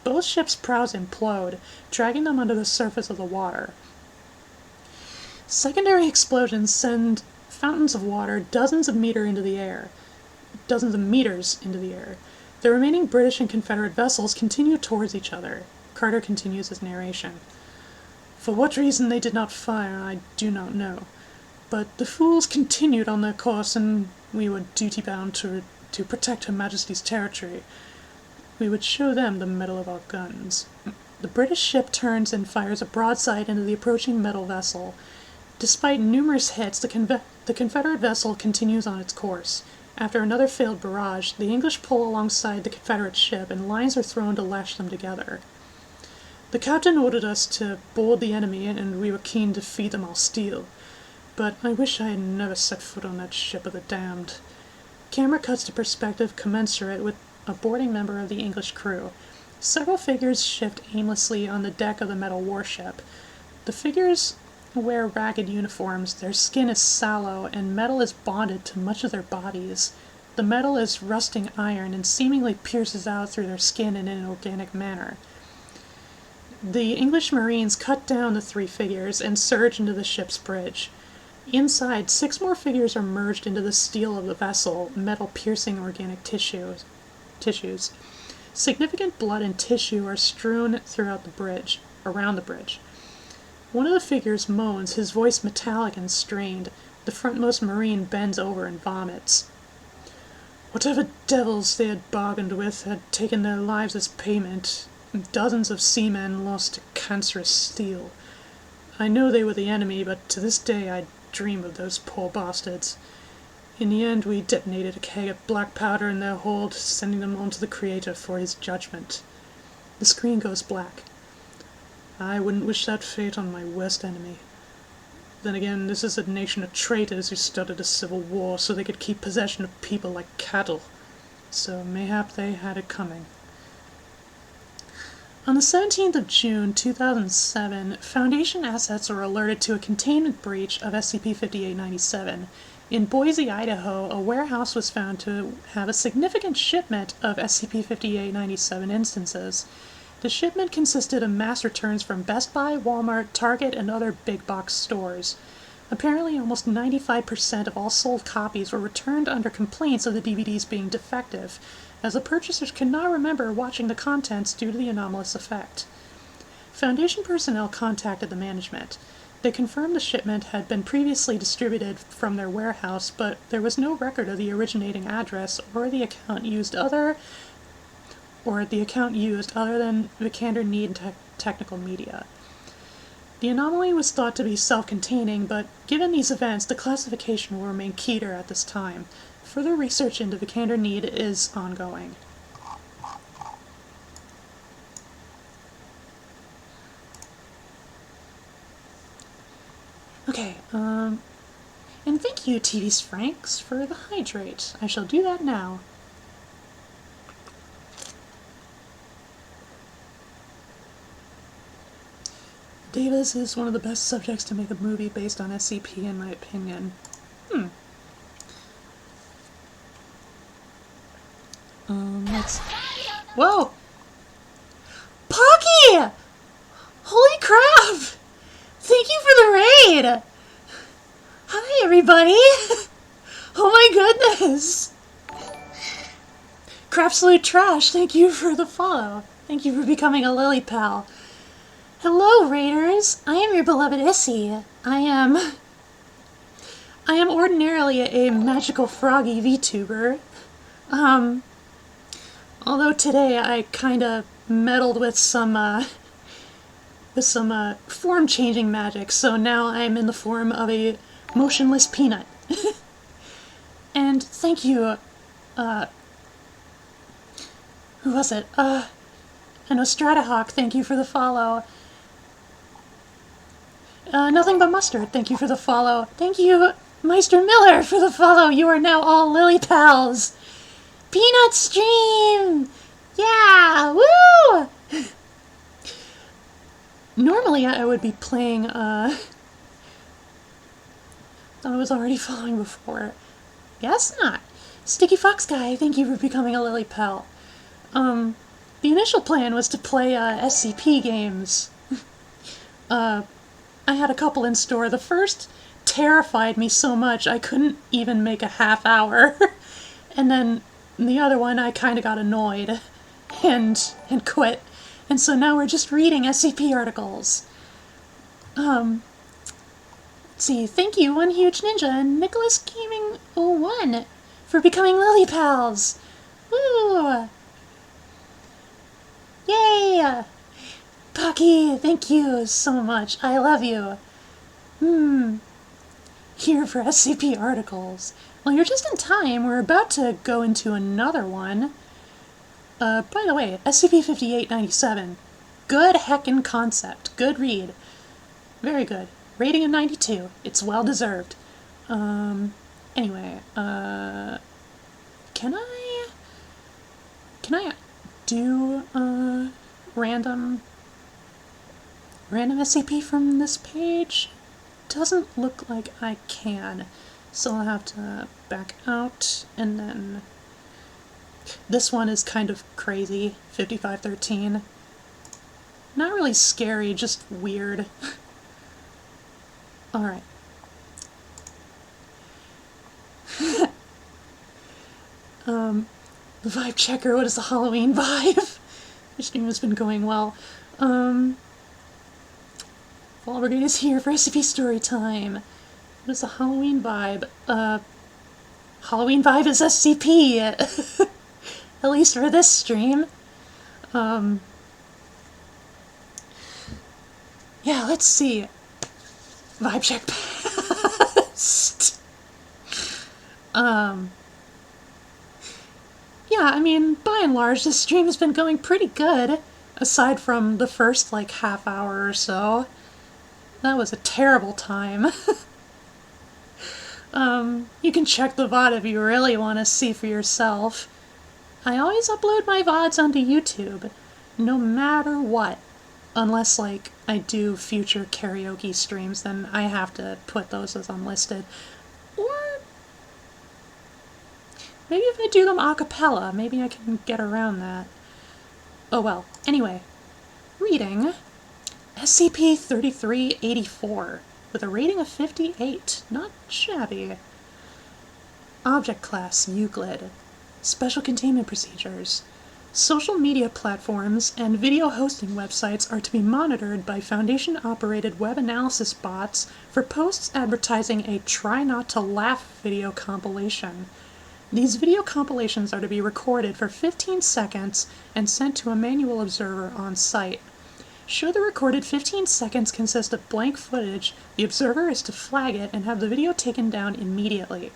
Both ships' prows implode, dragging them under the surface of the water. Secondary explosions send fountains of water dozens of meters into the air. The remaining British and Confederate vessels continue towards each other. Carter continues his narration. For what reason they did not fire, I do not know. But the fools continued on their course, and we were duty-bound to protect Her Majesty's territory. We would show them the metal of our guns. The British ship turns and fires a broadside into the approaching metal vessel. Despite numerous hits, the Confederate vessel continues on its course. After another failed barrage, the English pull alongside the Confederate ship, and lines are thrown to lash them together. The captain ordered us to board the enemy, and we were keen to feed them our steel. but I wish I had never set foot on that ship of the damned. Camera cuts to perspective commensurate with a boarding member of the English crew. Several figures shift aimlessly on the deck of the metal warship. The figures wear ragged uniforms, their skin is sallow, and metal is bonded to much of their bodies. The metal is rusting iron and seemingly pierces out through their skin in an organic manner. The English Marines cut down the 3 figures and surge into the ship's bridge. Inside, 6 more figures are merged into the steel of the vessel, metal piercing organic tissues. Significant blood and tissue are strewn throughout the bridge, around the bridge. One of the figures moans, his voice metallic and strained. The frontmost Marine bends over and vomits. Whatever devils they had bargained with had taken their lives as payment. Dozens of seamen lost to cancerous steel. I know they were the enemy, but to this day I dream of those poor bastards. In the end, we detonated a keg of black powder in their hold, sending them on to the Creator for his judgment. The screen goes black. I wouldn't wish that fate on my worst enemy. Then again, this is a nation of traitors who started a civil war so they could keep possession of people like cattle. So mayhap they had it coming. On the 17th of June 2007, Foundation assets were alerted to a containment breach of SCP-5897. In Boise, Idaho, a warehouse was found to have a significant shipment of SCP-5897 instances. The shipment consisted of mass returns from Best Buy, Walmart, Target, and other big box stores. Apparently, almost 95% of all sold copies were returned under complaints of the DVDs being defective, as the purchasers could not remember watching the contents due to the anomalous effect. Foundation personnel contacted the management. They confirmed the shipment had been previously distributed from their warehouse, but there was no record of the originating address or the account used other than Vikander Need Technical Media. The anomaly was thought to be self-containing, but given these events, the classification will remain Keter at this time. Further research into Vikander Need is ongoing. Okay, and thank you, TV's Franks, for the hydrate. I shall do that now. Davis is one of the best subjects to make a movie based on SCP, in my opinion. Let's... Whoa! Pocky! Holy crap! Thank you for the raid! Hi, everybody! Oh my goodness! Crapsalute Trash, thank you for the follow. Thank you for becoming a Lily Pal. Hello, Raiders! I am your beloved Issy. I am ordinarily a magical froggy VTuber. Although today I kinda meddled with some form-changing magic, so now I'm in the form of a motionless peanut. And thank you, who was it? I know Stratahawk, thank you for the follow. Nothing But Mustard, thank you for the follow. Thank you, Meister Miller, for the follow. You are now all Lily Pals. Peanut stream! Yeah! Woo! Normally I would be playing, I was already following before. Guess not. Sticky Fox Guy, thank you for becoming a Lily Pal. The initial plan was to play, SCP games. I had a couple in store. The first terrified me so much I couldn't even make a half hour. And then the other one I kinda got annoyed and quit. And so now we're just reading SCP articles. Let's see, thank you, One Huge Ninja and Nicholas Gaming 01 for becoming Lily Pals. Woo! Yay! Pocky, thank you so much. I love you. Here for SCP articles. Well, you're just in time. We're about to go into another one. By the way, SCP-5897. Good heckin' concept. Good read. Very good. Rating of 92. It's well deserved. Anyway, can I do random SCP from this page? Doesn't look like I can, so I'll have to back out. And then this one is kind of crazy. 5513. Not really scary, just weird. Alright. The vibe checker, what is the Halloween vibe? The stream has been going well. Walbergate is here for SCP story time. What is the Halloween vibe? Halloween vibe is SCP! At least for this stream. Yeah, let's see. Vibe check past. Yeah, I mean, by and large, this stream has been going pretty good. Aside from the first, like, half hour or so. That was a terrible time. You can check the VOD if you really want to see for yourself. I always upload my VODs onto YouTube, no matter what. Unless, like, I do future karaoke streams, then I have to put those as unlisted. Or maybe if I do them a cappella, maybe I can get around that. Oh well. Anyway, reading SCP-3384 with a rating of 58. Not shabby. Object Class Euclid. Special Containment Procedures. Social media platforms and video hosting websites are to be monitored by Foundation-operated web analysis bots for posts advertising a Try Not to Laugh video compilation. These video compilations are to be recorded for 15 seconds and sent to a manual observer on site. Should the recorded 15 seconds consist of blank footage, the observer is to flag it and have the video taken down immediately.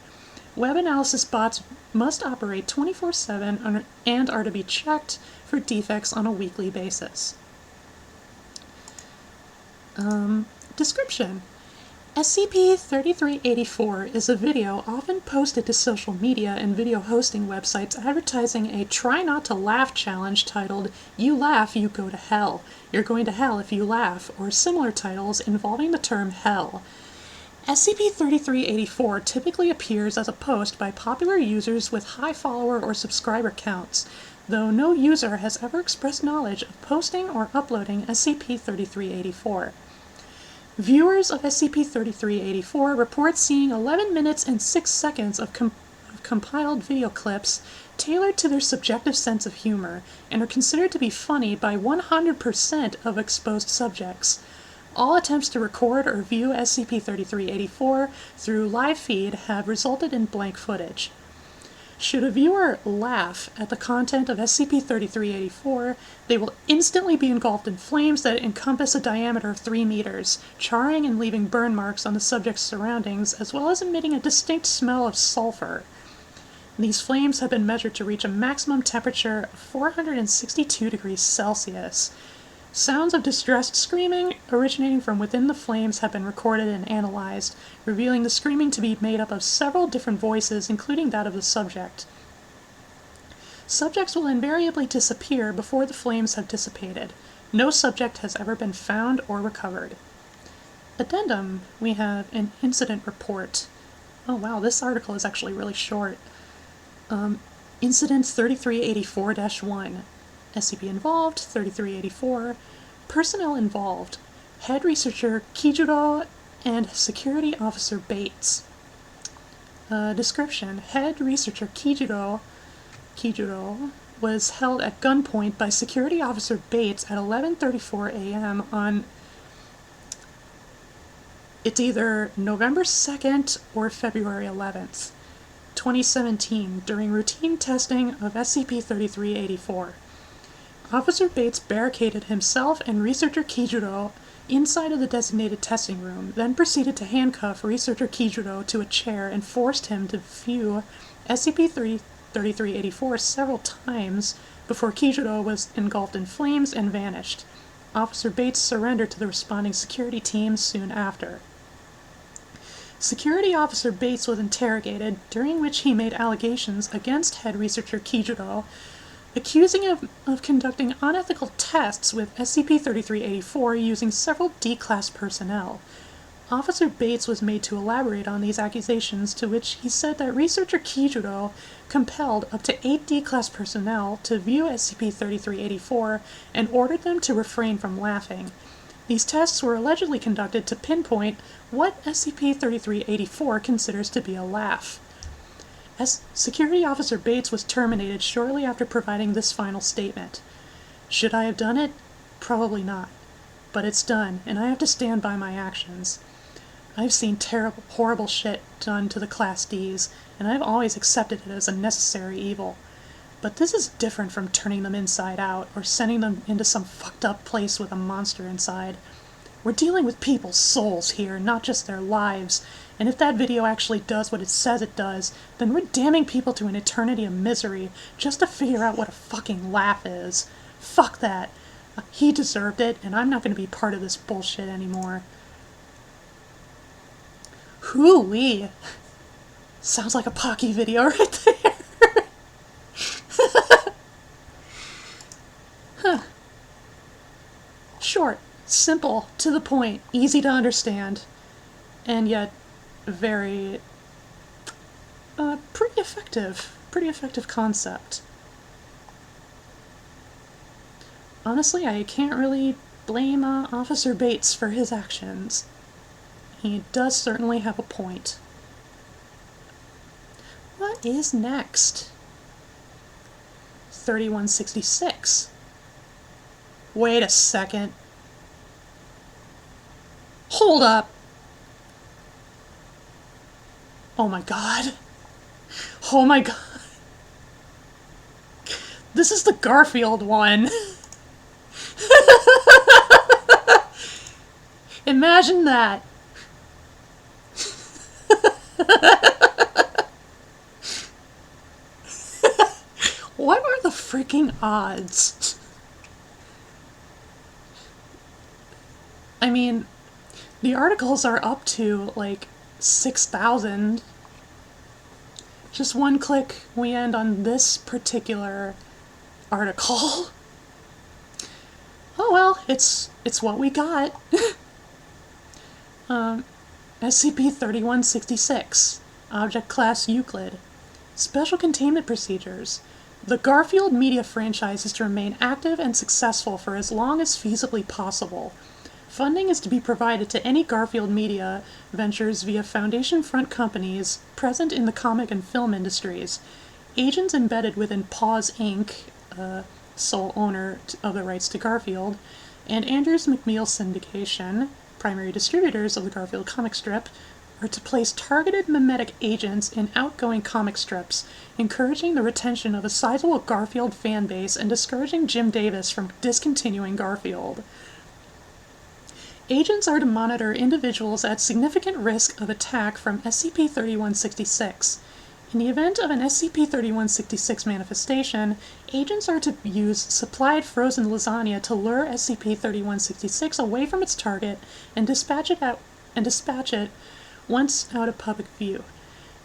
Web analysis bots must operate 24/7 and are to be checked for defects on a weekly basis. Description. SCP-3384 is a video often posted to social media and video hosting websites advertising a Try Not to Laugh challenge titled, "You Laugh, You Go to Hell. You're Going to Hell If You Laugh," or similar titles involving the term hell. SCP-3384 typically appears as a post by popular users with high follower or subscriber counts, though no user has ever expressed knowledge of posting or uploading SCP-3384. Viewers of SCP-3384 report seeing 11 minutes and 6 seconds of compiled video clips tailored to their subjective sense of humor, and are considered to be funny by 100% of exposed subjects. All attempts to record or view SCP-3384 through live feed have resulted in blank footage. Should a viewer laugh at the content of SCP-3384, they will instantly be engulfed in flames that encompass a diameter of 3 meters, charring and leaving burn marks on the subject's surroundings, as well as emitting a distinct smell of sulfur. These flames have been measured to reach a maximum temperature of 462 degrees Celsius. Sounds of distressed screaming originating from within the flames have been recorded and analyzed, revealing the screaming to be made up of several different voices, including that of the subject. Subjects will invariably disappear before the flames have dissipated. No subject has ever been found or recovered. Addendum, we have an incident report. Oh wow, this article is actually really short. Incident 3384-1. SCP involved, 3384. Personnel involved, Head Researcher Kijuro and Security Officer Bates. Description. Head Researcher Kijuro was held at gunpoint by Security Officer Bates at 11:34 a.m. on... It's either November 2nd or February 11th, 2017, during routine testing of SCP-3384. Officer Bates barricaded himself and Researcher Kijuro inside of the designated testing room, then proceeded to handcuff Researcher Kijuro to a chair and forced him to view SCP-3384 several times before Kijuro was engulfed in flames and vanished. Officer Bates surrendered to the responding security teams soon after. Security Officer Bates was interrogated, during which he made allegations against head researcher Keter, accusing him of conducting unethical tests with SCP-3384 using several D-Class personnel. Officer Bates was made to elaborate on these accusations, to which he said that researcher Keter compelled up to 8 D-Class personnel to view SCP-3384 and ordered them to refrain from laughing. These tests were allegedly conducted to pinpoint what SCP-3384 considers to be a laugh. As Security Officer Bates was terminated shortly after providing this final statement. Should I have done it? Probably not. But it's done, and I have to stand by my actions. I've seen terrible, horrible shit done to the Class Ds, and I've always accepted it as a necessary evil. But this is different from turning them inside out, or sending them into some fucked up place with a monster inside. We're dealing with people's souls here, not just their lives, and if that video actually does what it says it does, then we're damning people to an eternity of misery just to figure out what a fucking laugh is. Fuck that. He deserved it, and I'm not going to be part of this bullshit anymore. Hoo-wee. Sounds like a Pocky video right there. Huh. Short, simple, to the point, easy to understand, and yet very, pretty effective concept. Honestly, I can't really blame Officer Bates for his actions. He does certainly have a point. What is next? 3166. Wait a second. Hold up. Oh my god. Oh my god. This is the Garfield one. Imagine that. What are the freaking odds? I mean, the articles are up to like 6,000. Just one click, we end on this particular article. Oh well, it's what we got. SCP-3166, Object Class Euclid. Special Containment Procedures. The Garfield media franchise is to remain active and successful for as long as feasibly possible. Funding is to be provided to any Garfield media ventures via Foundation front companies present in the comic and film industries, agents embedded within Paws Inc., sole owner of the rights to Garfield, and Andrews McMeel Syndication, primary distributors of the Garfield comic strip, are to place targeted mimetic agents in outgoing comic strips, encouraging the retention of a sizable Garfield fan base and discouraging Jim Davis from discontinuing Garfield. Agents are to monitor individuals at significant risk of attack from SCP-3166. In the event of an SCP-3166 manifestation, agents are to use supplied frozen lasagna to lure SCP-3166 away from its target and dispatch it once out of public view.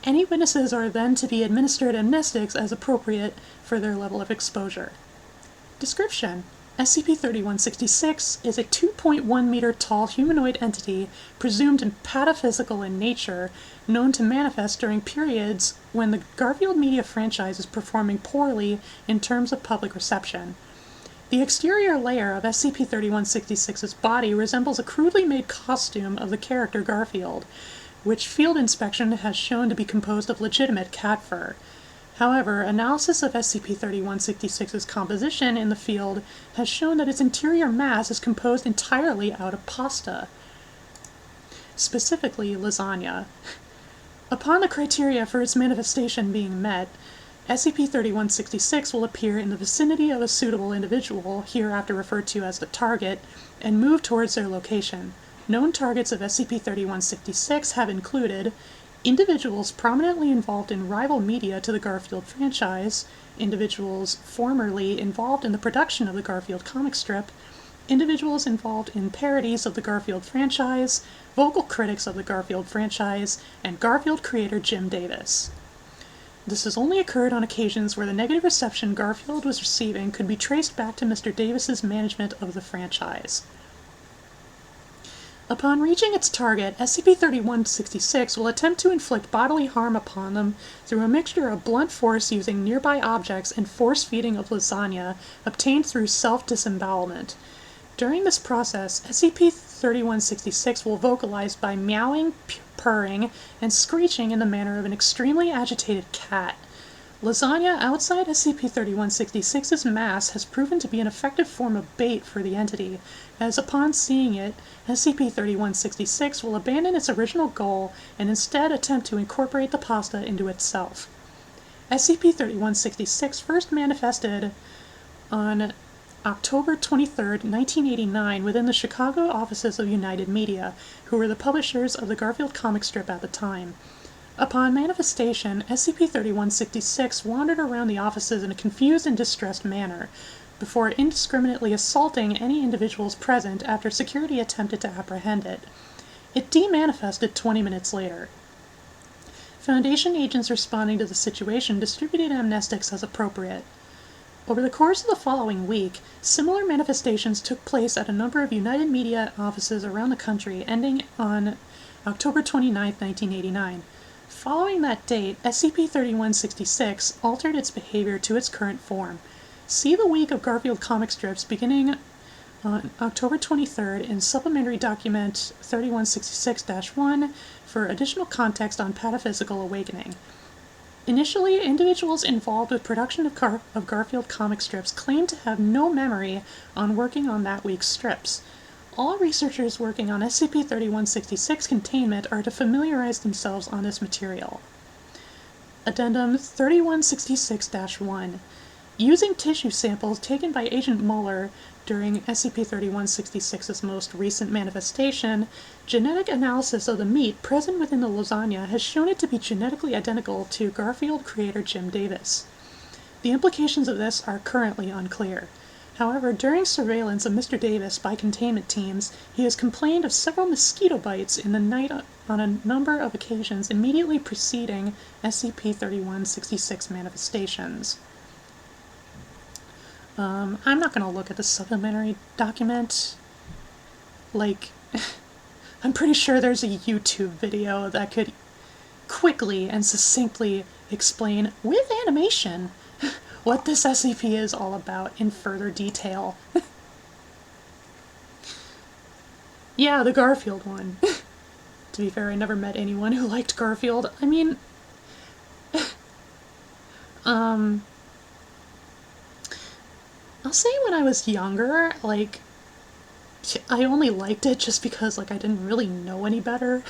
Any witnesses are then to be administered amnestics as appropriate for their level of exposure. Description: SCP-3166 is a 2.1 meter tall humanoid entity presumed pataphysical in nature, known to manifest during periods when the Garfield media franchise is performing poorly in terms of public reception. The exterior layer of SCP-3166's body resembles a crudely made costume of the character Garfield, which field inspection has shown to be composed of legitimate cat fur. However, analysis of SCP-3166's composition in the field has shown that its interior mass is composed entirely out of pasta, specifically lasagna. Upon the criteria for its manifestation being met, SCP-3166 will appear in the vicinity of a suitable individual, hereafter referred to as the target, and move towards their location. Known targets of SCP-3166 have included individuals prominently involved in rival media to the Garfield franchise, individuals formerly involved in the production of the Garfield comic strip, individuals involved in parodies of the Garfield franchise, vocal critics of the Garfield franchise, and Garfield creator Jim Davis. This has only occurred on occasions where the negative reception Garfield was receiving could be traced back to Mr. Davis's management of the franchise. Upon reaching its target, SCP-3166 will attempt to inflict bodily harm upon them through a mixture of blunt force using nearby objects and force feeding of lasagna obtained through self-disembowelment. During this process, SCP-3166 will vocalize by meowing, purring, and screeching in the manner of an extremely agitated cat. Lasagna outside SCP-3166's mass has proven to be an effective form of bait for the entity, as upon seeing it, SCP-3166 will abandon its original goal and instead attempt to incorporate the pasta into itself. SCP-3166 first manifested on October 23, 1989, within the Chicago offices of United Media, who were the publishers of the Garfield comic strip at the time. Upon manifestation, SCP-3166 wandered around the offices in a confused and distressed manner, before indiscriminately assaulting any individuals present after security attempted to apprehend it. It demanifested 20 minutes later. Foundation agents responding to the situation distributed amnestics as appropriate. Over the course of the following week, similar manifestations took place at a number of United Media offices around the country, ending on October 29, 1989. Following that date, SCP-3166 altered its behavior to its current form. See the Week of Garfield comic strips beginning on October 23rd in Supplementary Document 3166-1 for additional context on pataphysical awakening. Initially, individuals involved with production of Garfield comic strips claimed to have no memory on working on that week's strips. All researchers working on SCP-3166 containment are to familiarize themselves on this material. Addendum 3166-1. Using tissue samples taken by Agent Mueller during SCP-3166's most recent manifestation, genetic analysis of the meat present within the lasagna has shown it to be genetically identical to Garfield creator Jim Davis. The implications of this are currently unclear. However, during surveillance of Mr. Davis by containment teams, he has complained of several mosquito bites in the night on a number of occasions immediately preceding SCP-3166 manifestations. I'm not going to look at the supplementary document. I'm pretty sure there's a YouTube video that could quickly and succinctly explain, with animation, what this SCP is all about in further detail. Yeah, the Garfield one. To be fair, I never met anyone who liked Garfield. I mean, I'll say when I was younger, I only liked it just because, I didn't really know any better.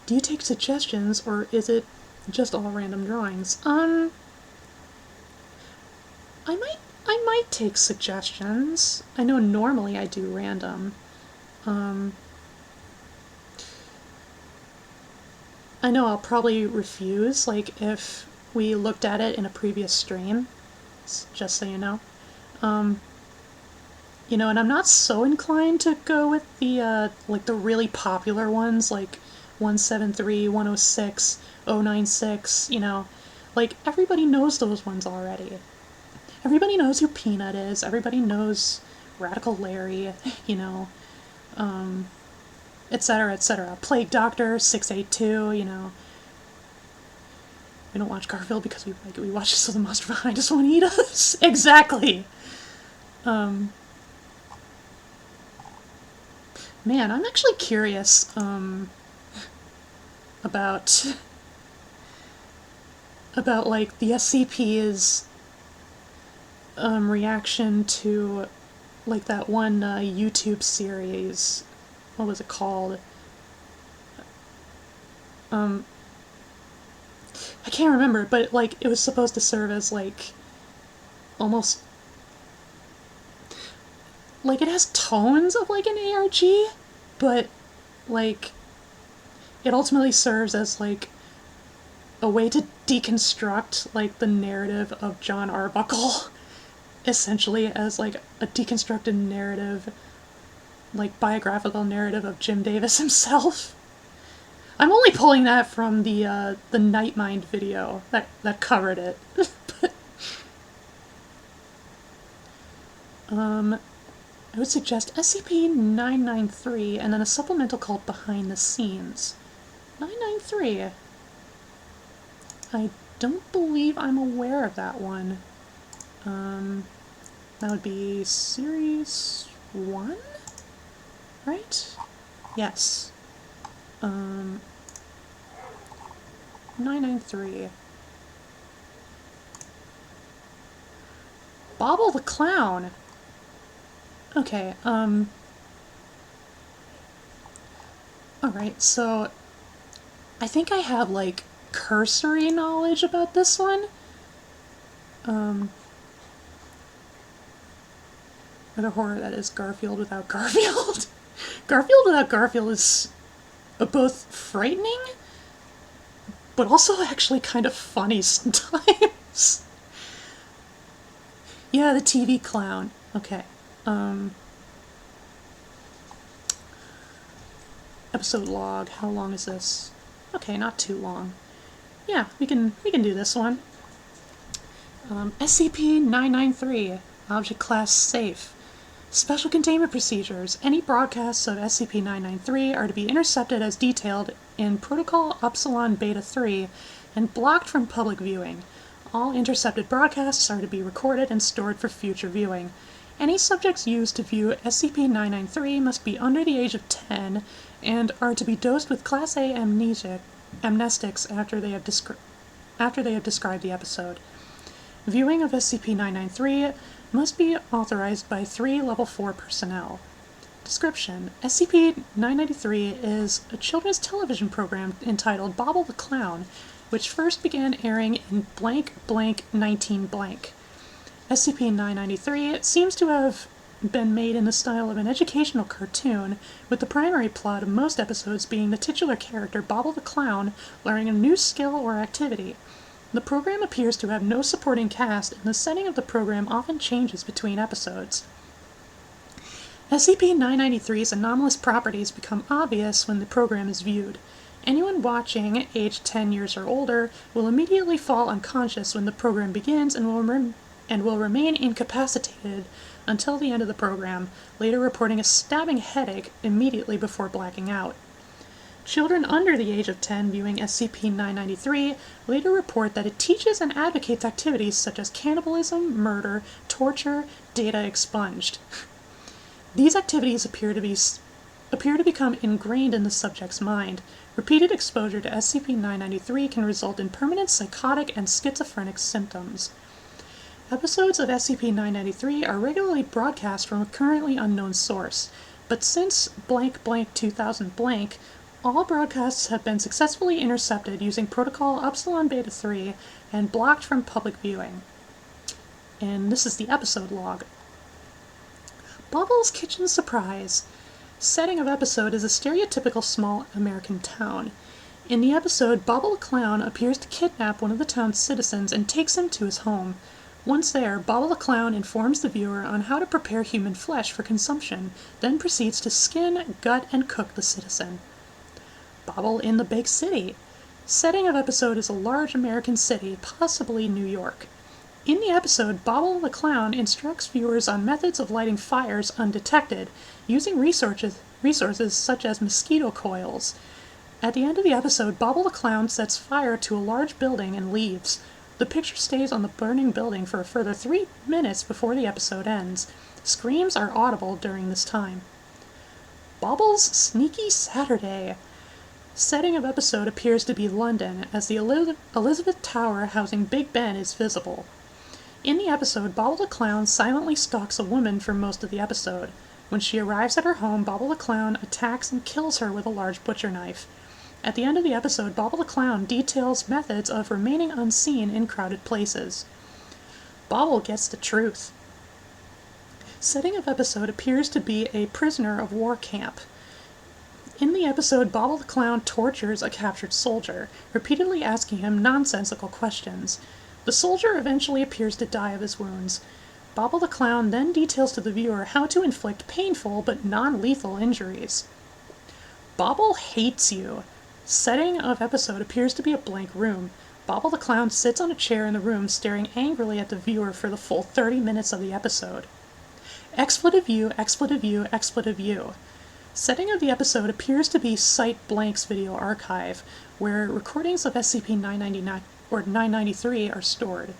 Do you take suggestions, or is it just all random drawings? I might take suggestions. I know normally I do random. I know I'll probably refuse, if we looked at it in a previous stream, just so you know. And I'm not so inclined to go with the, the really popular ones, 173, 106, 096, everybody knows those ones already. Everybody knows who Peanut is, everybody knows Radical Larry, etc., etc. Plague Doctor, 682, We don't watch Garfield because we like it, we watch it so the monster behind us won't eat us. Exactly! Man, I'm actually curious, about the SCP's reaction to that one YouTube series. What was it called? I can't remember, but it was supposed to serve as almost it has tones of an ARG, but it ultimately serves as a way to deconstruct the narrative of John Arbuckle essentially as like a deconstructed narrative, like biographical narrative of Jim Davis himself. I'm only pulling that from the Nightmind video that covered it. But, I would suggest SCP-993 and then a supplemental called Behind the Scenes. 993. I don't believe I'm aware of that one. That would be Series 1? Right? Yes. 993. Bobble the Clown! Okay, alright, so I think I have, like, cursory knowledge about this one. Or the horror that is Garfield without Garfield. Garfield without Garfield is both frightening, but also actually kind of funny sometimes. Yeah, the TV clown. Okay. Episode log. How long is this? Okay, not too long. Yeah, we can do this one. SCP-993, Object Class Safe. Special Containment Procedures. Any broadcasts of SCP-993 are to be intercepted as detailed in Protocol Upsilon Beta 3 and blocked from public viewing. All intercepted broadcasts are to be recorded and stored for future viewing. Any subjects used to view SCP-993 must be under the age of 10 and are to be dosed with Class A amnestics after they have described the episode. Viewing of SCP-993 must be authorized by 3 Level 4 personnel. Description: SCP-993 is a children's television program entitled Bobble the Clown, which first began airing in blank blank 19 blank. SCP-993 seems to have been made in the style of an educational cartoon, with the primary plot of most episodes being the titular character Bobble the Clown learning a new skill or activity. The program appears to have no supporting cast, and the setting of the program often changes between episodes. SCP-993's anomalous properties become obvious when the program is viewed. Anyone watching, aged 10 years or older, will immediately fall unconscious when the program begins and will remain incapacitated until the end of the program, later reporting a stabbing headache immediately before blacking out. Children under the age of 10 viewing SCP-993 later report that it teaches and advocates activities such as cannibalism, murder, torture, data expunged. These activities appear to become ingrained in the subject's mind. Repeated exposure to SCP-993 can result in permanent psychotic and schizophrenic symptoms. Episodes of SCP-993 are regularly broadcast from a currently unknown source, but since blank blank 2000 blank, all broadcasts have been successfully intercepted using Protocol Upsilon Beta 3 and blocked from public viewing. And this is the episode log. Bobble's Kitchen Surprise. Setting of episode is a stereotypical small American town. In the episode, Bobble the Clown appears to kidnap one of the town's citizens and takes him to his home. Once there, Bobble the Clown informs the viewer on how to prepare human flesh for consumption, then proceeds to skin, gut, and cook the citizen. Bobble in the Big City. Setting of episode is a large American city, possibly New York. In the episode, Bobble the Clown instructs viewers on methods of lighting fires undetected, using resources such as mosquito coils. At the end of the episode, Bobble the Clown sets fire to a large building and leaves. The picture stays on the burning building for a further 3 minutes before the episode ends. Screams are audible during this time. Bobble's Sneaky Saturday. Setting of episode appears to be London, as the Elizabeth Tower housing Big Ben is visible. In the episode, Bobble the Clown silently stalks a woman for most of the episode. When she arrives at her home, Bobble the Clown attacks and kills her with a large butcher knife. At the end of the episode, Bobble the Clown details methods of remaining unseen in crowded places. Bobble gets the truth. Setting of episode appears to be a prisoner of war camp. In the episode, Bobble the Clown tortures a captured soldier, repeatedly asking him nonsensical questions. The soldier eventually appears to die of his wounds. Bobble the Clown then details to the viewer how to inflict painful but non-lethal injuries. Bobble hates you. Setting of episode appears to be a blank room. Bobble the Clown sits on a chair in the room staring angrily at the viewer for the full 30 minutes of the episode. Expletive U, expletive U, expletive U. Setting of the episode appears to be Site Blank's video archive, where recordings of SCP-999 or 993 are stored.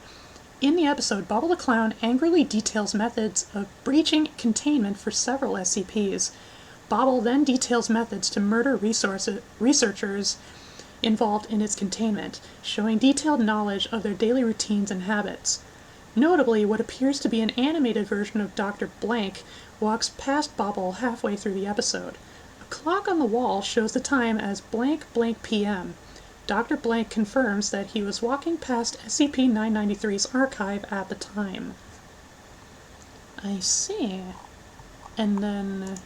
In the episode, Bobble the Clown angrily details methods of breaching containment for several SCPs. Bobble then details methods to murder researchers involved in its containment, showing detailed knowledge of their daily routines and habits. Notably, what appears to be an animated version of Dr. Blank walks past Bobble halfway through the episode. A clock on the wall shows the time as blank blank PM. Dr. Blank confirms that he was walking past SCP-993's archive at the time. I see. And then,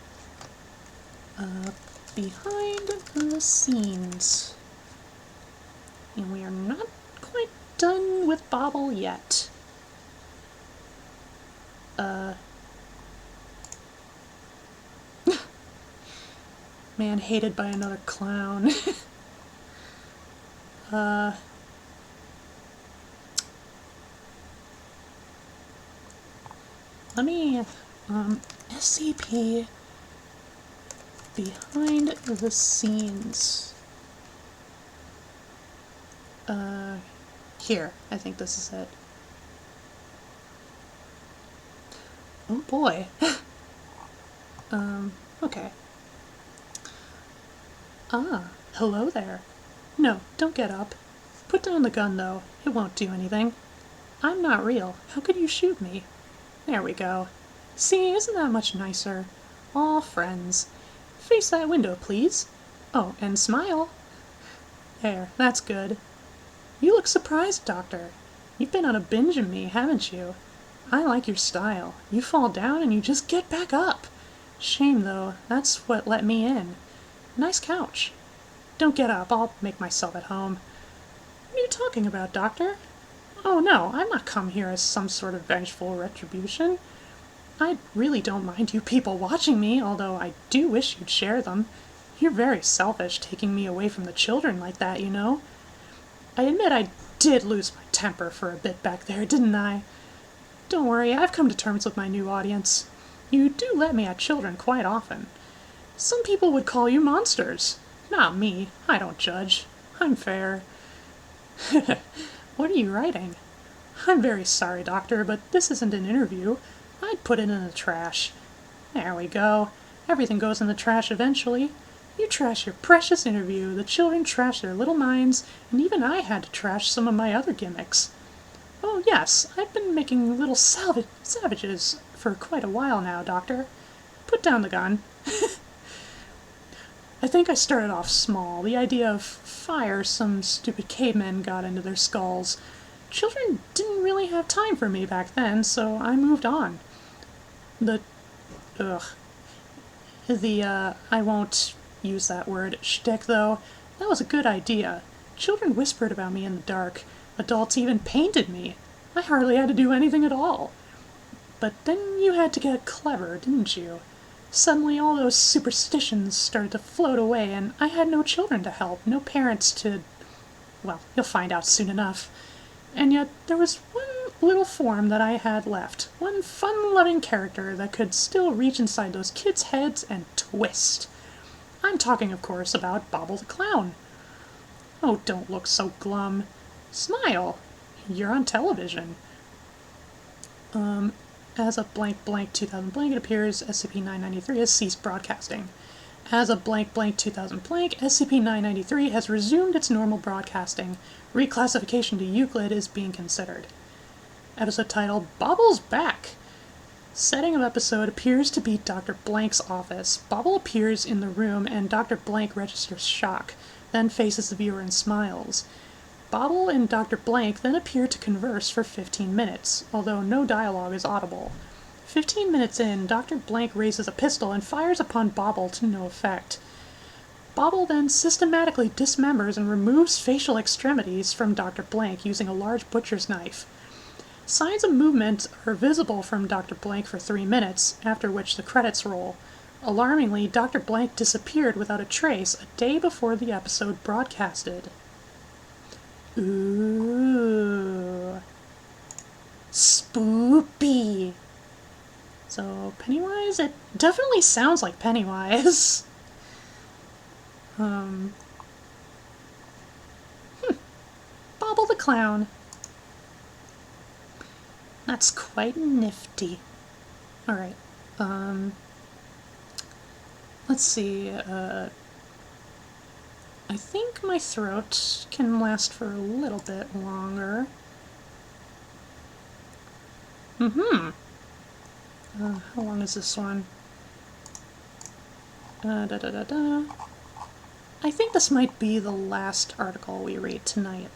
behind the scenes. And we are not quite done with Bobble yet. Man hated by another clown. Let me, SCP behind the scenes. Here, I think this is it. Oh boy. Okay. Ah, hello there. No, don't get up. Put down the gun, though. It won't do anything. I'm not real. How could you shoot me? There we go. See, isn't that much nicer? All friends. Face that window, please. Oh, and smile. There, that's good. You look surprised, Doctor. You've been on a binge of me, haven't you? I like your style. You fall down and you just get back up. Shame, though. That's what let me in. Nice couch. Don't get up. I'll make myself at home. What are you talking about, Doctor? Oh, no, I'm not come here as some sort of vengeful retribution. I really don't mind you people watching me, although I do wish you'd share them. You're very selfish, taking me away from the children like that, you know. I admit I did lose my temper for a bit back there, didn't I? Don't worry, I've come to terms with my new audience. You do let me at children quite often. Some people would call you monsters. Not me. I don't judge. I'm fair. What are you writing? I'm very sorry, Doctor, but this isn't an interview. I'd put it in the trash. There we go. Everything goes in the trash eventually. You trash your precious interview, the children trash their little minds, and even I had to trash some of my other gimmicks. Oh yes, I've been making little savages for quite a while now, Doctor. Put down the gun. I think I started off small. The idea of fire some stupid cavemen got into their skulls. Children didn't really have time for me back then, so I moved on. I won't use that word, shtick, though. That was a good idea. Children whispered about me in the dark. Adults even painted me. I hardly had to do anything at all. But then you had to get clever, didn't you? Suddenly all those superstitions started to float away, and I had no children to help, no parents to... Well, you'll find out soon enough. And yet there was one little form that I had left, one fun-loving character that could still reach inside those kids' heads and twist. I'm talking, of course, about Bobble the Clown. Oh, don't look so glum. Smile. You're on television. As of blank blank 2000 blank, it appears SCP-993 has ceased broadcasting. As of blank blank 2000 blank, SCP-993 has resumed its normal broadcasting. Reclassification to Euclid is being considered. Episode titled, Bobble's Back. Setting of episode appears to be Dr. Blank's office. Bobble appears in the room and Dr. Blank registers shock, then faces the viewer and smiles. Bobble and Dr. Blank then appear to converse for 15 minutes, although no dialogue is audible. 15 minutes in, Dr. Blank raises a pistol and fires upon Bobble to no effect. Bobble then systematically dismembers and removes facial extremities from Dr. Blank using a large butcher's knife. Signs of movement are visible from Dr. Blank for 3 minutes, after which the credits roll. Alarmingly, Dr. Blank disappeared without a trace a day before the episode broadcasted. Ooh. Spoopy. So, Pennywise? It definitely sounds like Pennywise. Bobble the Clown. That's quite nifty. Alright, let's see, I think my throat can last for a little bit longer. How long is this one? I think this might be the last article we read tonight.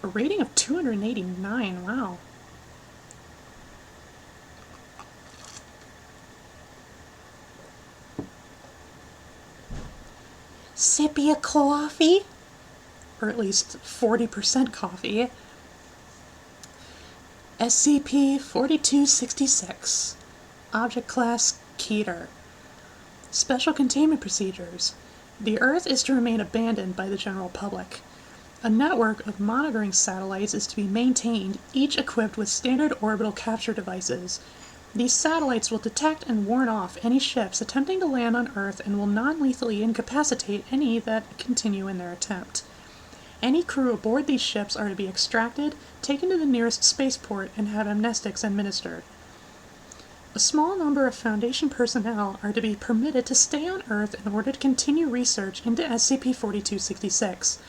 A rating of 289, wow. Sippy a coffee? Or at least 40% coffee. SCP-4266. Object Class Keter. Special Containment Procedures. The Earth is to remain abandoned by the general public. A network of monitoring satellites is to be maintained, each equipped with standard orbital capture devices. These satellites will detect and warn off any ships attempting to land on Earth and will non-lethally incapacitate any that continue in their attempt. Any crew aboard these ships are to be extracted, taken to the nearest spaceport, and have amnestics administered. A small number of Foundation personnel are to be permitted to stay on Earth in order to continue research into SCP-4266.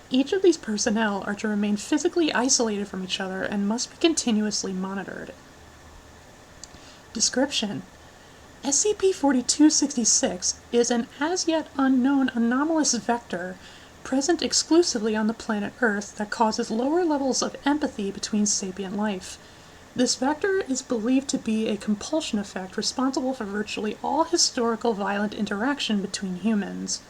Each of these personnel are to remain physically isolated from each other and must be continuously monitored. Description: SCP-4266 is an as-yet unknown anomalous vector present exclusively on the planet Earth that causes lower levels of empathy between sapient life. This vector is believed to be a compulsion effect responsible for virtually all historical violent interaction between humans.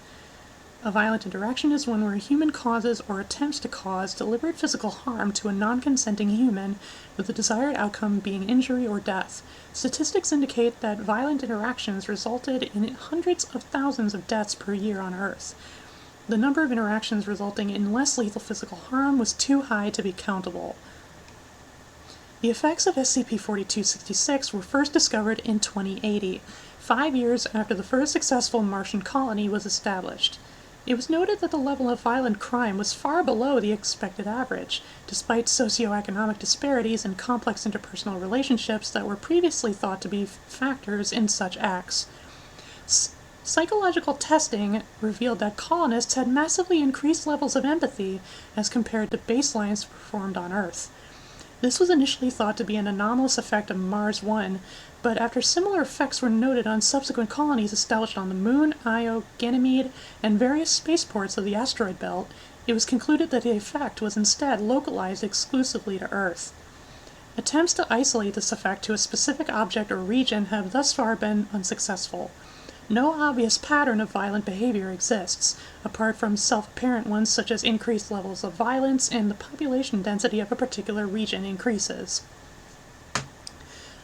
A violent interaction is one where a human causes or attempts to cause deliberate physical harm to a non-consenting human, with the desired outcome being injury or death. Statistics indicate that violent interactions resulted in hundreds of thousands of deaths per year on Earth. The number of interactions resulting in less lethal physical harm was too high to be countable. The effects of SCP-4266 were first discovered in 2080, 5 years after the first successful Martian colony was established. It was noted that the level of violent crime was far below the expected average, despite socioeconomic disparities and complex interpersonal relationships that were previously thought to be factors in such acts. Psychological testing revealed that colonists had massively increased levels of empathy as compared to baselines performed on Earth. This was initially thought to be an anomalous effect of Mars 1, but after similar effects were noted on subsequent colonies established on the Moon, Io, Ganymede, and various spaceports of the asteroid belt, it was concluded that the effect was instead localized exclusively to Earth. Attempts to isolate this effect to a specific object or region have thus far been unsuccessful. No obvious pattern of violent behavior exists, apart from self-apparent ones such as increased levels of violence and the population density of a particular region increases.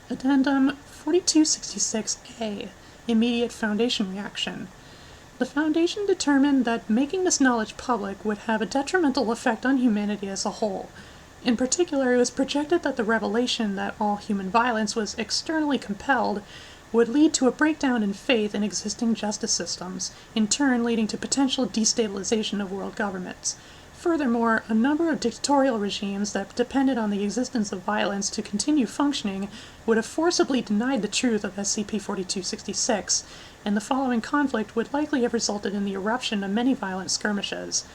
Addendum 4266-A, Immediate Foundation Reaction. The Foundation determined that making this knowledge public would have a detrimental effect on humanity as a whole. In particular, it was projected that the revelation that all human violence was externally compelled would lead to a breakdown in faith in existing justice systems, in turn leading to potential destabilization of world governments. Furthermore, a number of dictatorial regimes that depended on the existence of violence to continue functioning would have forcibly denied the truth of SCP-4266, and the following conflict would likely have resulted in the eruption of many violent skirmishes.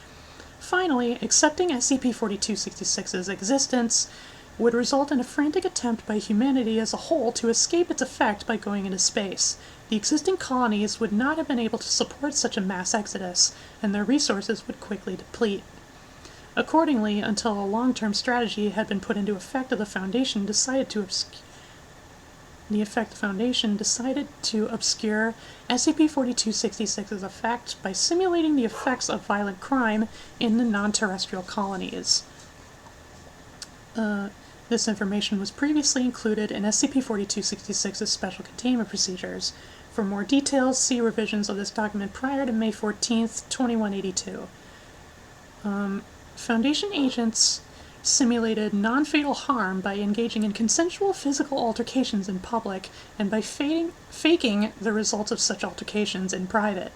Finally, accepting SCP-4266's existence would result in a frantic attempt by humanity as a whole to escape its effect by going into space. The existing colonies would not have been able to support such a mass exodus, and their resources would quickly deplete. Accordingly, until a long-term strategy had been put into effect, the Foundation decided to obscure SCP-4266's effect by simulating the effects of violent crime in the non-terrestrial colonies. This information was previously included in SCP-4266's Special Containment Procedures. For more details, see revisions of this document prior to May 14th, 2182. Foundation agents simulated non-fatal harm by engaging in consensual physical altercations in public and by faking the results of such altercations in private.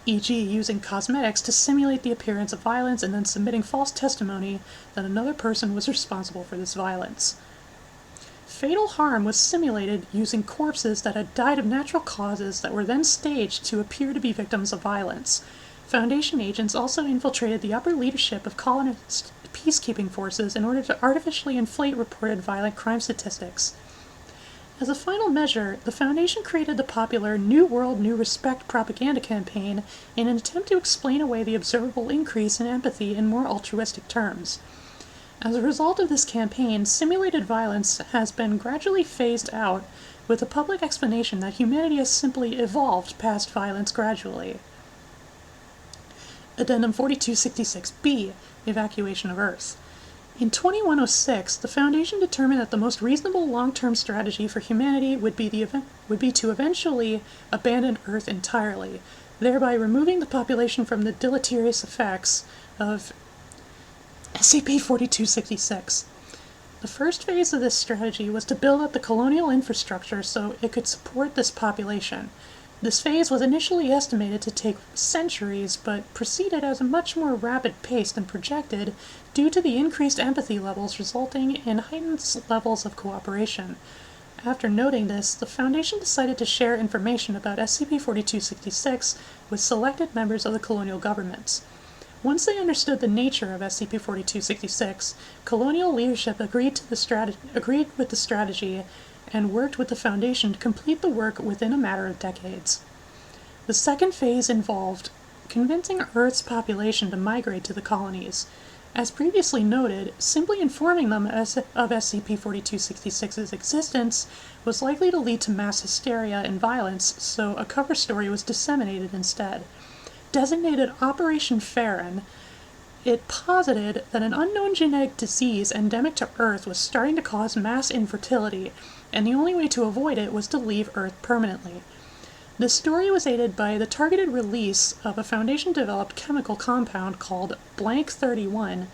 E.g. using cosmetics to simulate the appearance of violence and then submitting false testimony that another person was responsible for this violence. Fatal harm was simulated using corpses that had died of natural causes that were then staged to appear to be victims of violence. Foundation agents also infiltrated the upper leadership of colonist peacekeeping forces in order to artificially inflate reported violent crime statistics. As a final measure, the Foundation created the popular New World, New Respect propaganda campaign in an attempt to explain away the observable increase in empathy in more altruistic terms. As a result of this campaign, simulated violence has been gradually phased out, with a public explanation that humanity has simply evolved past violence gradually. Addendum 4266-B, Evacuation of Earth. In 2106, the Foundation determined that the most reasonable long-term strategy for humanity would be to eventually abandon Earth entirely, thereby removing the population from the deleterious effects of SCP-4266. The first phase of this strategy was to build up the colonial infrastructure so it could support this population. This phase was initially estimated to take centuries, but proceeded at a much more rapid pace than projected due to the increased empathy levels resulting in heightened levels of cooperation. After noting this, the Foundation decided to share information about SCP-4266 with selected members of the colonial governments. Once they understood the nature of SCP-4266, colonial leadership agreed with the strategy and worked with the Foundation to complete the work within a matter of decades. The second phase involved convincing Earth's population to migrate to the colonies. As previously noted, simply informing them of SCP-4266's existence was likely to lead to mass hysteria and violence, so a cover story was disseminated instead. Designated Operation Farron, it posited that an unknown genetic disease endemic to Earth was starting to cause mass infertility, and the only way to avoid it was to leave Earth permanently. The story was aided by the targeted release of a Foundation-developed chemical compound called Blank 31,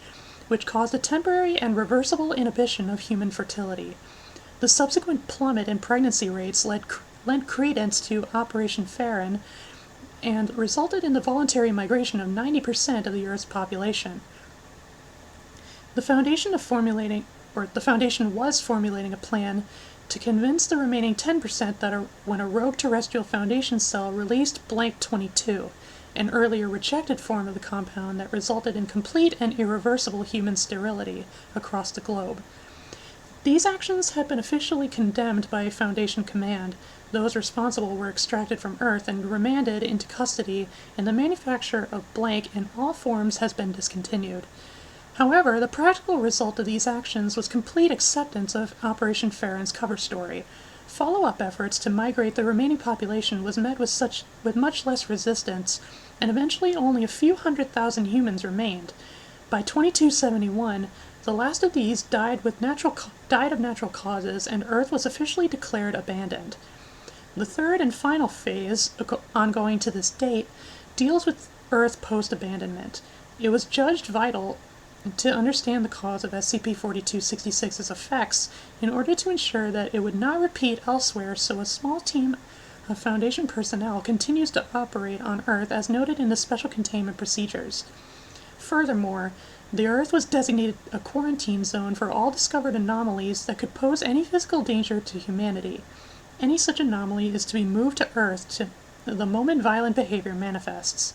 which caused a temporary and reversible inhibition of human fertility. The subsequent plummet in pregnancy rates lent credence to Operation Farron and resulted in the voluntary migration of 90% of the Earth's population. The Foundation was formulating a plan to convince the remaining 10% that when a rogue terrestrial Foundation cell released Blank 22, an earlier rejected form of the compound that resulted in complete and irreversible human sterility across the globe. These actions had been officially condemned by Foundation Command. Those responsible were extracted from Earth and remanded into custody, and the manufacture of Blank in all forms has been discontinued. However, the practical result of these actions was complete acceptance of Operation Farron's cover story. Follow-up efforts to migrate the remaining population was met with much less resistance, and eventually only a few 100,000 humans remained. By 2271, the last of these died of natural causes, and Earth was officially declared abandoned. The third and final phase, ongoing to this date, deals with Earth post-abandonment. It was judged vital to understand the cause of SCP-4266's effects in order to ensure that it would not repeat elsewhere, so a small team of Foundation personnel continues to operate on Earth as noted in the Special Containment Procedures. Furthermore, the Earth was designated a quarantine zone for all discovered anomalies that could pose any physical danger to humanity. Any such anomaly is to be moved to Earth the moment violent behavior manifests.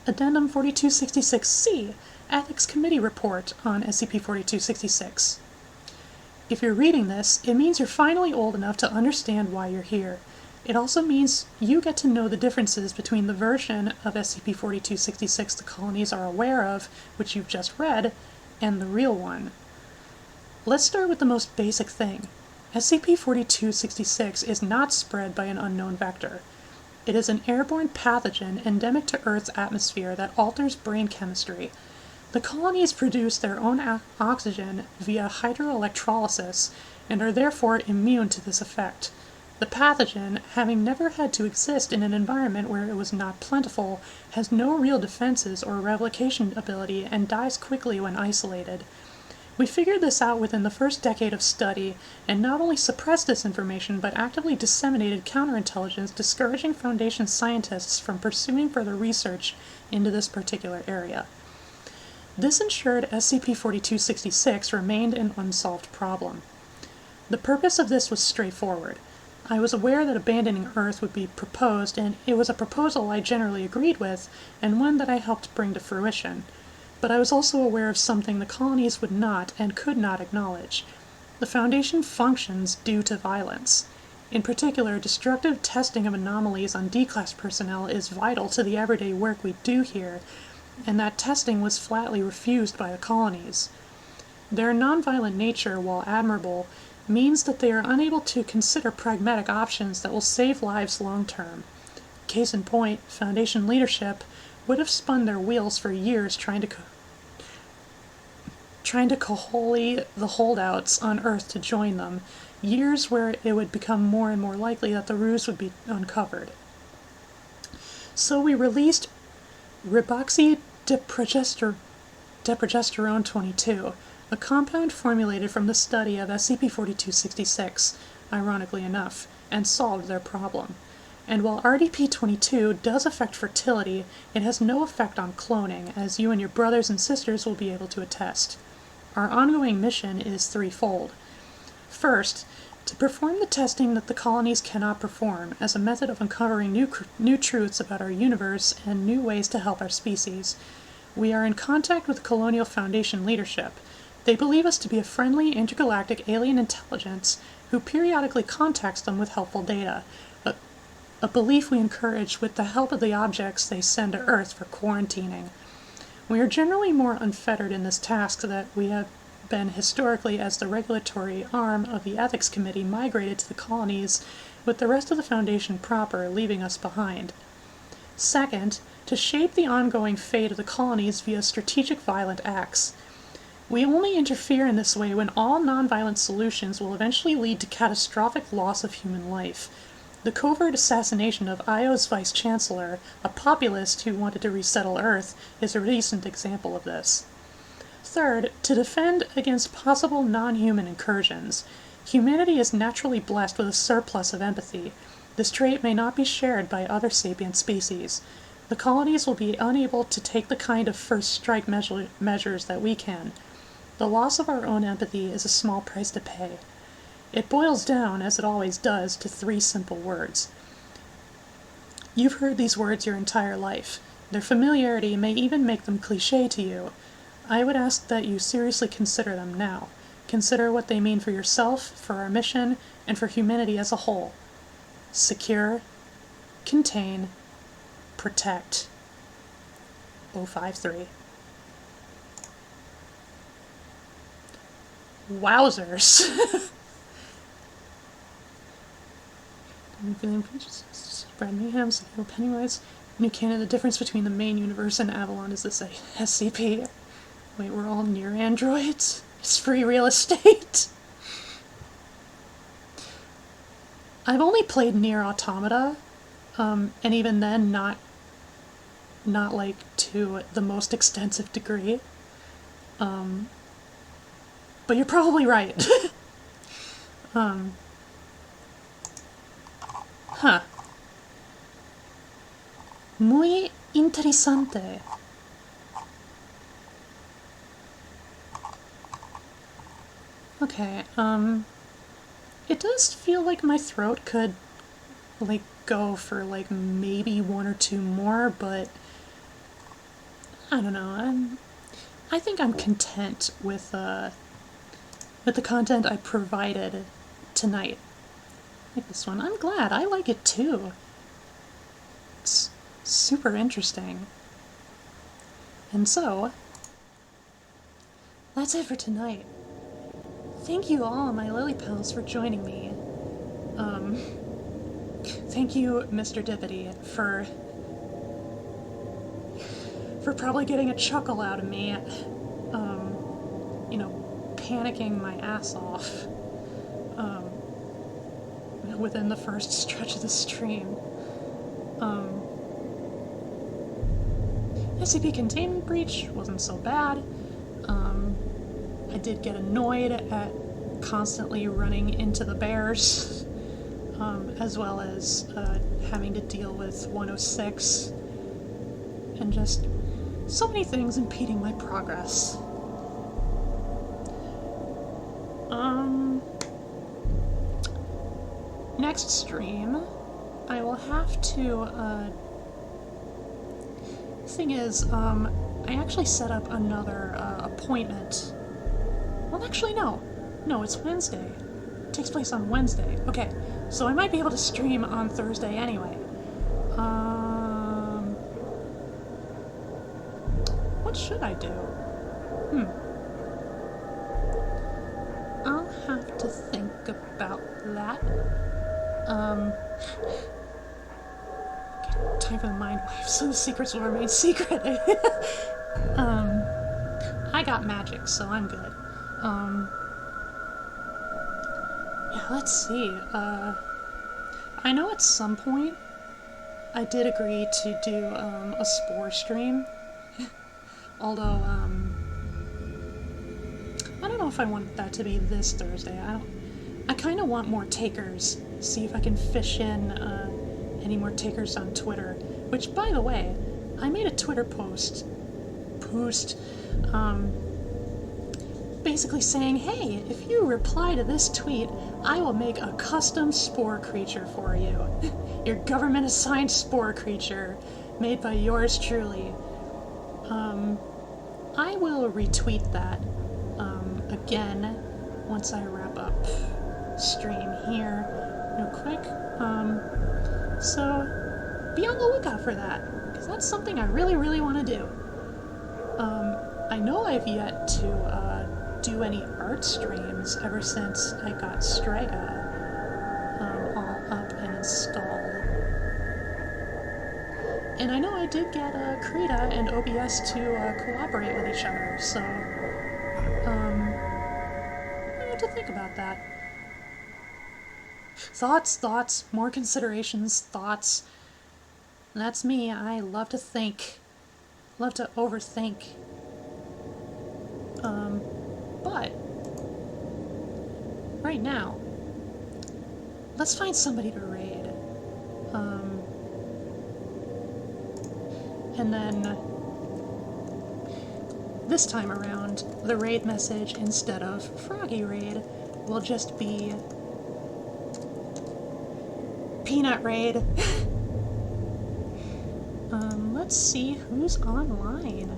Addendum 4266-C, Ethics Committee Report on SCP-4266. If you're reading this, it means you're finally old enough to understand why you're here. It also means you get to know the differences between the version of SCP-4266 the colonies are aware of, which you've just read, and the real one. Let's start with the most basic thing. SCP-4266 is not spread by an unknown vector. It is an airborne pathogen endemic to Earth's atmosphere that alters brain chemistry. The The colonies produce their own oxygen via hydroelectrolysis and are therefore immune to this effect. The pathogen, having never had to exist in an environment where it was not plentiful, has no real defenses or replication ability and dies quickly when isolated. We figured this out within the first decade of study, and not only suppressed this information, but actively disseminated counterintelligence discouraging Foundation scientists from pursuing further research into this particular area. This ensured SCP-4266 remained an unsolved problem. The purpose of this was straightforward. I was aware that abandoning Earth would be proposed, and it was a proposal I generally agreed with, and one that I helped bring to fruition. But I was also aware of something the colonies would not and could not acknowledge. The Foundation functions due to violence. In particular, destructive testing of anomalies on D-Class personnel is vital to the everyday work we do here, and that testing was flatly refused by the colonies. Their nonviolent nature, while admirable, means that they are unable to consider pragmatic options that will save lives long term. Case in point, Foundation leadership would have spun their wheels for years trying to cohole the holdouts on Earth to join them, years where it would become more and more likely that the ruse would be uncovered. So we released riboxydeprogesterone 22, a compound formulated from the study of SCP-4266, ironically enough, and solved their problem. And while RDP-22 does affect fertility, it has no effect on cloning, as you and your brothers and sisters will be able to attest. Our ongoing mission is threefold. First, to perform the testing that the colonies cannot perform, as a method of uncovering new truths about our universe and new ways to help our species. We are in contact with Colonial Foundation leadership. They believe us to be a friendly intergalactic alien intelligence who periodically contacts them with helpful data, a belief we encourage with the help of the objects they send to Earth for quarantining. We are generally more unfettered in this task than we have been historically, as the regulatory arm of the Ethics Committee migrated to the colonies, with the rest of the Foundation proper leaving us behind. Second, to shape the ongoing fate of the colonies via strategic violent acts. We only interfere in this way when all nonviolent solutions will eventually lead to catastrophic loss of human life. The covert assassination of Io's vice-chancellor, a populist who wanted to resettle Earth, is a recent example of this. Third, to defend against possible non-human incursions. Humanity is naturally blessed with a surplus of empathy. This trait may not be shared by other sapient species. The colonies will be unable to take the kind of first-strike measures that we can. The loss of our own empathy is a small price to pay. It boils down, as it always does, to three simple words. You've heard these words your entire life. Their familiarity may even make them cliché to you. I would ask that you seriously consider them now. Consider what they mean for yourself, for our mission, and for humanity as a whole. Secure, contain, protect. 053. Wowzers. Brad Mayhem, Pennywise. New canon, the difference between the main universe and Avalon is this SCP. Wait, we're all near androids? It's free real estate? I've only played Nier Automata, and even then not like to the most extensive degree. But you're probably right. Muy interesante. Okay, it does feel like my throat could, like, go for, like, maybe one or two more, but I don't know, I think I'm content with the content I provided tonight. Like this one. I'm glad. I like it too. It's super interesting. And so, that's it for tonight. Thank you all, my Lily Pals, for joining me. Thank you, Mr. Dippity, for for probably getting a chuckle out of me, you know, panicking my ass off within the first stretch of the stream. Scp Containment Breach wasn't so bad. I did get annoyed at constantly running into the bears, as well as having to deal with 106, and just so many things impeding my progress. Next stream, I will have to, thing is, I actually set up another appointment. Well, actually, no, it's Wednesday. It takes place on Wednesday. Okay, so I might be able to stream on Thursday anyway. What should I do? I'll have to think about that. Okay, time for the mind wipe, so the secrets will remain secret. I got magic, so I'm good. Yeah, let's see. I know at some point I did agree to do a Spore stream. Although, I don't know if I want that to be this Thursday. I kind of want more takers. See if I can fish in any more takers on Twitter. Which, by the way, I made a Twitter post, basically saying, hey, if you reply to this tweet, I will make a custom spore creature for you. Your government-assigned spore creature, made by yours truly. I will retweet that again once I wrap up stream here real quick. So be on the lookout for that, because that's something I really, really want to do. I know I've yet to do any art streams ever since I got Strega all up and installed. And I know I did get Krita and OBS to cooperate with each other, so I have to think about that. Thoughts, more considerations, thoughts. That's me. I love to think. Love to overthink. But right now, let's find somebody to raid. And then this time around, the raid message instead of Froggy raid will just be Peanut raid. Let's see who's online.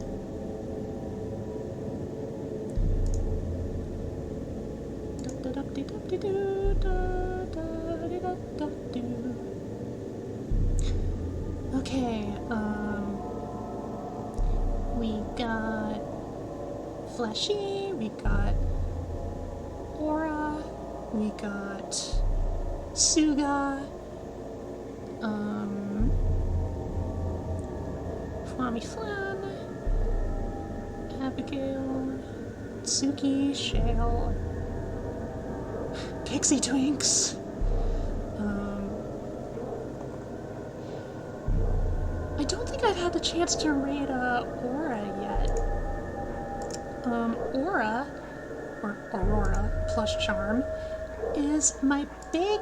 Okay, we got Fleshy, we got Aura, we got Suga, Flammy Flam, Abigail, Tsuki, Shale, Pixie Twinks, I don't think I've had the chance to raid Aura yet. Aura, or Aurora plus Charm, is my big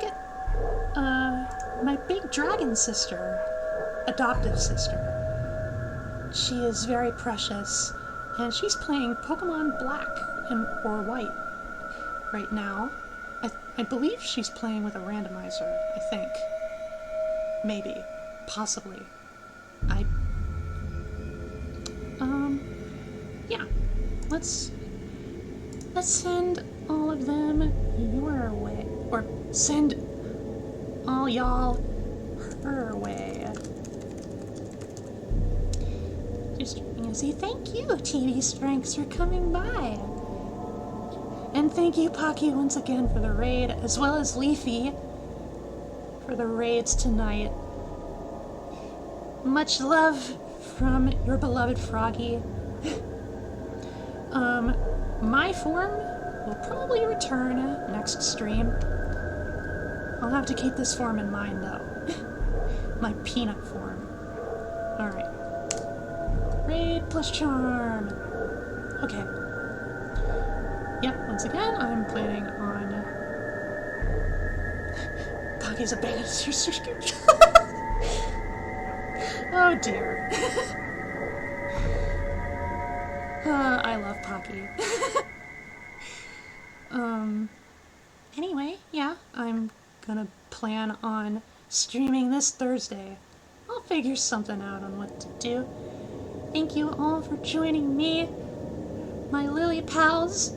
dragon sister, adoptive sister. She is very precious, and she's playing Pokemon Black or White right now. I believe she's playing with a randomizer, I think. Maybe. Possibly. Yeah. Let's send all of them your way. Or send all y'all her way. Just say thank you, TV Strengths, for coming by. And thank you, Pocky, once again for the raid, as well as Leafy for the raids tonight. Much love from your beloved Froggy. My form will probably return next stream. I'll have to keep this form in mind, though. My peanut form. Alright. Raid plus charm. Okay. Yep, once again, I'm planning on... Pocky's abandoned subscription. Oh dear. I love Pocky. Anyway, yeah, I'm gonna plan on streaming this Thursday. I'll figure something out on what to do. Thank you all for joining me, my Lily pals.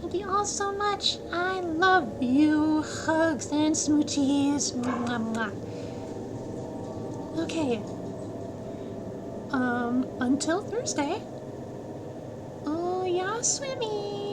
Thank you all so much. I love you. Hugs and smoochies. Mwah, mwah. Okay. Until Thursday. Oh, yeah, swimmy.